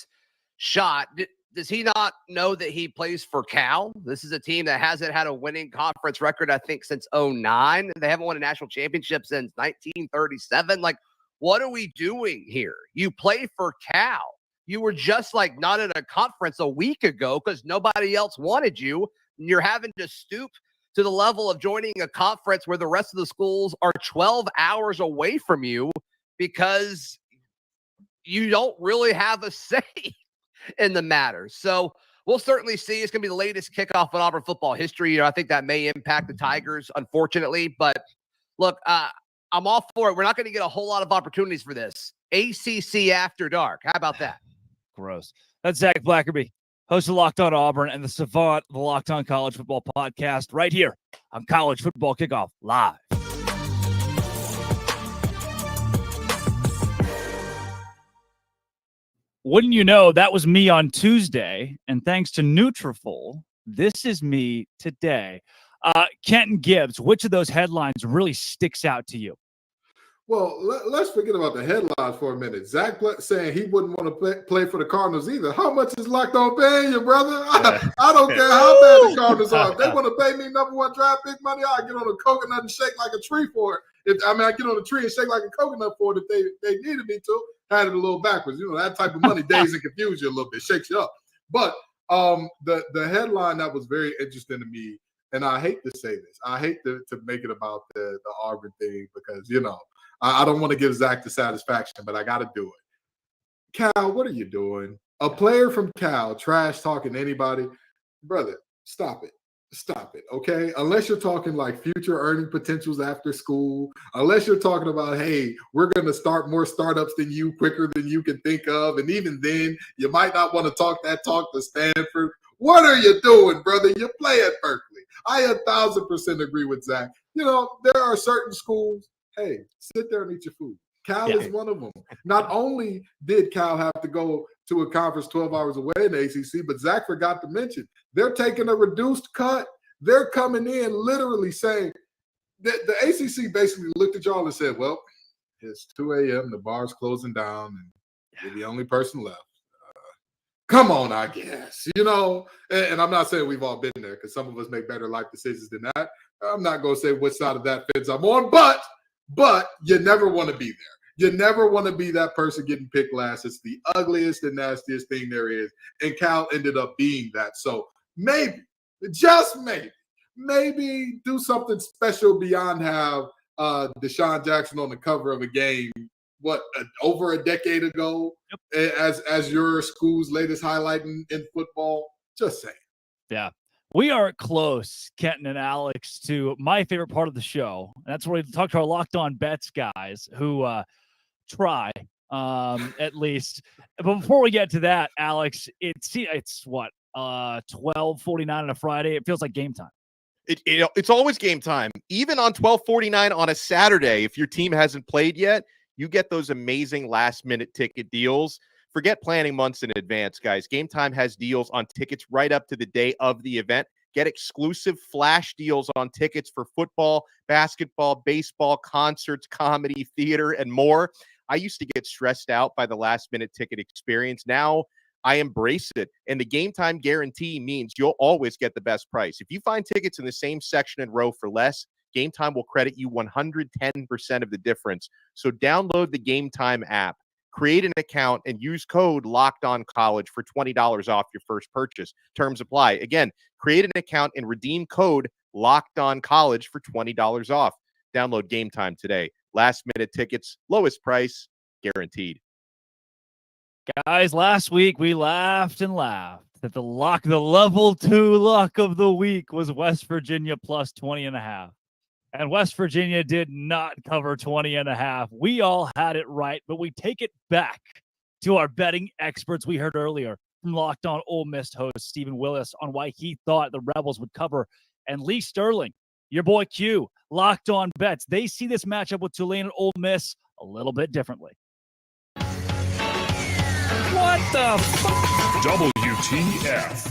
shot. Does he not know that he plays for Cal? This is a team that hasn't had a winning conference record, I think, since 2009. They haven't won a national championship since 1937. Like, what are we doing here? You play for Cal. You were just like not in a conference a week ago because nobody else wanted you. And you're having to stoop to the level of joining a conference where the rest of the schools are 12 hours away from you because you don't really have a say in the matter. So we'll certainly see. It's going to be the latest kickoff in Auburn football history. I think that may impact the Tigers, unfortunately. But look, I'm all for it. We're not going to get a whole lot of opportunities for this. ACC After Dark. How about that? Gross. That's Zach Blackerby, host of Locked On Auburn and the savant, the Locked On College Football podcast, right here on College Football Kickoff Live. Wouldn't you know, that was me on Tuesday, and thanks to Nutrafol, this is me today. Kenton Gibbs, which of those headlines really sticks out to you? Well, let's forget about the headlines for a minute. Zach saying he wouldn't want to play for the Cardinals either. How much is Locked On paying you, brother? I don't care how bad the Cardinals are. If they want to pay me #1 draft pick money, I'll get on a coconut and shake like a tree for it. I get on a tree and shake like a coconut for it if they needed me to. Had it a little backwards. You know, that type of money days and confuse you a little bit, shakes you up. But the headline that was very interesting to me, and I hate to say this, I hate to make it about the Auburn thing because, you know, I don't want to give Zach the satisfaction, but I got to do it. Cal, what are you doing? A player from Cal trash talking to anybody? Brother, stop it. Stop it, okay? Unless you're talking like future earning potentials after school, unless you're talking about, hey, we're going to start more startups than you quicker than you can think of, and even then, you might not want to talk that talk to Stanford. What are you doing, brother? You play at Berkeley. I 1,000% agree with Zach. You know, there are certain schools, hey, sit there and eat your food. Cal is one of them. Not only did Cal have to go to a conference 12 hours away in the ACC, but Zach forgot to mention, they're taking a reduced cut. They're coming in literally saying, the ACC basically looked at y'all and said, well, it's 2 a.m., the bar's closing down, and you're the only person left. Come on, I guess. You know, and I'm not saying we've all been there because some of us make better life decisions than that. I'm not going to say which side of that fence I'm on, but you never want to be there. You never want to be that person getting picked last. It's the ugliest and nastiest thing there is. And Cal ended up being that. So maybe, just maybe do something special beyond have Deshaun Jackson on the cover of a game, over a decade ago, as your school's latest highlight in football. Just saying. Yeah. We are close, Kenton and Alex, to my favorite part of the show. And that's where we talk to our Locked On Bets guys who try, at least. But before we get to that, Alex, it's what, 12:49 on a Friday? It feels like game time. It's always game time. Even on 12:49 on a Saturday, if your team hasn't played yet, you get those amazing last-minute ticket deals. Forget planning months in advance, guys. Game Time has deals on tickets right up to the day of the event. Get exclusive flash deals on tickets for football, basketball, baseball, concerts, comedy, theater, and more. I used to get stressed out by the last-minute ticket experience. Now I embrace it. And the Game Time guarantee means you'll always get the best price. If you find tickets in the same section and row for less, Game Time will credit you 110% of the difference. So download the Game Time app. Create an account and use code LOCKEDONCollege for $20 off your first purchase. Terms apply. Again, create an account and redeem code Locked On College for $20 off. Download Game Time today. Last minute tickets, lowest price, guaranteed. Guys, last week we laughed and laughed that the level 2 lock of the week was West Virginia plus 20.5. And West Virginia did not cover 20.5. We all had it right, but we take it back to our betting experts we heard earlier from Locked On Ole Miss host Stephen Willis on why he thought the Rebels would cover. And Lee Sterling, your boy Q, Locked On Bets, they see this matchup with Tulane and Ole Miss a little bit differently. What the WTF?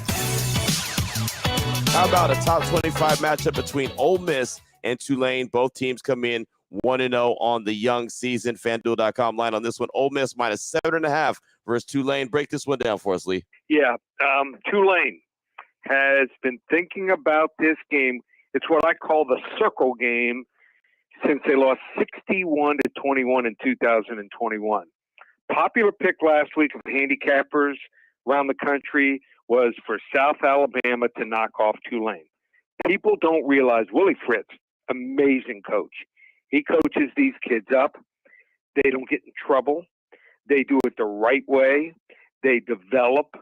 How about a top 25 matchup between Ole Miss and Tulane? Both teams come in 1-0 on the young season. FanDuel.com line on this one. Ole Miss minus 7.5 versus Tulane. Break this one down for us, Lee. Yeah, Tulane has been thinking about this game. It's what I call the circle game since they lost 61-21 in 2021. Popular pick last week of handicappers around the country was for South Alabama to knock off Tulane. People don't realize Willie Fritz, amazing coach. He coaches these kids up. They don't get in trouble. They do it the right way. They develop,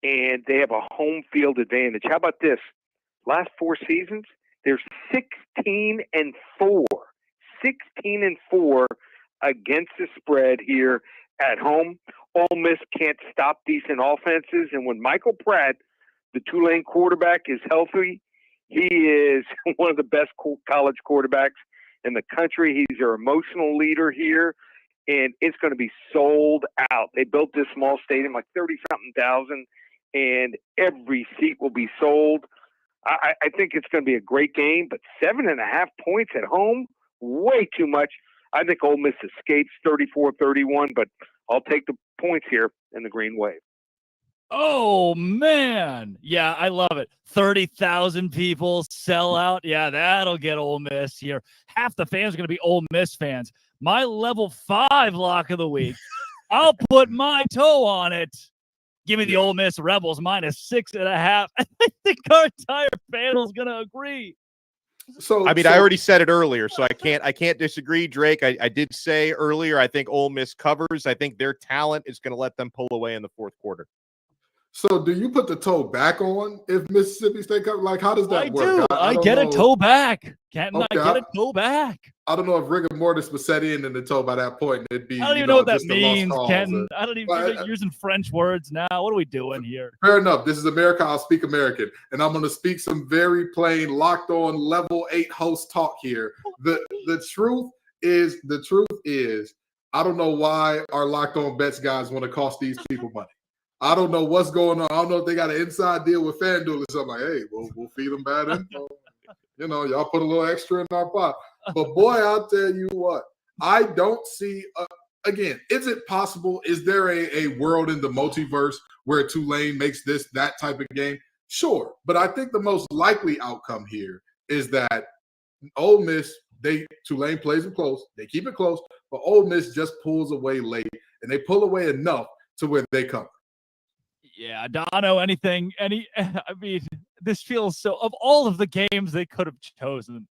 and they have a home field advantage. How about this? Last 4 seasons, they're 16-4. 16-4 against the spread here at home. Ole Miss can't stop decent offenses, and when Michael Pratt, the Tulane quarterback, is healthy, he is one of the best college quarterbacks in the country. He's their emotional leader here, and it's going to be sold out. They built this small stadium, like 30-something thousand, and every seat will be sold. I think it's going to be a great game, but 7.5 points at home, way too much. I think Ole Miss escapes 34-31, but I'll take the points here in the Green Wave. Oh, man. Yeah, I love it. 30,000 people sell out. Yeah, that'll get Ole Miss here. Half the fans are going to be Ole Miss fans. My level 5 lock of the week, I'll put my toe on it. Give me the Ole Miss Rebels minus 6.5. I think our entire panel is going to agree. I already said it earlier, so I can't disagree, Drake. I did say earlier, I think Ole Miss covers. I think their talent is going to let them pull away in the fourth quarter. So do you put the toe back on if Mississippi State comes? Like, how does that work? I get a toe back. Canton, Okay, I get a toe back. I don't know if rigor mortis was set in the toe by that point. It'd be, I don't even know what that just a lost means, cause. Kenton. I don't even you're using French words now. What are we doing here? Fair enough. This is America. I'll speak American. And I'm going to speak some very plain, locked on, level 8 host talk here. The truth is, I don't know why our locked on bets guys want to cost these people money. I don't know what's going on. I don't know if they got an inside deal with FanDuel or something. Like, hey, we'll feed them bad info. Y'all put a little extra in our pot. But boy, I'll tell you what, I don't see, again, is it possible? Is there a world in the multiverse where Tulane makes that type of game? Sure. But I think the most likely outcome here is that Ole Miss, Tulane plays it close. They keep it close, but Ole Miss just pulls away late, and they pull away enough to where they cover. Yeah, Dono, this feels so, of all of the games they could have chosen.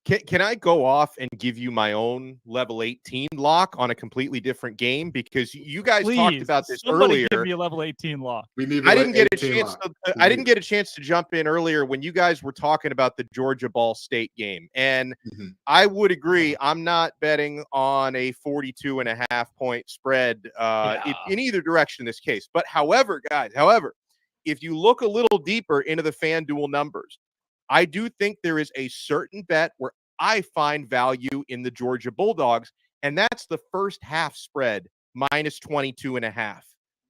Can I go off and give you my own level 18 lock on a completely different game? Because you guys talked about this earlier. Give me a level 18 lock. I didn't get a chance to jump in earlier when you guys were talking about the Georgia Ball State game. And I would agree, I'm not betting on a 42.5 point spread in either direction in this case. But however, if you look a little deeper into the FanDuel numbers, I do think there is a certain bet where I find value in the Georgia Bulldogs, and that's the first half spread minus 22.5.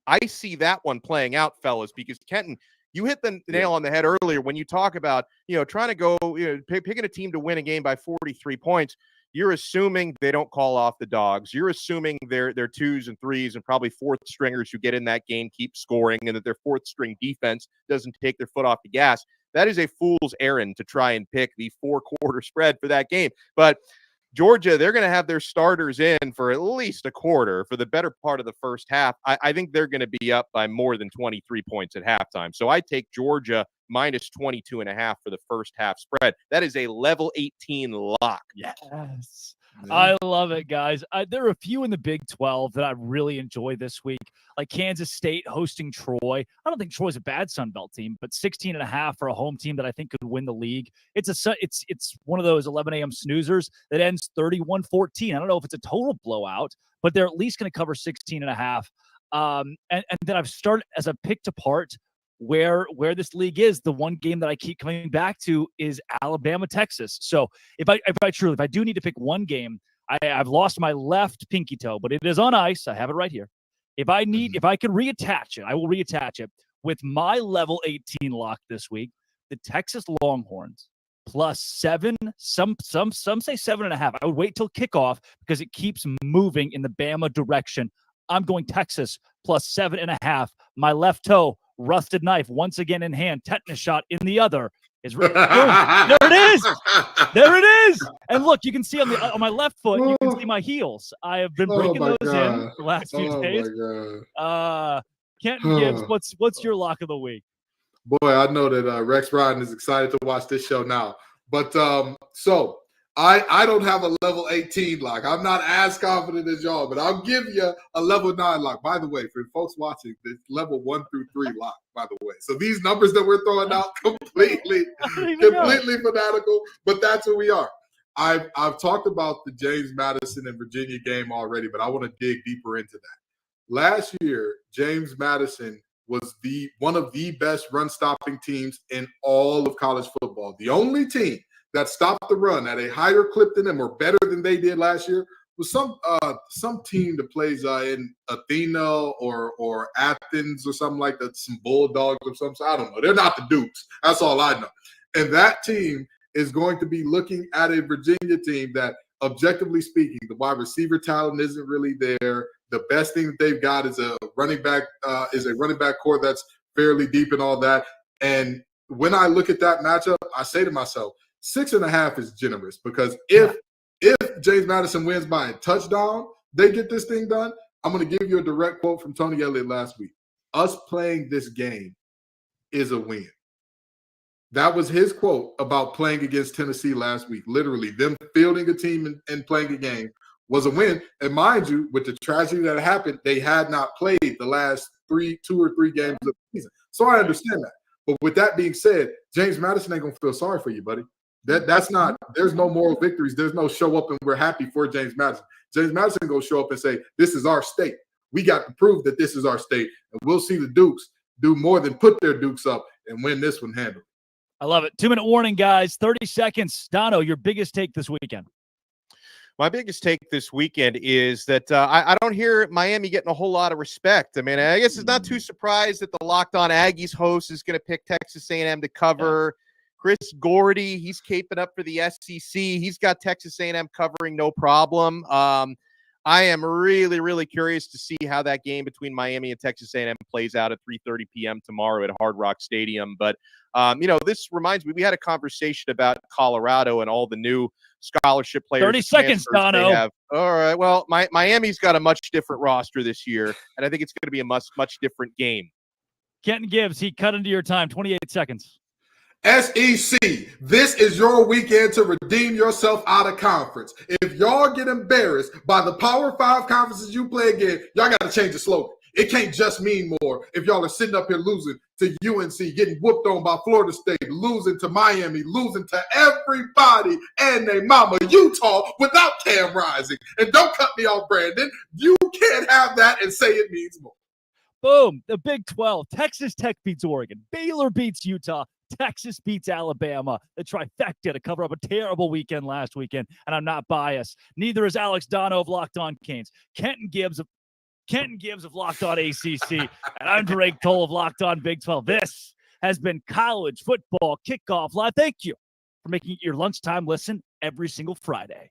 I see that one playing out, fellas, because Kenton, you hit the nail on the head earlier when you talk about, trying to go, picking a team to win a game by 43 points. You're assuming they don't call off the dogs. You're assuming their 2s and 3s and probably 4th stringers who get in that game keep scoring, and that their 4th string defense doesn't take their foot off the gas. That is a fool's errand to try and pick the 4-quarter spread for that game. But Georgia, they're going to have their starters in for at least a quarter for the better part of the first half. I think they're going to be up by more than 23 points at halftime. So I take Georgia minus 22.5 for the first half spread. That is a level 18 lock. Yes. I love it, guys. There are a few in the Big 12 that I really enjoy this week, like Kansas State hosting Troy. I don't think Troy's a bad Sunbelt team, but 16.5 for a home team that I think could win the league. It's one of those 11 a.m. snoozers that ends 31-14. I don't know if it's a total blowout, but they're at least going to cover 16.5. And then I've started as a picked apart where this league is. The one game that I keep coming back to is Alabama, Texas. So if I do need to pick one game, I've lost my left pinky toe, but it is on ice. I have it right here. If I can reattach it, I will reattach it with my level 18 lock this week. The Texas Longhorns +7. Some say 7.5. I would wait till kickoff because it keeps moving in the Bama direction. I'm going Texas +7.5. My left toe, rusted knife once again in hand, tetanus shot in the other. There it is. There it is. And look, you can see on my left foot, you can see my heels. I have been breaking those in the last few days. Kenton Gibbs, what's your lock of the week? Boy, I know that Rex Ryan is excited to watch this show now. But so I don't have a level 18 lock. I'm not as confident as y'all, but I'll give you a level 9 lock. By the way, for folks watching, it's level 1 through 3 lock, by the way. So these numbers that we're throwing out, completely fanatical, but that's who we are. I've talked about the James Madison and Virginia game already, but I want to dig deeper into that. Last year, James Madison was one of the best run-stopping teams in all of college football. The only team that stopped the run at a higher clip than them or better than they did last year was some team that plays in Athena or Athens or something like that, some Bulldogs or something. I don't know. They're not the Dukes. That's all I know. And that team is going to be looking at a Virginia team that, objectively speaking, the wide receiver talent isn't really there. The best thing that they've got is a running back core that's fairly deep and all that. And when I look at that matchup, I say to myself, 6.5 is generous because if James Madison wins by a touchdown, they get this thing done. I'm going to give you a direct quote from Tony Elliott last week. Us playing this game is a win. That was his quote about playing against Tennessee last week. Literally, them fielding a team and playing a game was a win. And mind you, with the tragedy that happened, they had not played the last 2 or 3 games of the season. So I understand that. But with that being said, James Madison ain't going to feel sorry for you, buddy. That's not – there's no moral victories. There's no show up and we're happy for James Madison. James Madison going to show up and say, this is our state. We got to prove that this is our state. And we'll see the Dukes do more than put their Dukes up and win this one handily. I love it. 2-minute warning, guys. 30 seconds. Dono, your biggest take this weekend. My biggest take this weekend is that I don't hear Miami getting a whole lot of respect. I mean, I guess it's not too surprised that the Locked On Aggies host is going to pick Texas A&M to cover. Yeah. Chris Gordy, he's caping up for the SEC. He's got Texas A&M covering no problem. I am really, really curious to see how that game between Miami and Texas A&M plays out at 3:30 p.m. tomorrow at Hard Rock Stadium. But, this reminds me, we had a conversation about Colorado and all the new scholarship players. 30 seconds, Dono. All right. Well, Miami's got a much different roster this year, and I think it's going to be a much different game. Kenton Gibbs, he cut into your time. 28 seconds. SEC, this is your weekend to redeem yourself out of conference. If y'all get embarrassed by the Power 5 conferences you play again, y'all got to change the slogan. It can't just mean more if y'all are sitting up here losing to UNC, getting whooped on by Florida State, losing to Miami, losing to everybody and their mama, Utah, without Cam Rising. And don't cut me off, Brandon. You can't have that and say it means more. Boom. The Big 12. Texas Tech beats Oregon. Baylor beats Utah. Texas beats Alabama. The trifecta to cover up a terrible weekend last weekend. And I'm not biased. Neither is Alex Dono of Locked On Canes. Kenton Gibbs of Locked On ACC. And I'm Drake Toll of Locked On Big 12. This has been College Football Kickoff Live. Thank you for making it your lunchtime listen every single Friday.